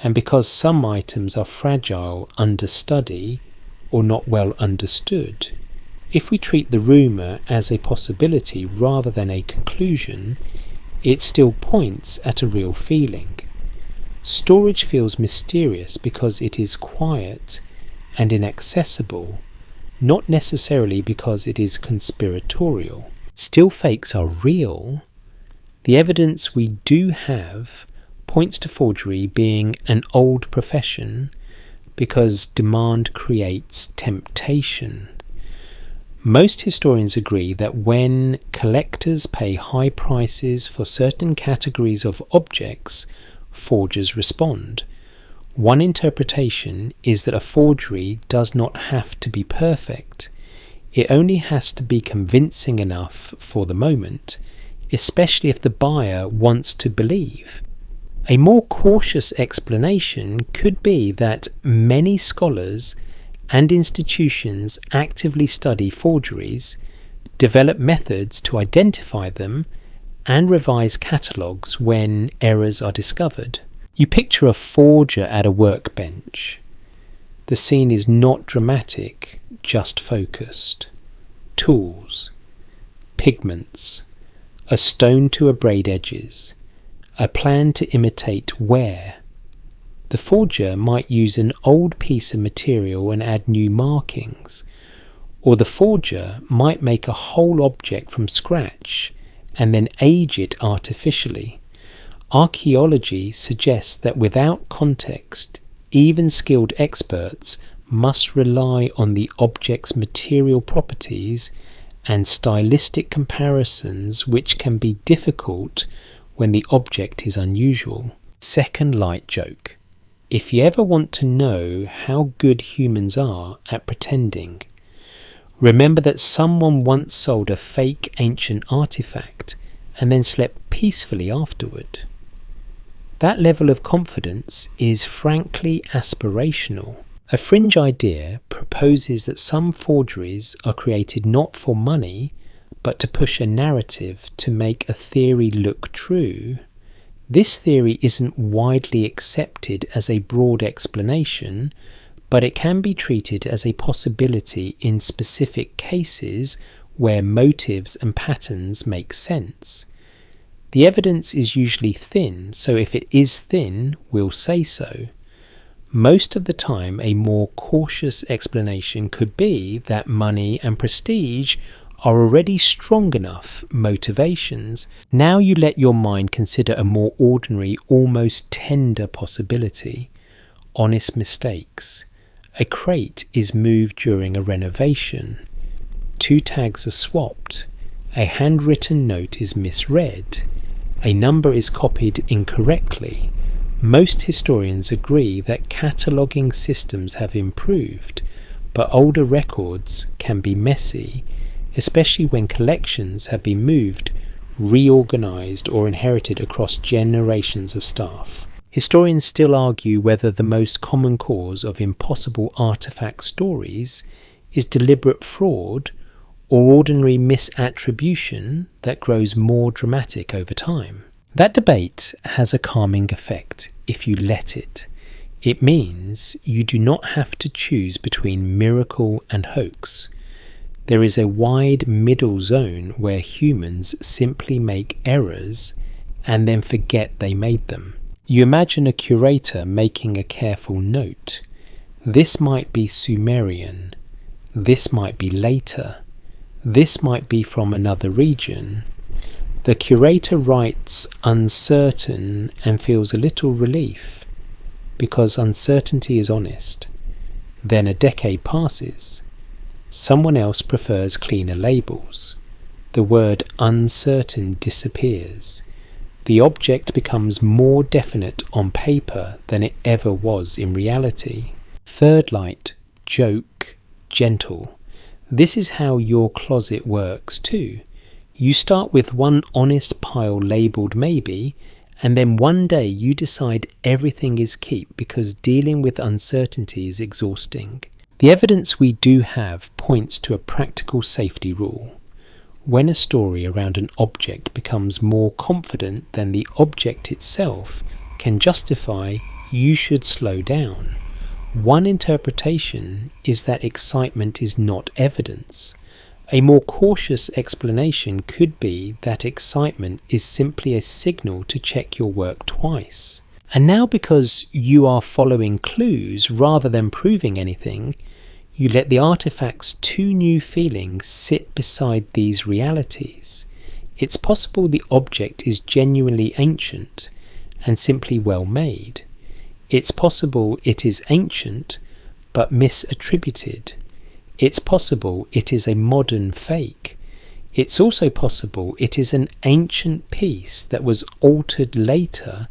and because some items are fragile under study or not well understood. If we treat the rumour as a possibility rather than a conclusion, it still points at a real feeling. Storage feels mysterious because it is quiet and inaccessible, not necessarily because it is conspiratorial. Still fakes are real. The evidence we do have points to forgery being an old profession because demand creates temptation. Most historians agree that when collectors pay high prices for certain categories of objects, forgers respond. One interpretation is that a forgery does not have to be perfect. It only has to be convincing enough for the moment, especially if the buyer wants to believe. A more cautious explanation could be that many scholars and institutions actively study forgeries, develop methods to identify them, and revise catalogues when errors are discovered. You picture a forger at a workbench. The scene is not dramatic, just focused. Tools, pigments, a stone to abrade edges, a plan to imitate wear. The forger might use an old piece of material and add new markings, or the forger might make a whole object from scratch and then age it artificially. Archaeology suggests that without context, even skilled experts must rely on the object's material properties and stylistic comparisons, which can be difficult when the object is unusual. Second light joke. If you ever want to know how good humans are at pretending, remember that someone once sold a fake ancient artifact and then slept peacefully afterward. That level of confidence is frankly aspirational. A fringe idea proposes that some forgeries are created not for money, but to push a narrative to make a theory look true. This theory isn't widely accepted as a broad explanation, but it can be treated as a possibility in specific cases where motives and patterns make sense. The evidence is usually thin, so if it is thin, we'll say so. Most of the time, a more cautious explanation could be that money and prestige are already strong enough motivations. Now you let your mind consider a more ordinary, almost tender possibility. Honest mistakes. A crate is moved during a renovation. 2 tags are swapped. A handwritten note is misread. A number is copied incorrectly. Most historians agree that cataloguing systems have improved, but older records can be messy, especially when collections have been moved, reorganized, or inherited across generations of staff. Historians still argue whether the most common cause of impossible artifact stories is deliberate fraud or ordinary misattribution that grows more dramatic over time. That debate has a calming effect if you let it. It means you do not have to choose between miracle and hoax. There is a wide middle zone where humans simply make errors and then forget they made them. You imagine a curator making a careful note. This might be Sumerian. This might be later. This might be from another region. The curator writes uncertain and feels a little relief, because uncertainty is honest. Then a decade passes. Someone else prefers cleaner labels. The word uncertain disappears. The object becomes more definite on paper than it ever was in reality. Third light, joke, gentle. This is how your closet works too. You start with one honest pile labelled maybe, and then one day you decide everything is keep because dealing with uncertainty is exhausting. The evidence we do have points to a practical safety rule. When a story around an object becomes more confident than the object itself can justify, you should slow down. One interpretation is that excitement is not evidence. A more cautious explanation could be that excitement is simply a signal to check your work twice. And now, because you are following clues rather than proving anything, you let the artifact's two new feelings sit beside these realities. It's possible the object is genuinely ancient and simply well made. It's possible it is ancient but misattributed. It's possible it is a modern fake. It's also possible it is an ancient piece that was altered later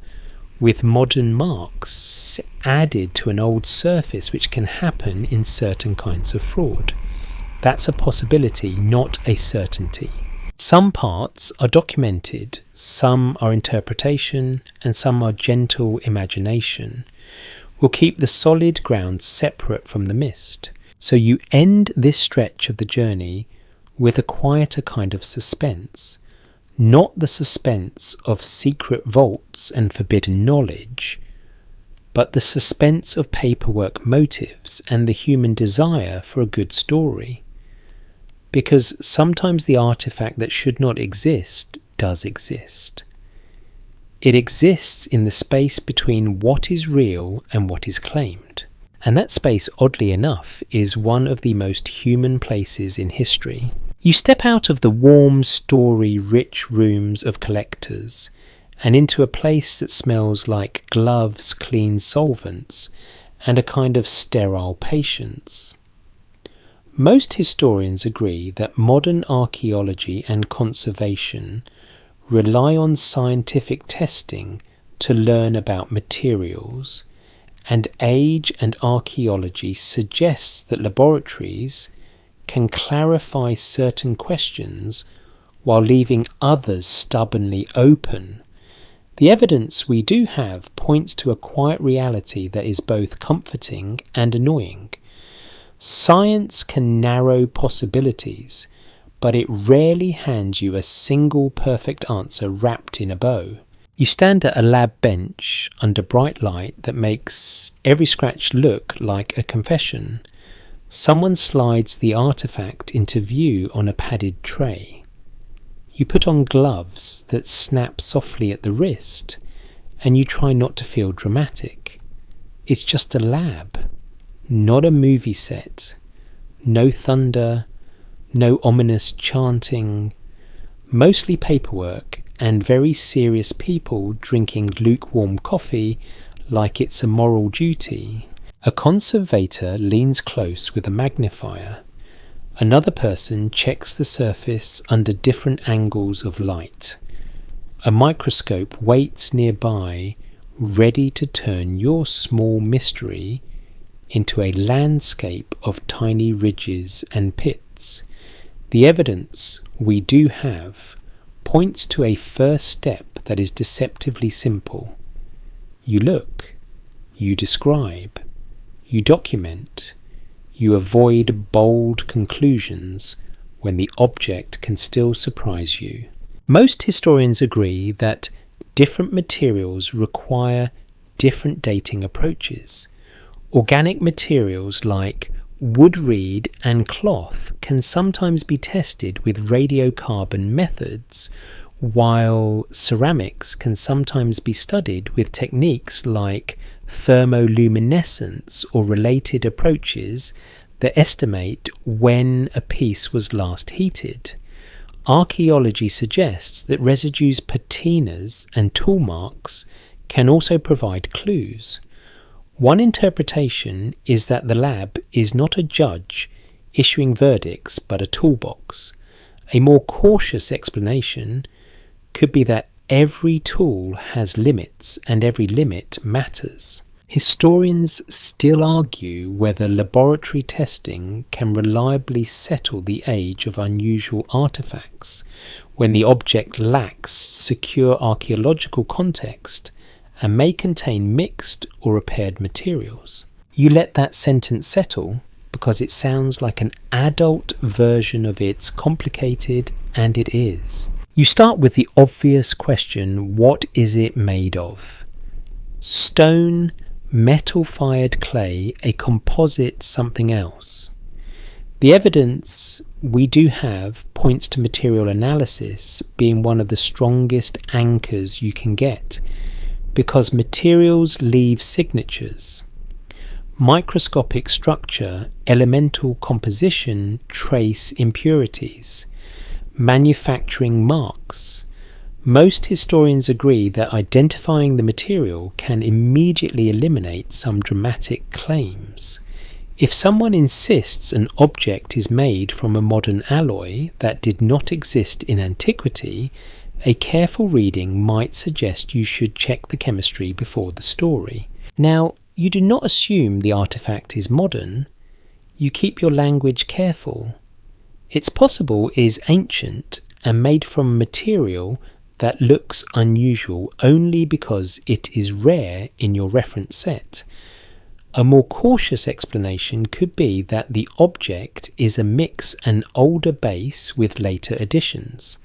with modern marks added to an old surface, which can happen in certain kinds of fraud. That's a possibility, not a certainty. Some parts are documented, some are interpretation, and some are gentle imagination. We'll keep the solid ground separate from the mist. So you end this stretch of the journey with a quieter kind of suspense. Not the suspense of secret vaults and forbidden knowledge, but the suspense of paperwork motives and the human desire for a good story. Because sometimes the artifact that should not exist does exist. It exists in the space between what is real and what is claimed. And that space, oddly enough, is one of the most human places in history. You step out of the warm, story-rich rooms of collectors and into a place that smells like gloves, clean solvents, and a kind of sterile patience. Most historians agree that modern archaeology and conservation rely on scientific testing to learn about materials, and age and archaeology suggests that laboratories can clarify certain questions while leaving others stubbornly open. The evidence we do have points to a quiet reality that is both comforting and annoying. Science can narrow possibilities, but it rarely hands you a single perfect answer wrapped in a bow. You stand at a lab bench under bright light that makes every scratch look like a confession. Someone slides the artifact into view on a padded tray. You put on gloves that snap softly at the wrist, and you try not to feel dramatic. It's just a lab, not a movie set. No thunder, no ominous chanting, mostly paperwork and very serious people drinking lukewarm coffee like it's a moral duty. A conservator leans close with a magnifier. Another person checks the surface under different angles of light. A microscope waits nearby, ready to turn your small mystery into a landscape of tiny ridges and pits. The evidence we do have points to a first step that is deceptively simple. You look, you describe, you document, you avoid bold conclusions when the object can still surprise you. Most historians agree that different materials require different dating approaches. Organic materials like wood reed and cloth can sometimes be tested with radiocarbon methods, while ceramics can sometimes be studied with techniques like thermoluminescence or related approaches that estimate when a piece was last heated. Archaeology suggests that residues, patinas, and tool marks can also provide clues. One interpretation is that the lab is not a judge issuing verdicts but a toolbox. A more cautious explanation could be that every tool has limits and every limit matters. Historians still argue whether laboratory testing can reliably settle the age of unusual artifacts when the object lacks secure archaeological context and may contain mixed or repaired materials. You let that sentence settle because it sounds like an adult version of it's complicated, and it is. You start with the obvious question, what is it made of? Stone, metal-fired clay, a composite, something else. The evidence we do have points to material analysis being one of the strongest anchors you can get, because materials leave signatures. Microscopic structure, elemental composition trace impurities. Manufacturing marks. Most historians agree that identifying the material can immediately eliminate some dramatic claims. If someone insists an object is made from a modern alloy that did not exist in antiquity, a careful reading might suggest you should check the chemistry before the story. Now, you do not assume the artifact is modern. You keep your language careful. It's possible it is ancient and made from material that looks unusual only because it is rare in your reference set. A more cautious explanation could be that the object is a mix, an older base with later additions.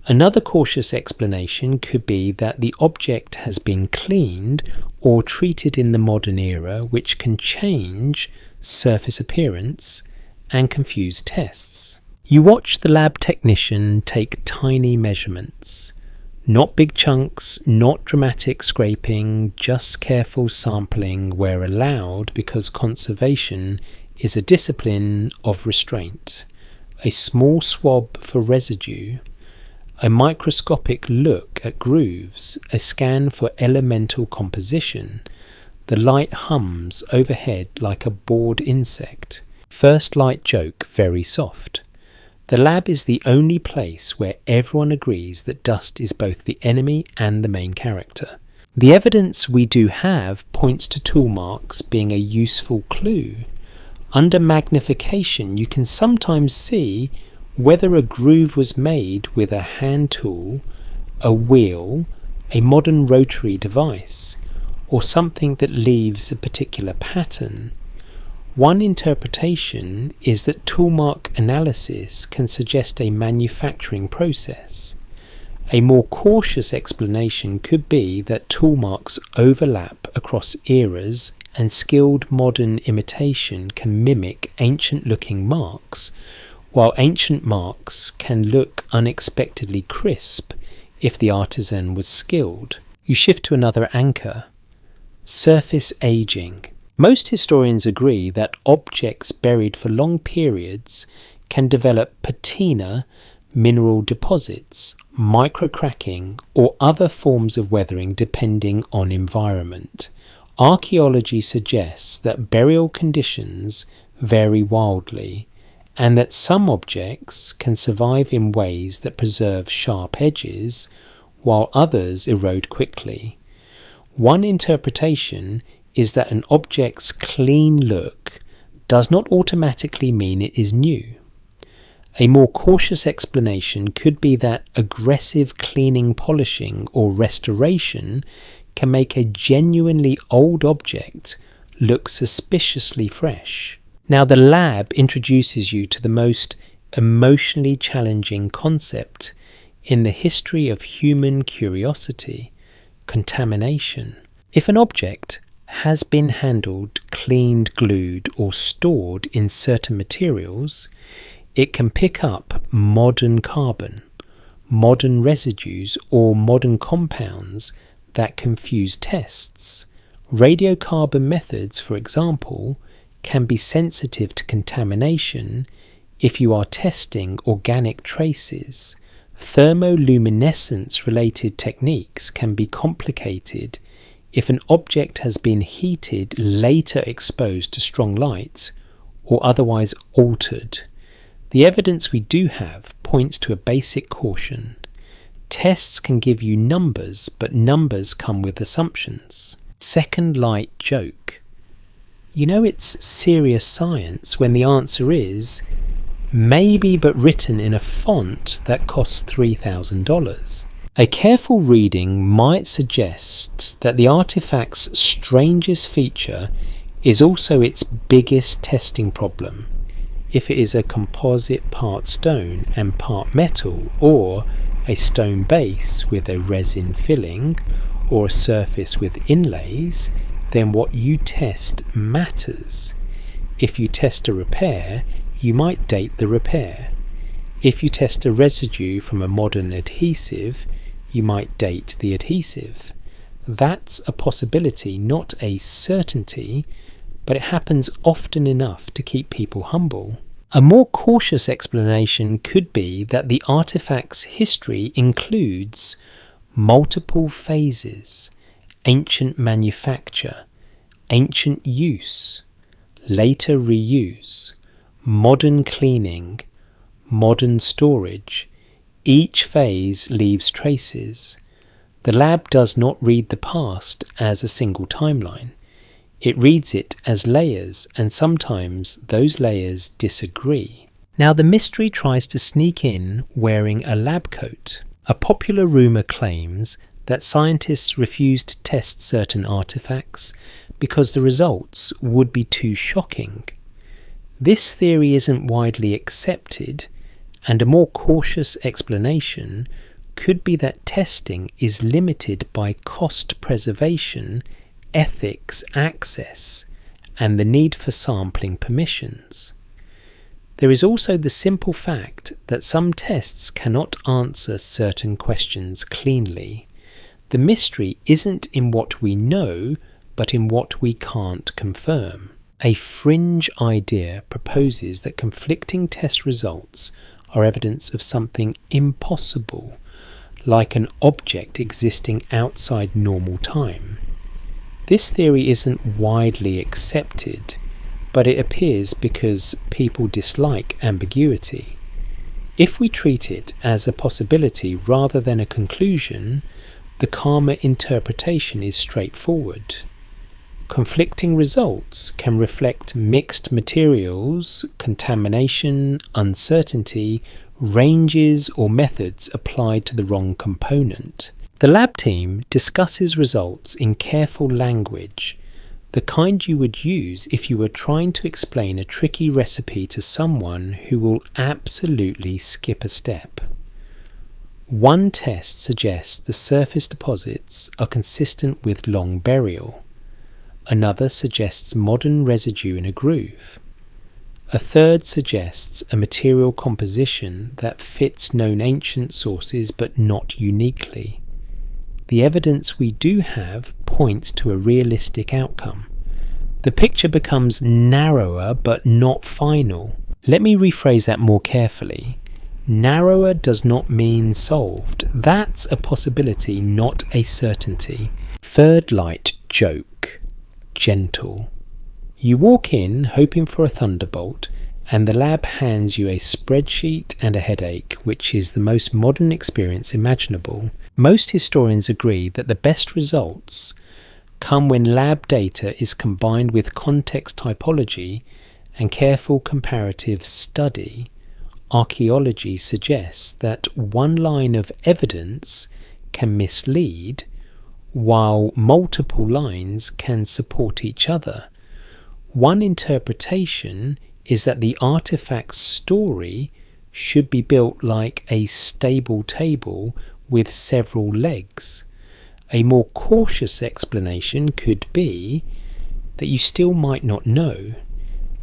Another cautious explanation could be that the object has been cleaned or treated in the modern era, which can change surface appearance and confuse tests. You watch the lab technician take tiny measurements. Not big chunks, not dramatic scraping, just careful sampling where allowed because conservation is a discipline of restraint. A small swab for residue, a microscopic look at grooves, a scan for elemental composition. The light hums overhead like a bored insect. First light joke very soft. The lab is the only place where everyone agrees that dust is both the enemy and the main character. The evidence we do have points to tool marks being a useful clue. Under magnification, you can sometimes see whether a groove was made with a hand tool, a wheel, a modern rotary device, or something that leaves a particular pattern. One interpretation is that toolmark analysis can suggest a manufacturing process. A more cautious explanation could be that toolmarks overlap across eras and skilled modern imitation can mimic ancient-looking marks, while ancient marks can look unexpectedly crisp if the artisan was skilled. You shift to another anchor. Surface aging. Most historians agree that objects buried for long periods can develop patina, mineral deposits, microcracking, or other forms of weathering depending on environment. Archaeology suggests that burial conditions vary wildly, and that some objects can survive in ways that preserve sharp edges, while others erode quickly. One interpretation is that an object's clean look does not automatically mean it is new. A more cautious explanation could be that aggressive cleaning, polishing, or restoration can make a genuinely old object look suspiciously fresh. Now, the lab introduces you to the most emotionally challenging concept in the history of human curiosity: contamination. If an object has been handled, cleaned, glued, or stored in certain materials, it can pick up modern carbon, modern residues, or modern compounds that confuse tests. Radiocarbon methods, for example, can be sensitive to contamination if you are testing organic traces. Thermoluminescence-related techniques can be complicated if an object has been heated, later exposed to strong light, or otherwise altered. The evidence we do have points to a basic caution. Tests can give you numbers, but numbers come with assumptions. Second light joke. You know it's serious science when the answer is maybe, but written in a font that costs $3,000. A careful reading might suggest that the artifact's strangest feature is also its biggest testing problem. If it is a composite part stone and part metal, or a stone base with a resin filling, or a surface with inlays, then what you test matters. If you test a repair, you might date the repair. If you test a residue from a modern adhesive, you might date the adhesive. That's a possibility, not a certainty, but it happens often enough to keep people humble. A more cautious explanation could be that the artifact's history includes multiple phases: ancient manufacture, ancient use, later reuse, modern cleaning, modern storage. Each phase leaves traces. The lab does not read the past as a single timeline. It reads it as layers, and sometimes those layers disagree. Now the mystery tries to sneak in wearing a lab coat. A popular rumour claims that scientists refuse to test certain artifacts because the results would be too shocking. This theory isn't widely accepted, and a more cautious explanation could be that testing is limited by cost preservation, ethics, access, and the need for sampling permissions. There is also the simple fact that some tests cannot answer certain questions cleanly. The mystery isn't in what we know, but in what we can't confirm. A fringe idea proposes that conflicting test results are evidence of something impossible, like an object existing outside normal time. This theory isn't widely accepted, but it appears because people dislike ambiguity. If we treat it as a possibility rather than a conclusion, the calmer interpretation is straightforward. Conflicting results can reflect mixed materials, contamination, uncertainty, ranges or methods applied to the wrong component. The lab team discusses results in careful language, the kind you would use if you were trying to explain a tricky recipe to someone who will absolutely skip a step. One test suggests the surface deposits are consistent with long burial. Another suggests modern residue in a groove. A third suggests a material composition that fits known ancient sources but not uniquely. The evidence we do have points to a realistic outcome. The picture becomes narrower but not final. Let me rephrase that more carefully. Narrower does not mean solved. That's a possibility, not a certainty. Third light joke. Gentle. You walk in hoping for a thunderbolt, and the lab hands you a spreadsheet and a headache, which is the most modern experience imaginable. Most historians agree that the best results come when lab data is combined with context typology and careful comparative study. Archaeology suggests that one line of evidence can mislead, while multiple lines can support each other. One interpretation is that the artifact's story should be built like a stable table with several legs. A more cautious explanation could be that you still might not know.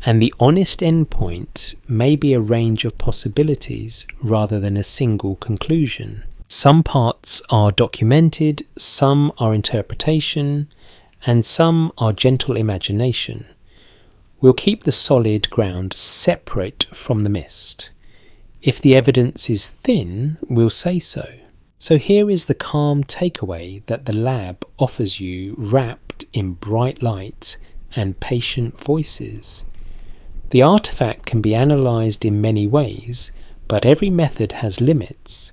and the honest endpoint may be a range of possibilities rather than a single conclusion. Some parts are documented, some are interpretation, and some are gentle imagination. We'll keep the solid ground separate from the mist. If the evidence is thin, we'll say so. So here is the calm takeaway that the lab offers you, wrapped in bright light and patient voices. The artifact can be analysed in many ways, but every method has limits.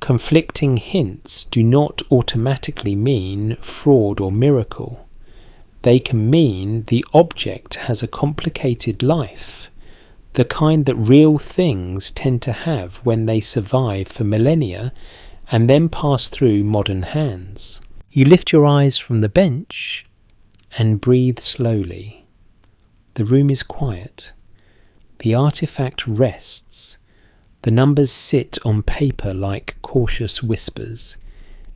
Conflicting hints do not automatically mean fraud or miracle. They can mean the object has a complicated life, the kind that real things tend to have when they survive for millennia and then pass through modern hands. You lift your eyes from the bench and breathe slowly. The room is quiet. The artifact rests. The numbers sit on paper like cautious whispers,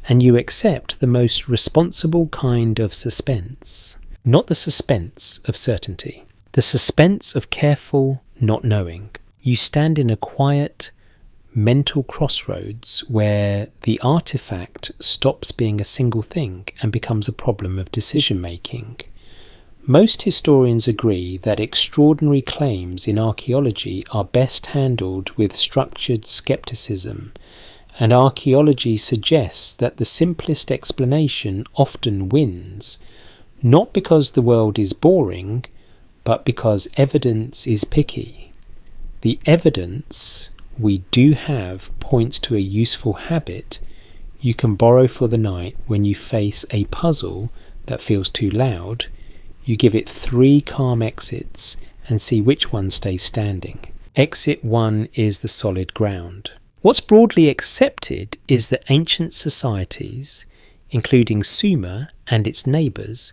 and you accept the most responsible kind of suspense. Not the suspense of certainty, the suspense of careful not knowing. You stand in a quiet, mental crossroads where the artifact stops being a single thing and becomes a problem of decision-making. Most historians agree that extraordinary claims in archaeology are best handled with structured skepticism, and archaeology suggests that the simplest explanation often wins, not because the world is boring, but because evidence is picky. The evidence we do have points to a useful habit you can borrow for the night when you face a puzzle that feels too loud. You give it 3 calm exits and see which one stays standing. Exit 1 is the solid ground. What's broadly accepted is that ancient societies, including Sumer and its neighbours,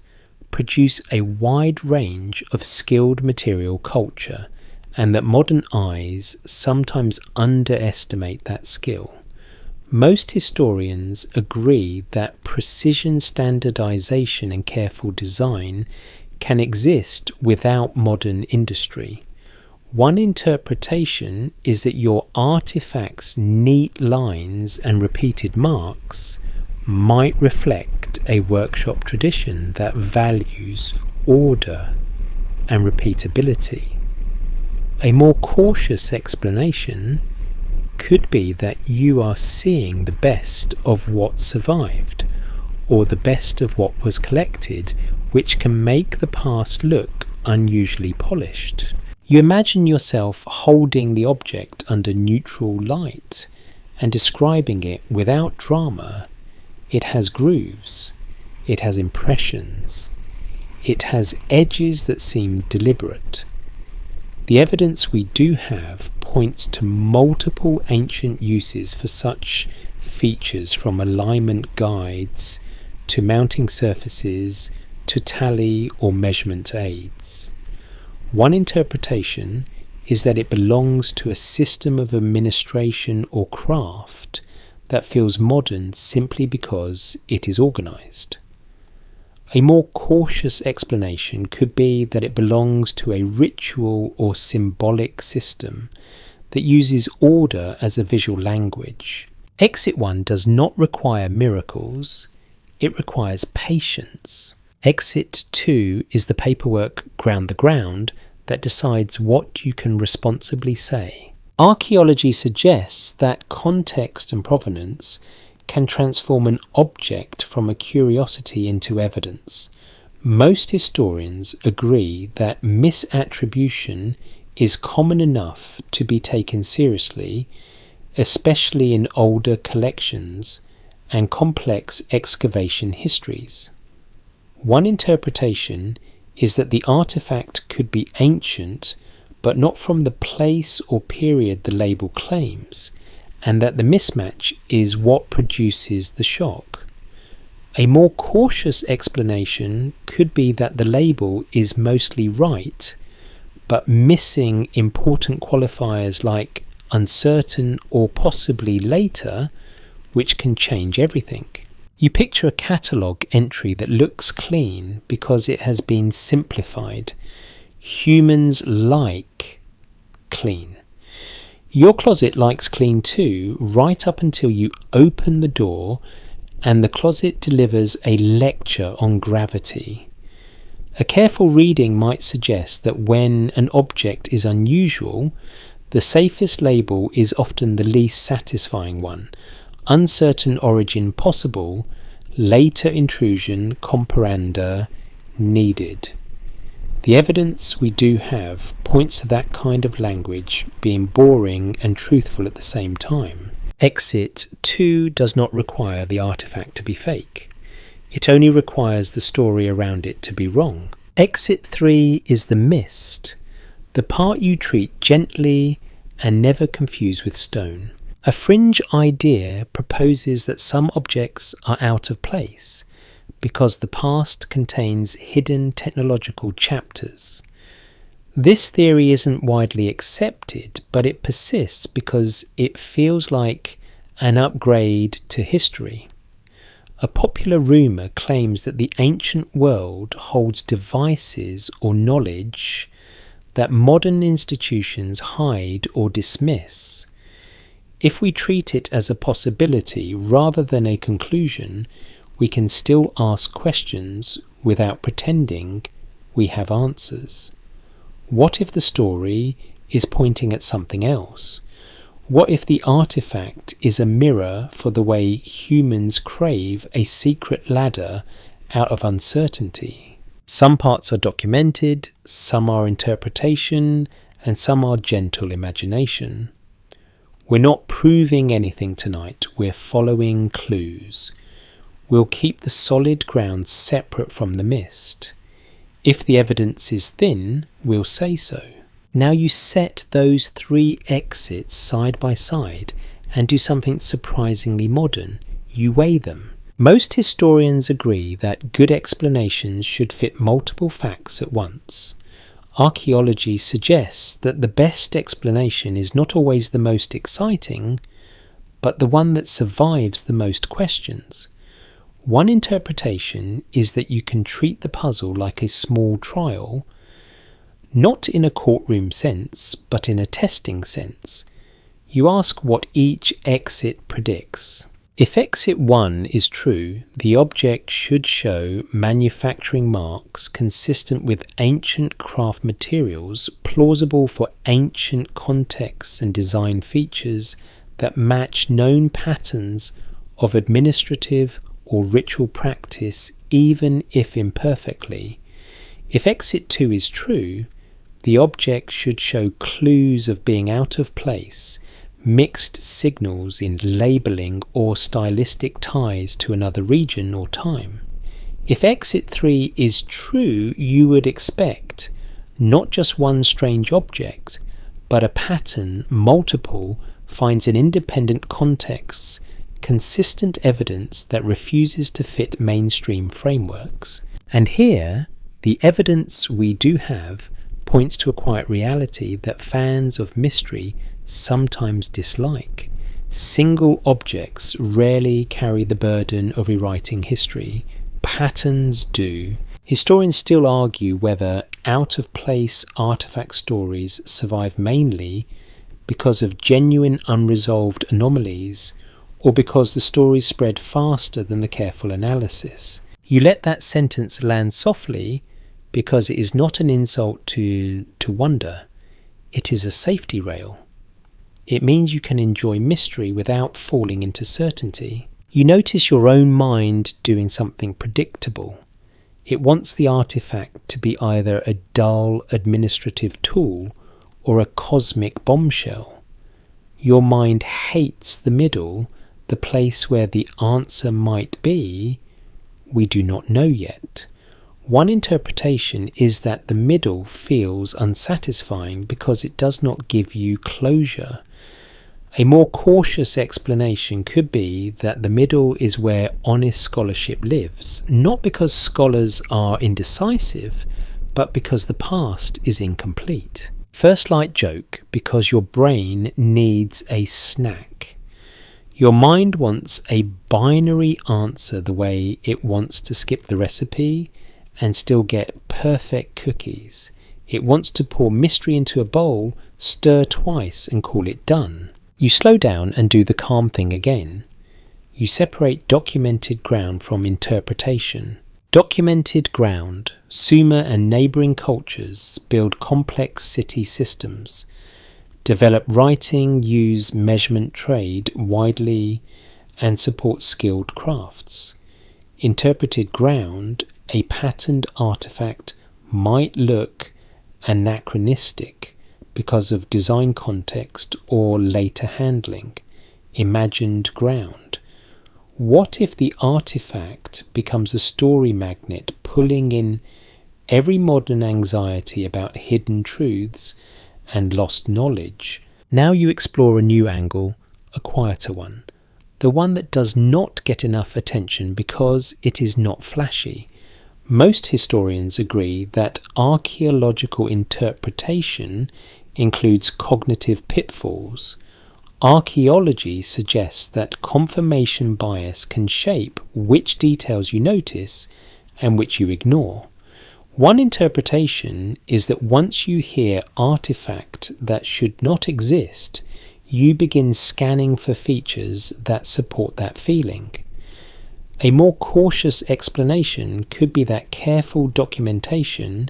produce a wide range of skilled material culture, and that modern eyes sometimes underestimate that skill. Most historians agree that precision standardization and careful design can exist without modern industry. One interpretation is that your artifact's neat lines and repeated marks might reflect a workshop tradition that values order and repeatability. A more cautious explanation could be that you are seeing the best of what survived, or the best of what was collected, which can make the past look unusually polished. You imagine yourself holding the object under neutral light and describing it without drama. It has grooves, it has impressions, it has edges that seem deliberate. The evidence we do have points to multiple ancient uses for such features, from alignment guides to mounting surfaces to tally or measurement aids. One interpretation is that it belongs to a system of administration or craft that feels modern simply because it is organized. A more cautious explanation could be that it belongs to a ritual or symbolic system that uses order as a visual language. Exit 1 does not require miracles, it requires patience. Exit 2 is the paperwork ground the ground that decides what you can responsibly say. Archaeology suggests that context and provenance can transform an object from a curiosity into evidence. Most historians agree that misattribution is common enough to be taken seriously, especially in older collections and complex excavation histories. One interpretation is that the artifact could be ancient, but not from the place or period the label claims, and that the mismatch is what produces the shock. A more cautious explanation could be that the label is mostly right, but missing important qualifiers like uncertain or possibly later, which can change everything. You picture a catalogue entry that looks clean because it has been simplified. Humans like clean. Your closet likes clean too, right up until you open the door and the closet delivers a lecture on gravity. A careful reading might suggest that when an object is unusual, the safest label is often the least satisfying one. Uncertain origin possible, later intrusion comparanda needed. The evidence we do have points to that kind of language being boring and truthful at the same time. Exit 2 does not require the artifact to be fake. It only requires the story around it to be wrong. Exit 3 is the mist, the part you treat gently and never confuse with stone. A fringe idea proposes that some objects are out of place because the past contains hidden technological chapters. This theory isn't widely accepted, but it persists because it feels like an upgrade to history. A popular rumour claims that the ancient world holds devices or knowledge that modern institutions hide or dismiss. If we treat it as a possibility rather than a conclusion, we can still ask questions without pretending we have answers. What if the story is pointing at something else? What if the artifact is a mirror for the way humans crave a secret ladder out of uncertainty? Some parts are documented, some are interpretation, and some are gentle imagination. We're not proving anything tonight, we're following clues. We'll keep the solid ground separate from the mist. If the evidence is thin, we'll say so. Now you set those 3 exits side by side and do something surprisingly modern. You weigh them. Most historians agree that good explanations should fit multiple facts at once. Archaeology suggests that the best explanation is not always the most exciting, but the one that survives the most questions. One interpretation is that you can treat the puzzle like a small trial, not in a courtroom sense, but in a testing sense. You ask what each exit predicts. If exit 1 is true, the object should show manufacturing marks consistent with ancient craft materials, plausible for ancient contexts and design features that match known patterns of administrative or ritual practice, even if imperfectly. If exit 2 is true, the object should show clues of being out of place, mixed signals in labelling or stylistic ties to another region or time. If exit 3 is true, you would expect not just one strange object, but a pattern, multiple, finds in independent contexts consistent evidence that refuses to fit mainstream frameworks. And here, the evidence we do have points to a quiet reality that fans of mystery sometimes dislike. Single objects rarely carry the burden of rewriting history. Patterns do. Historians still argue whether out-of-place artifact stories survive mainly because of genuine unresolved anomalies or because the stories spread faster than the careful analysis. You let that sentence land softly because it is not an insult to wonder. It is a safety rail. It means you can enjoy mystery without falling into certainty. You notice your own mind doing something predictable. It wants the artifact to be either a dull administrative tool or a cosmic bombshell. Your mind hates the middle, the place where the answer might be, we do not know yet. One interpretation is that the middle feels unsatisfying because it does not give you closure. A more cautious explanation could be that the middle is where honest scholarship lives, not because scholars are indecisive, but because the past is incomplete. First light joke, because your brain needs a snack. Your mind wants a binary answer the way it wants to skip the recipe and still get perfect cookies. It wants to pour mystery into a bowl, stir twice and call it done. You slow down and do the calm thing again. You separate documented ground from interpretation. Documented ground. Sumer and neighbouring cultures build complex city systems, develop writing, use measurement trade widely, and support skilled crafts. Interpreted ground. A patterned artifact might look anachronistic because of design context or later handling. Imagined ground. What if the artifact becomes a story magnet, pulling in every modern anxiety about hidden truths and lost knowledge? Now you explore a new angle, a quieter one, the one that does not get enough attention because it is not flashy. Most historians agree that archaeological interpretation includes cognitive pitfalls. Archaeology suggests that confirmation bias can shape which details you notice and which you ignore. One interpretation is that once you hear artifact that should not exist, you begin scanning for features that support that feeling. A more cautious explanation could be that careful documentation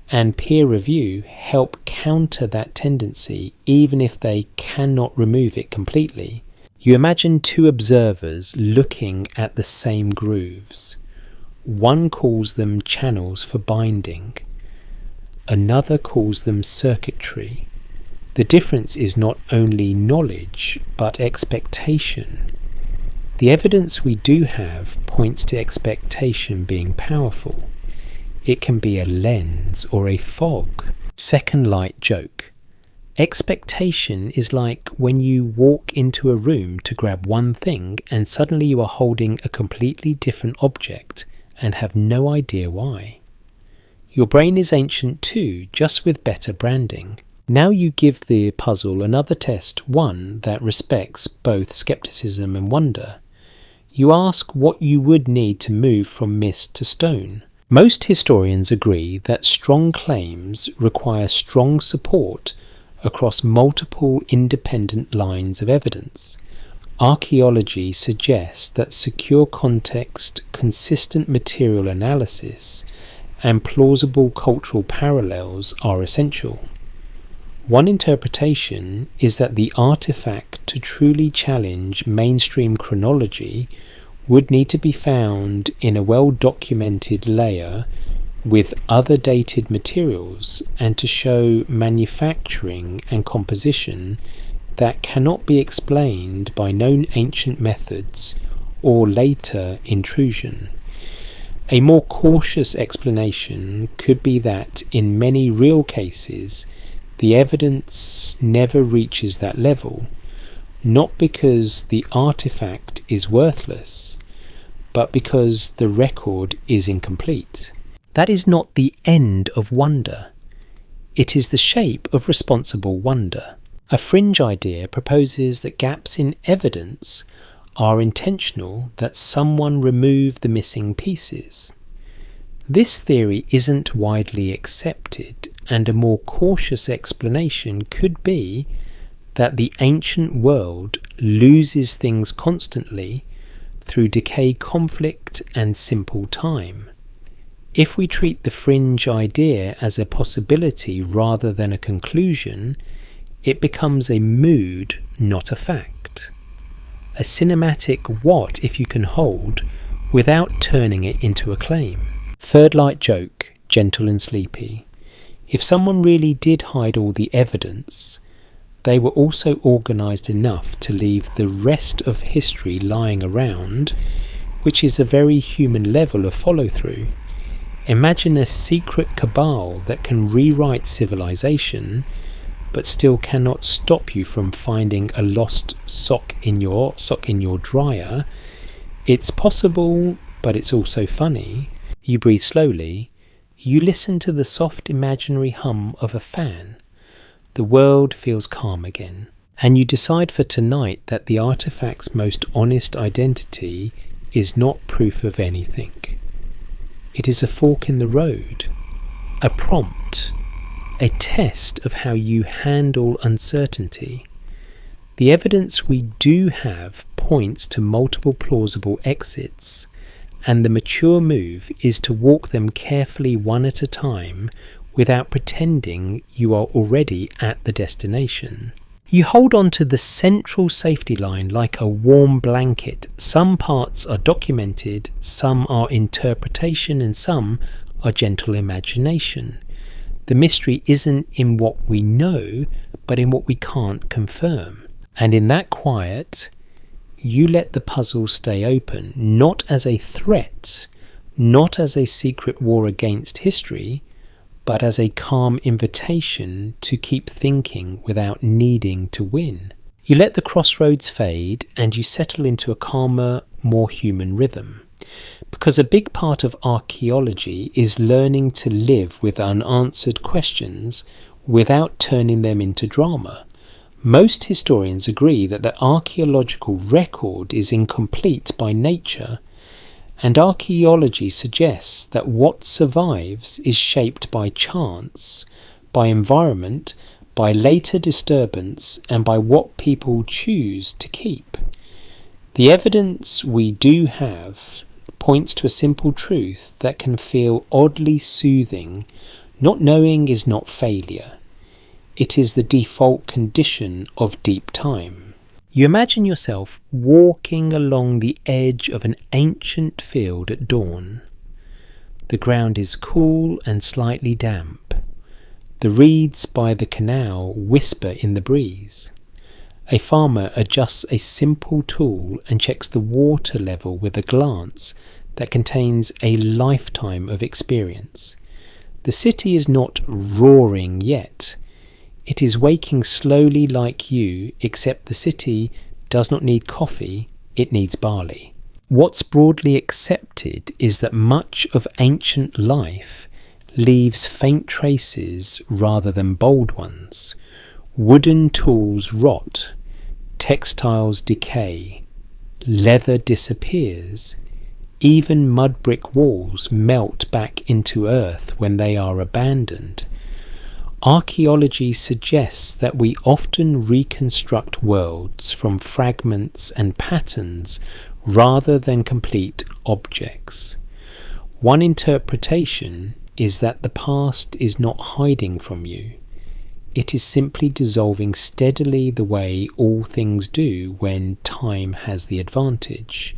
and peer review help counter that tendency, even if they cannot remove it completely. You imagine two observers looking at the same grooves. One calls them channels for binding. Another calls them circuitry. The difference is not only knowledge, but expectation. The evidence we do have points to expectation being powerful. It can be a lens or a fog. Second light joke. Expectation is like when you walk into a room to grab one thing and suddenly you are holding a completely different object and have no idea why. Your brain is ancient too, just with better branding. Now you give the puzzle another test, one that respects both skepticism and wonder. You ask what you would need to move from mist to stone. Most historians agree that strong claims require strong support across multiple independent lines of evidence. Archaeology suggests that secure context, consistent material analysis, and plausible cultural parallels are essential. One interpretation is that the artifact to truly challenge mainstream chronology would need to be found in a well-documented layer with other dated materials and to show manufacturing and composition that cannot be explained by known ancient methods or later intrusion. A more cautious explanation could be that in many real cases the evidence never reaches that level, not because the artifact is worthless, but because the record is incomplete. That is not the end of wonder. It is the shape of responsible wonder. A fringe idea proposes that gaps in evidence are intentional, that someone removed the missing pieces. This theory isn't widely accepted, and a more cautious explanation could be that the ancient world loses things constantly through decay, conflict, and simple time. If we treat the fringe idea as a possibility rather than a conclusion, it becomes a mood, not a fact. A cinematic what if you can hold without turning it into a claim. Third light joke, gentle and sleepy. If someone really did hide all the evidence, they were also organised enough to leave the rest of history lying around, which is a very human level of follow-through. Imagine a secret cabal that can rewrite civilization, but still cannot stop you from finding a lost sock in your dryer. It's possible, but it's also funny. You breathe slowly. You listen to the soft imaginary hum of a fan. The world feels calm again, and you decide for tonight that the artifact's most honest identity is not proof of anything. It is a fork in the road, a prompt, a test of how you handle uncertainty. The evidence we do have points to multiple plausible exits, and the mature move is to walk them carefully one at a time without pretending you are already at the destination. You hold on to the central safety line like a warm blanket. Some parts are documented, some are interpretation, and some are gentle imagination. The mystery isn't in what we know, but in what we can't confirm. And in that quiet, you let the puzzle stay open, not as a threat, not as a secret war against history, but as a calm invitation to keep thinking without needing to win. You let the crossroads fade and you settle into a calmer, more human rhythm. Because a big part of archaeology is learning to live with unanswered questions without turning them into drama. Most historians agree that the archaeological record is incomplete by nature, and archaeology suggests that what survives is shaped by chance, by environment, by later disturbance, and by what people choose to keep. The evidence we do have points to a simple truth that can feel oddly soothing. Not knowing is not failure. It is the default condition of deep time. You imagine yourself walking along the edge of an ancient field at dawn. The ground is cool and slightly damp. The reeds by the canal whisper in the breeze. A farmer adjusts a simple tool and checks the water level with a glance that contains a lifetime of experience. The city is not roaring yet. It is waking slowly like you, except the city does not need coffee, it needs barley. What's broadly accepted is that much of ancient life leaves faint traces rather than bold ones. Wooden tools rot, textiles decay, leather disappears, even mud brick walls melt back into earth when they are abandoned. Archaeology suggests that we often reconstruct worlds from fragments and patterns rather than complete objects. One interpretation is that the past is not hiding from you. It is simply dissolving steadily the way all things do when time has the advantage.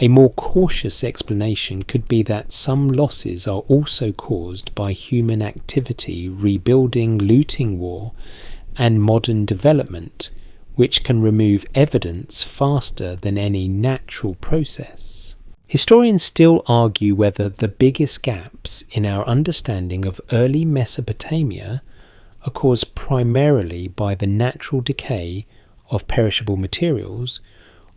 A more cautious explanation could be that some losses are also caused by human activity, rebuilding, looting, war, and modern development, which can remove evidence faster than any natural process. Historians still argue whether the biggest gaps in our understanding of early Mesopotamia are caused primarily by the natural decay of perishable materials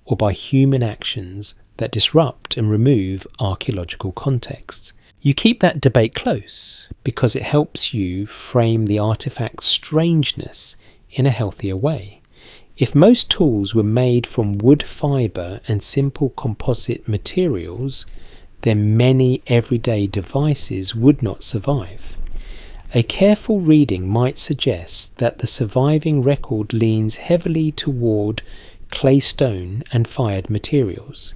or by human actions that disrupt and remove archaeological contexts. You keep that debate close because it helps you frame the artifact's strangeness in a healthier way. If most tools were made from wood fibre and simple composite materials, then many everyday devices would not survive. A careful reading might suggest that the surviving record leans heavily toward clay stone and fired materials.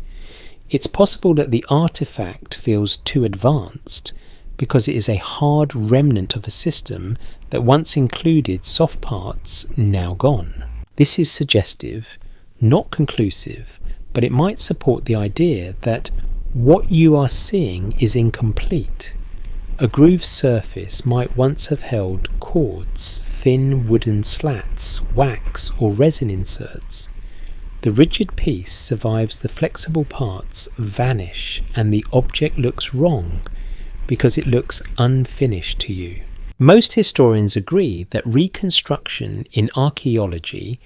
It's possible that the artifact feels too advanced because it is a hard remnant of a system that once included soft parts now gone. This is suggestive, not conclusive, but it might support the idea that what you are seeing is incomplete. A grooved surface might once have held cords, thin wooden slats, wax or resin inserts. The rigid piece survives, the flexible parts vanish, and the object looks wrong because it looks unfinished to you. Most historians agree that reconstruction in archaeology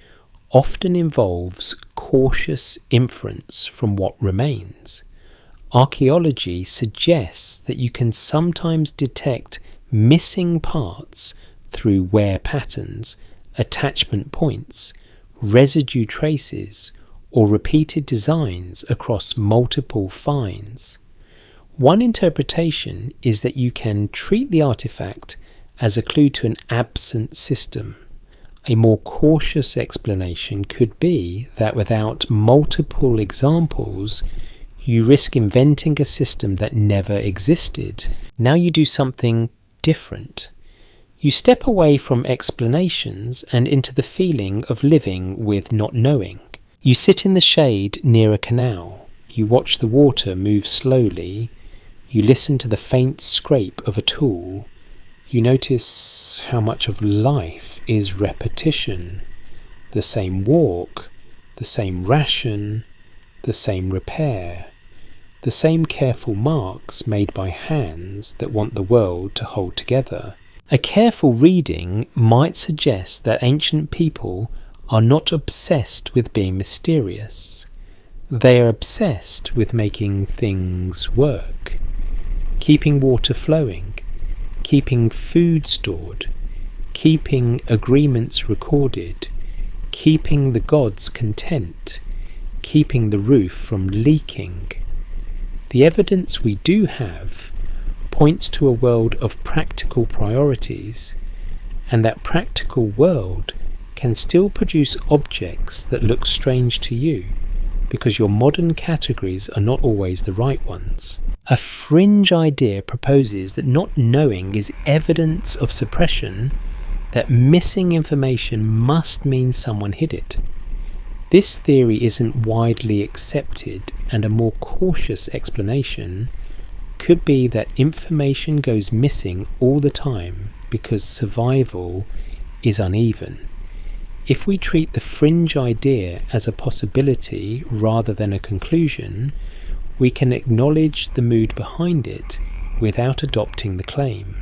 often involves cautious inference from what remains. Archaeology suggests that you can sometimes detect missing parts through wear patterns, attachment points, residue traces, or repeated designs across multiple finds. One interpretation is that you can treat the artifact as a clue to an absent system. A more cautious explanation could be that without multiple examples, you risk inventing a system that never existed. Now you do something different. You step away from explanations and into the feeling of living with not knowing. You sit in the shade near a canal. You watch the water move slowly. You listen to the faint scrape of a tool. You notice how much of life is repetition. The same walk, the same ration, the same repair, the same careful marks made by hands that want the world to hold together. A careful reading might suggest that ancient people are not obsessed with being mysterious. They are obsessed with making things work, keeping water flowing, keeping food stored, keeping agreements recorded, keeping the gods content, keeping the roof from leaking. The evidence we do have points to a world of practical priorities, and that practical world can still produce objects that look strange to you because your modern categories are not always the right ones. A fringe idea proposes that not knowing is evidence of suppression, that missing information must mean someone hid it. This theory isn't widely accepted, and a more cautious explanation could be that information goes missing all the time because survival is uneven. If we treat the fringe idea as a possibility rather than a conclusion, we can acknowledge the mood behind it without adopting the claim.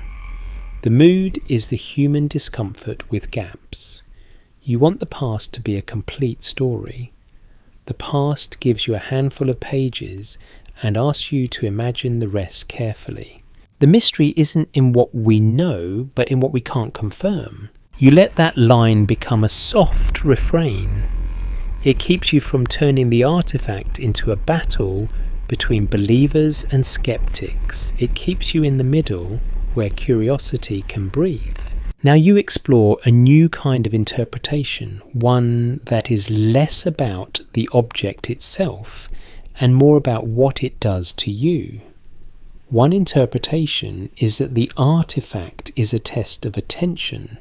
The mood is the human discomfort with gaps. You want the past to be a complete story. The past gives you a handful of pages and asks you to imagine the rest carefully. The mystery isn't in what we know, but in what we can't confirm. You let that line become a soft refrain. It keeps you from turning the artifact into a battle between believers and skeptics. It keeps you in the middle where curiosity can breathe. Now you explore a new kind of interpretation, one that is less about the object itself and more about what it does to you. One interpretation is that the artifact is a test of attention.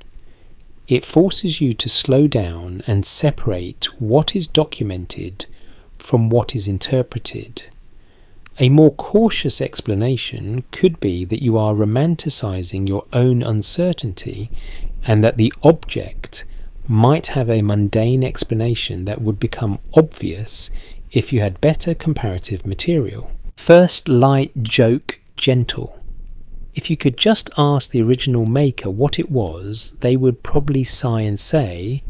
It forces you to slow down and separate what is documented from what is interpreted. A more cautious explanation could be that you are romanticizing your own uncertainty and that the object might have a mundane explanation that would become obvious if you had better comparative material. First light, joke, gentle. If you could just ask the original maker what it was, they would probably sigh and say,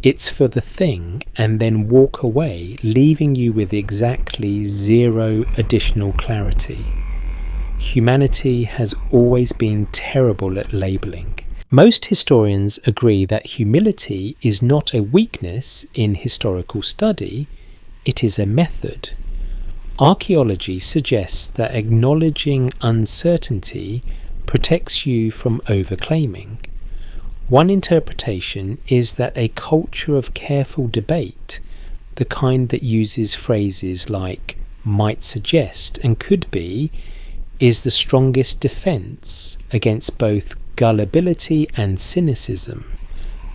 "It's for the thing," and then walk away, leaving you with exactly zero additional clarity. Humanity has always been terrible at labelling. Most historians agree that humility is not a weakness in historical study, it is a method. Archaeology suggests that acknowledging uncertainty protects you from overclaiming. One interpretation is that a culture of careful debate, the kind that uses phrases like might suggest and could be, is the strongest defense against both gullibility and cynicism.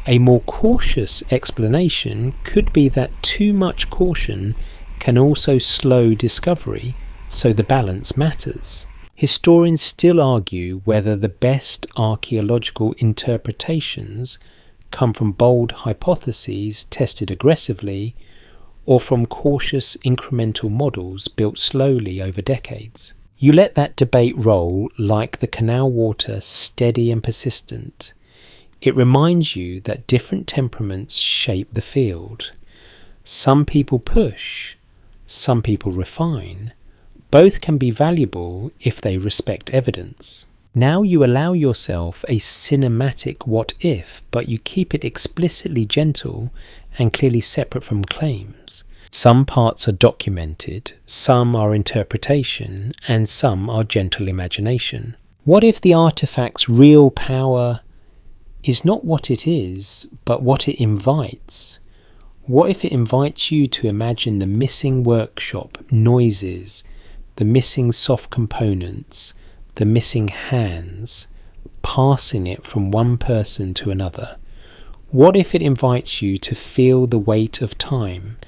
A more cautious explanation could be that too much caution can also slow discovery, so the balance matters. Historians still argue whether the best archaeological interpretations come from bold hypotheses tested aggressively or from cautious incremental models built slowly over decades. You let that debate roll like the canal water, steady and persistent. It reminds you that different temperaments shape the field. Some people push, some people refine. Both can be valuable if they respect evidence. Now you allow yourself a cinematic what if, but you keep it explicitly gentle and clearly separate from claims. Some parts are documented, some are interpretation, and some are gentle imagination. What if the artifact's real power is not what it is, but what it invites? What if it invites you to imagine the missing workshop noises, the missing soft components, the missing hands, passing it from one person to another? What if it invites you to feel the weight of time,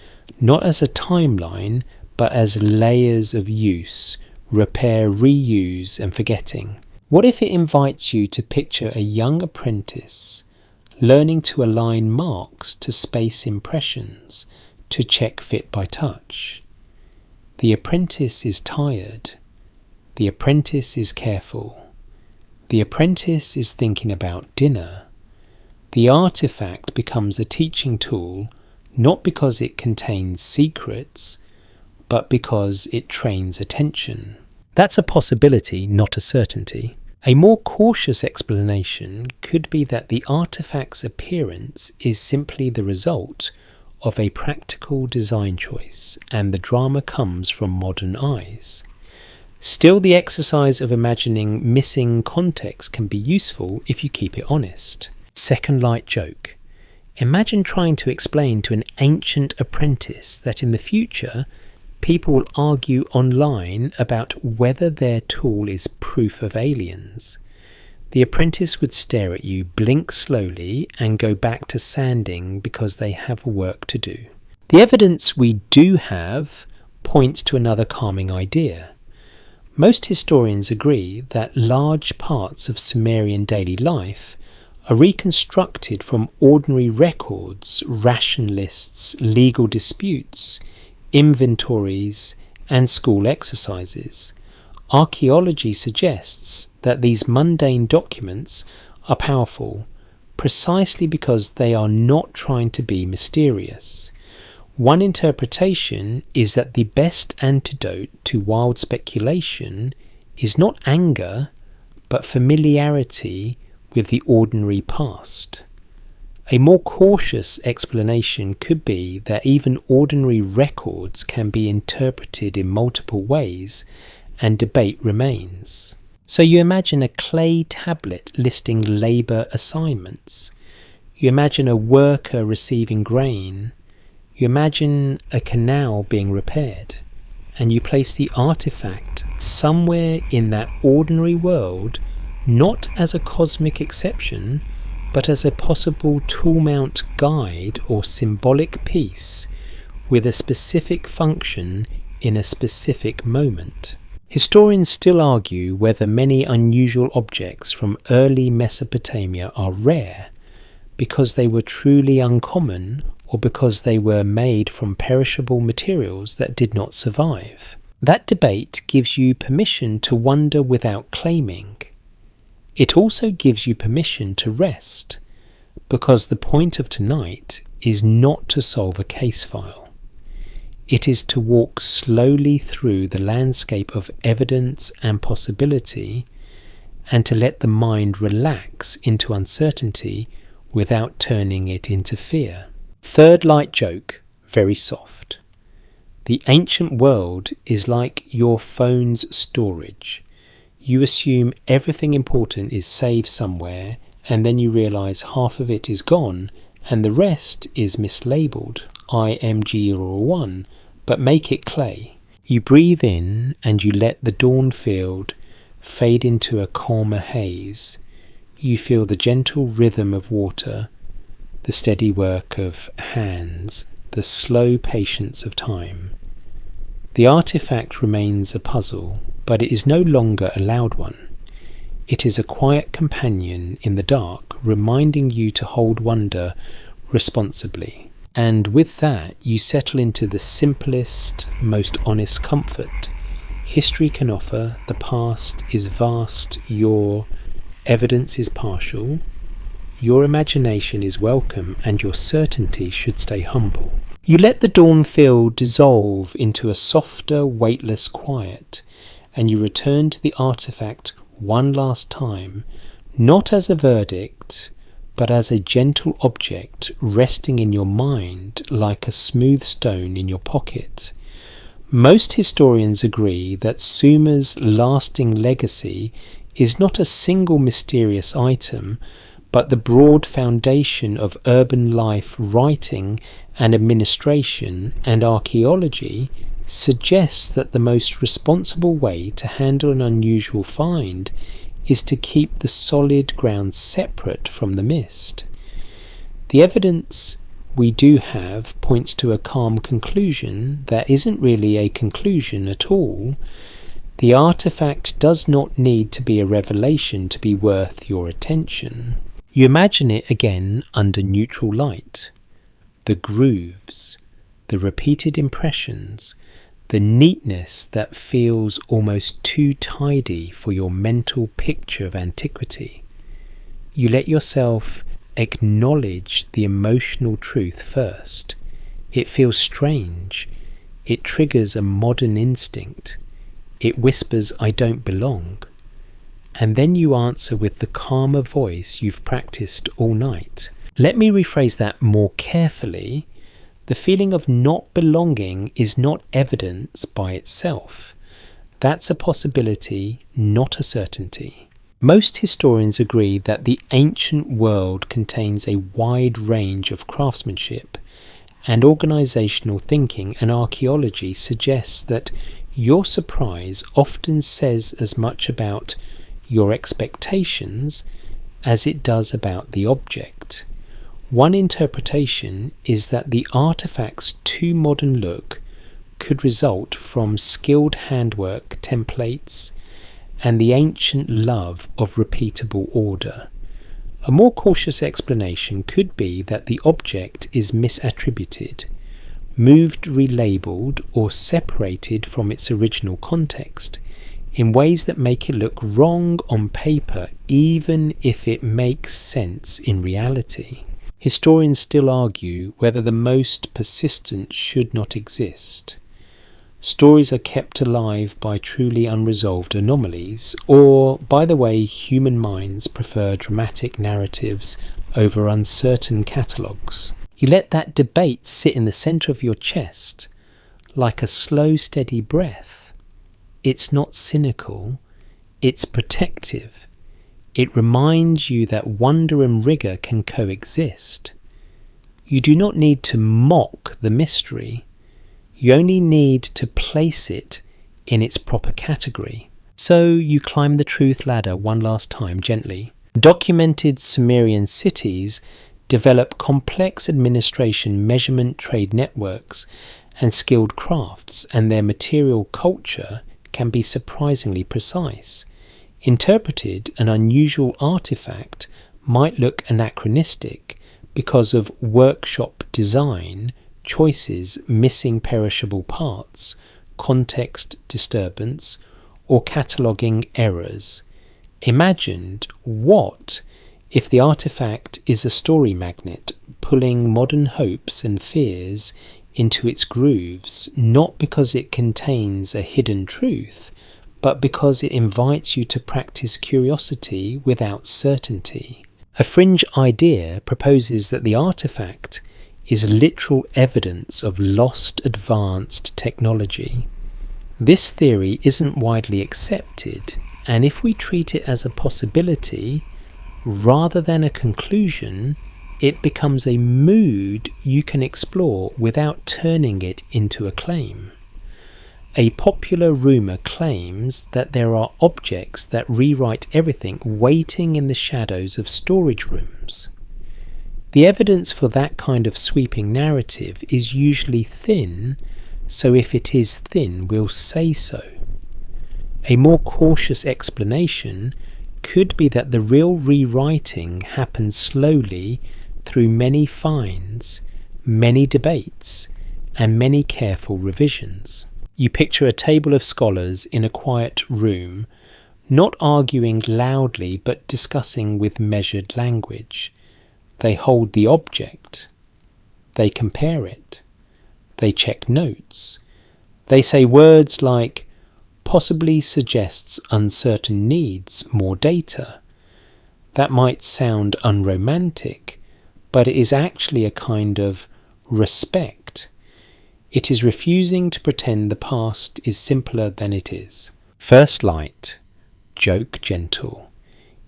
not as a timeline, but as layers of use, repair, reuse, and forgetting? What if it invites you to picture a young apprentice learning to align marks to space impressions, to check fit by touch? The apprentice is tired. The apprentice is careful. The apprentice is thinking about dinner. The artifact becomes a teaching tool, not because it contains secrets, but because it trains attention. That's a possibility, not a certainty. A more cautious explanation could be that the artifact's appearance is simply the result of a practical design choice, and the drama comes from modern eyes. Still, the exercise of imagining missing context can be useful if you keep it honest. Second light joke. Imagine trying to explain to an ancient apprentice that in the future, people will argue online about whether their tool is proof of aliens. The apprentice would stare at you, blink slowly, and go back to sanding because they have work to do. The evidence we do have points to another calming idea. Most historians agree that large parts of Sumerian daily life are reconstructed from ordinary records, ration lists, legal disputes, inventories, and school exercises. Archaeology suggests that these mundane documents are powerful precisely because they are not trying to be mysterious. One interpretation is that the best antidote to wild speculation is not anger, but familiarity with the ordinary past. A more cautious explanation could be that even ordinary records can be interpreted in multiple ways, and debate remains. So you imagine a clay tablet listing labour assignments. You imagine a worker receiving grain. You imagine a canal being repaired. And you place the artifact somewhere in that ordinary world, not as a cosmic exception, but as a possible tool mount guide or symbolic piece with a specific function in a specific moment. Historians still argue whether many unusual objects from early Mesopotamia are rare because they were truly uncommon or because they were made from perishable materials that did not survive. That debate gives you permission to wonder without claiming. It also gives you permission to rest, because the point of tonight is not to solve a case file. It is to walk slowly through the landscape of evidence and possibility, and to let the mind relax into uncertainty without turning it into fear. Third light joke, very soft. The ancient world is like your phone's storage. You assume everything important is saved somewhere, and then you realise half of it is gone, and the rest is mislabelled, IMG01, but make it clay. You breathe in, and you let the dawn field fade into a calmer haze. You feel the gentle rhythm of water, the steady work of hands, the slow patience of time. The artifact remains a puzzle, but it is no longer a loud one. It is a quiet companion in the dark, reminding you to hold wonder responsibly. And with that, you settle into the simplest, most honest comfort history can offer. The past is vast, your evidence is partial, your imagination is welcome, and your certainty should stay humble. You let the dawn field dissolve into a softer, weightless quiet, and you return to the artifact one last time, not as a verdict, but as a gentle object resting in your mind like a smooth stone in your pocket. Most historians agree that Sumer's lasting legacy is not a single mysterious item, but the broad foundation of urban life, writing and administration, and archaeology suggests that the most responsible way to handle an unusual find is to keep the solid ground separate from the mist. The evidence we do have points to a calm conclusion that isn't really a conclusion at all. The artifact does not need to be a revelation to be worth your attention. You imagine it again under neutral light. The grooves, the repeated impressions, the neatness that feels almost too tidy for your mental picture of antiquity. You let yourself acknowledge the emotional truth first. It feels strange. It triggers a modern instinct. It whispers, "I don't belong." And then you answer with the calmer voice you've practiced all night. Let me rephrase that more carefully. The feeling of not belonging is not evidence by itself. That's a possibility, not a certainty. Most historians agree that the ancient world contains a wide range of craftsmanship, and organizational thinking and archaeology suggests that your surprise often says as much about your expectations as it does about the object. One interpretation is that the artifact's too modern look could result from skilled handwork templates and the ancient love of repeatable order. A more cautious explanation could be that the object is misattributed, moved, relabeled, or separated from its original context in ways that make it look wrong on paper, even if it makes sense in reality. Historians still argue whether the most persistent should not exist. Stories are kept alive by truly unresolved anomalies, or by the way human minds prefer dramatic narratives over uncertain catalogues. You let that debate sit in the centre of your chest, like a slow, steady breath. It's not cynical, it's protective. It reminds you that wonder and rigour can coexist. You do not need to mock the mystery. You only need to place it in its proper category. So you climb the truth ladder one last time gently. Documented Sumerian cities develop complex administration, measurement, trade networks, and skilled crafts, and their material culture can be surprisingly precise. Interpreted, an unusual artifact might look anachronistic because of workshop design choices, missing perishable parts, context disturbance, or cataloguing errors. Imagined, what if the artifact is a story magnet, pulling modern hopes and fears into its grooves, not because it contains a hidden truth, but because it invites you to practice curiosity without certainty. A fringe idea proposes that the artifact is literal evidence of lost advanced technology. This theory isn't widely accepted, and if we treat it as a possibility rather than a conclusion, it becomes a mood you can explore without turning it into a claim. A popular rumour claims that there are objects that rewrite everything waiting in the shadows of storage rooms. The evidence for that kind of sweeping narrative is usually thin, so if it is thin, we'll say so. A more cautious explanation could be that the real rewriting happens slowly through many finds, many debates, and many careful revisions. You picture a table of scholars in a quiet room, not arguing loudly but discussing with measured language. They hold the object. They compare it. They check notes. They say words like, possibly suggests uncertain needs more data. That might sound unromantic, but it is actually a kind of respect. It is refusing to pretend the past is simpler than it is. First light. joke gentle.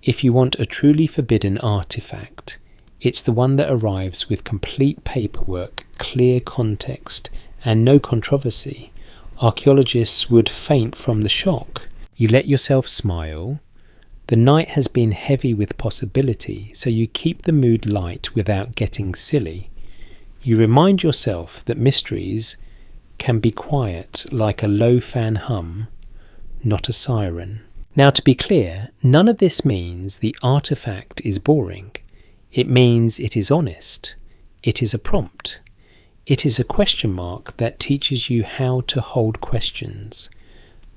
If you want a truly forbidden artifact, it's the one that arrives with complete paperwork, clear context, and no controversy. Archaeologists would faint from the shock. You let yourself smile. The night has been heavy with possibility, so you keep the mood light without getting silly. You remind yourself that mysteries can be quiet like a low fan hum, not a siren. Now, to be clear, none of this means the artifact is boring. It means it is honest. It is a prompt. It is a question mark that teaches you how to hold questions.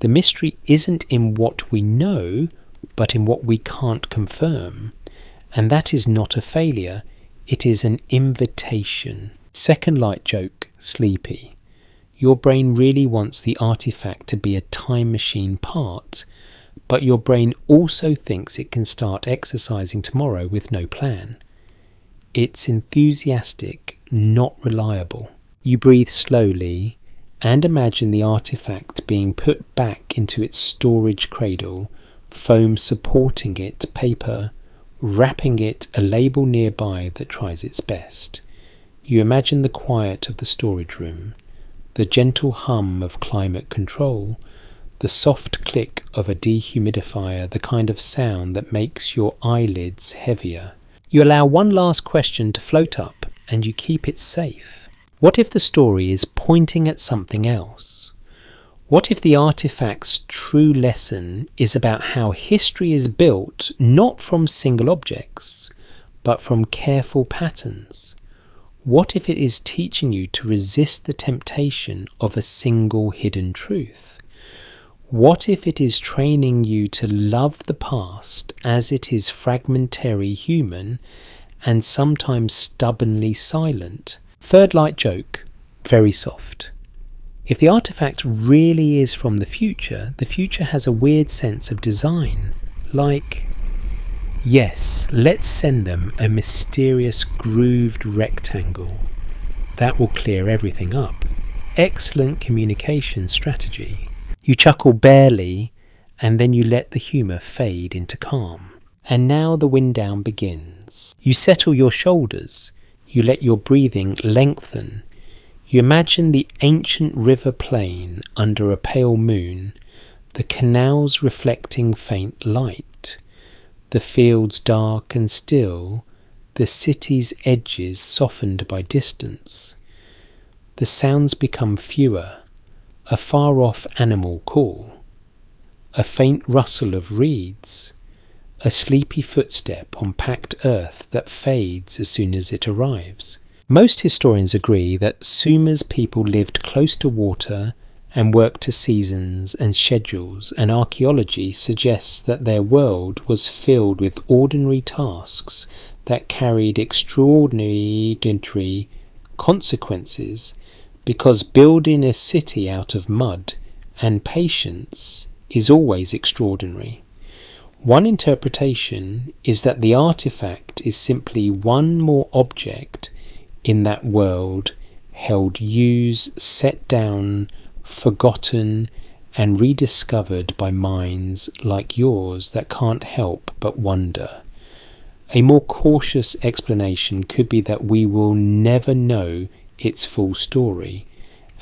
The mystery isn't in what we know, but in what we can't confirm. And that is not a failure. It is an invitation. Second light joke, sleepy. Your brain really wants the artifact to be a time machine part, but your brain also thinks it can start exercising tomorrow with no plan. It's enthusiastic, not reliable. You breathe slowly and imagine the artifact being put back into its storage cradle, foam supporting it, paper wrapping it, a label nearby that tries its best. You imagine the quiet of the storage room, the gentle hum of climate control, the soft click of a dehumidifier, the kind of sound that makes your eyelids heavier. You allow one last question to float up and you keep it safe. What if the story is pointing at something else? What if the artifact's true lesson is about how history is built not from single objects, but from careful patterns? What if it is teaching you to resist the temptation of a single hidden truth? What if it is training you to love the past as it is fragmentary, human, and sometimes stubbornly silent? Third light joke, very soft. If the artifact really is from the future has a weird sense of design. Like, yes, let's send them a mysterious grooved rectangle. That will clear everything up. Excellent communication strategy. You chuckle barely, and then you let the humour fade into calm. And now the wind down begins. You settle your shoulders. You let your breathing lengthen. You imagine the ancient river plain under a pale moon, the canals reflecting faint light, the fields dark and still, the city's edges softened by distance. The sounds become fewer, a far-off animal call, a faint rustle of reeds, a sleepy footstep on packed earth that fades as soon as it arrives. Most historians agree that Sumer's people lived close to water and worked to seasons and schedules, and archaeology suggests that their world was filled with ordinary tasks that carried extraordinary consequences, because building a city out of mud and patience is always extraordinary. One interpretation is that the artifact is simply one more object in that world, held used, set down, forgotten, and rediscovered by minds like yours that can't help but wonder. A more cautious explanation could be that we will never know its full story,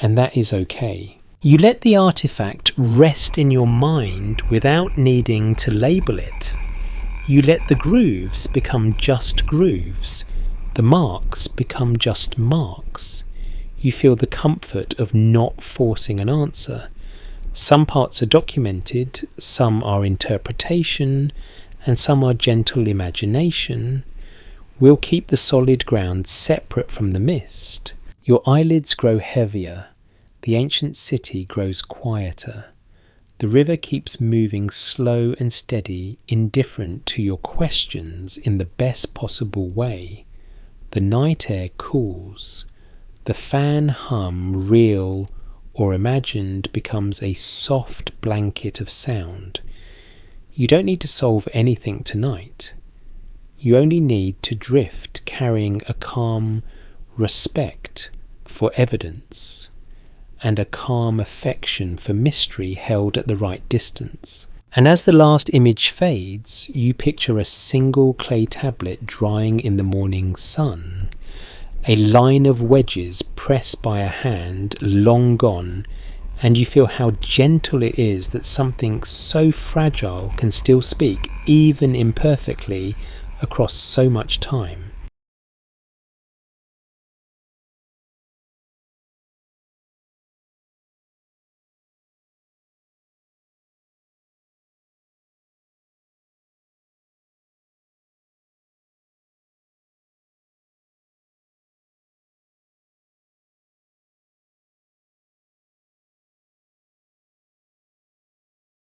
and that is okay. You let the artifact rest in your mind without needing to label it. You let the grooves become just grooves, the marks become just marks. You feel the comfort of not forcing an answer. Some parts are documented, some are interpretation, and some are gentle imagination. We'll keep the solid ground separate from the mist. Your eyelids grow heavier. The ancient city grows quieter. The river keeps moving slow and steady, indifferent to your questions in the best possible way. The night air cools. The fan hum, real or imagined, becomes a soft blanket of sound. You don't need to solve anything tonight. You only need to drift, carrying a calm respect for evidence and a calm affection for mystery held at the right distance. And as the last image fades, you picture a single clay tablet drying in the morning sun, a line of wedges pressed by a hand long gone, and you feel how gentle it is that something so fragile can still speak, even imperfectly, across so much time.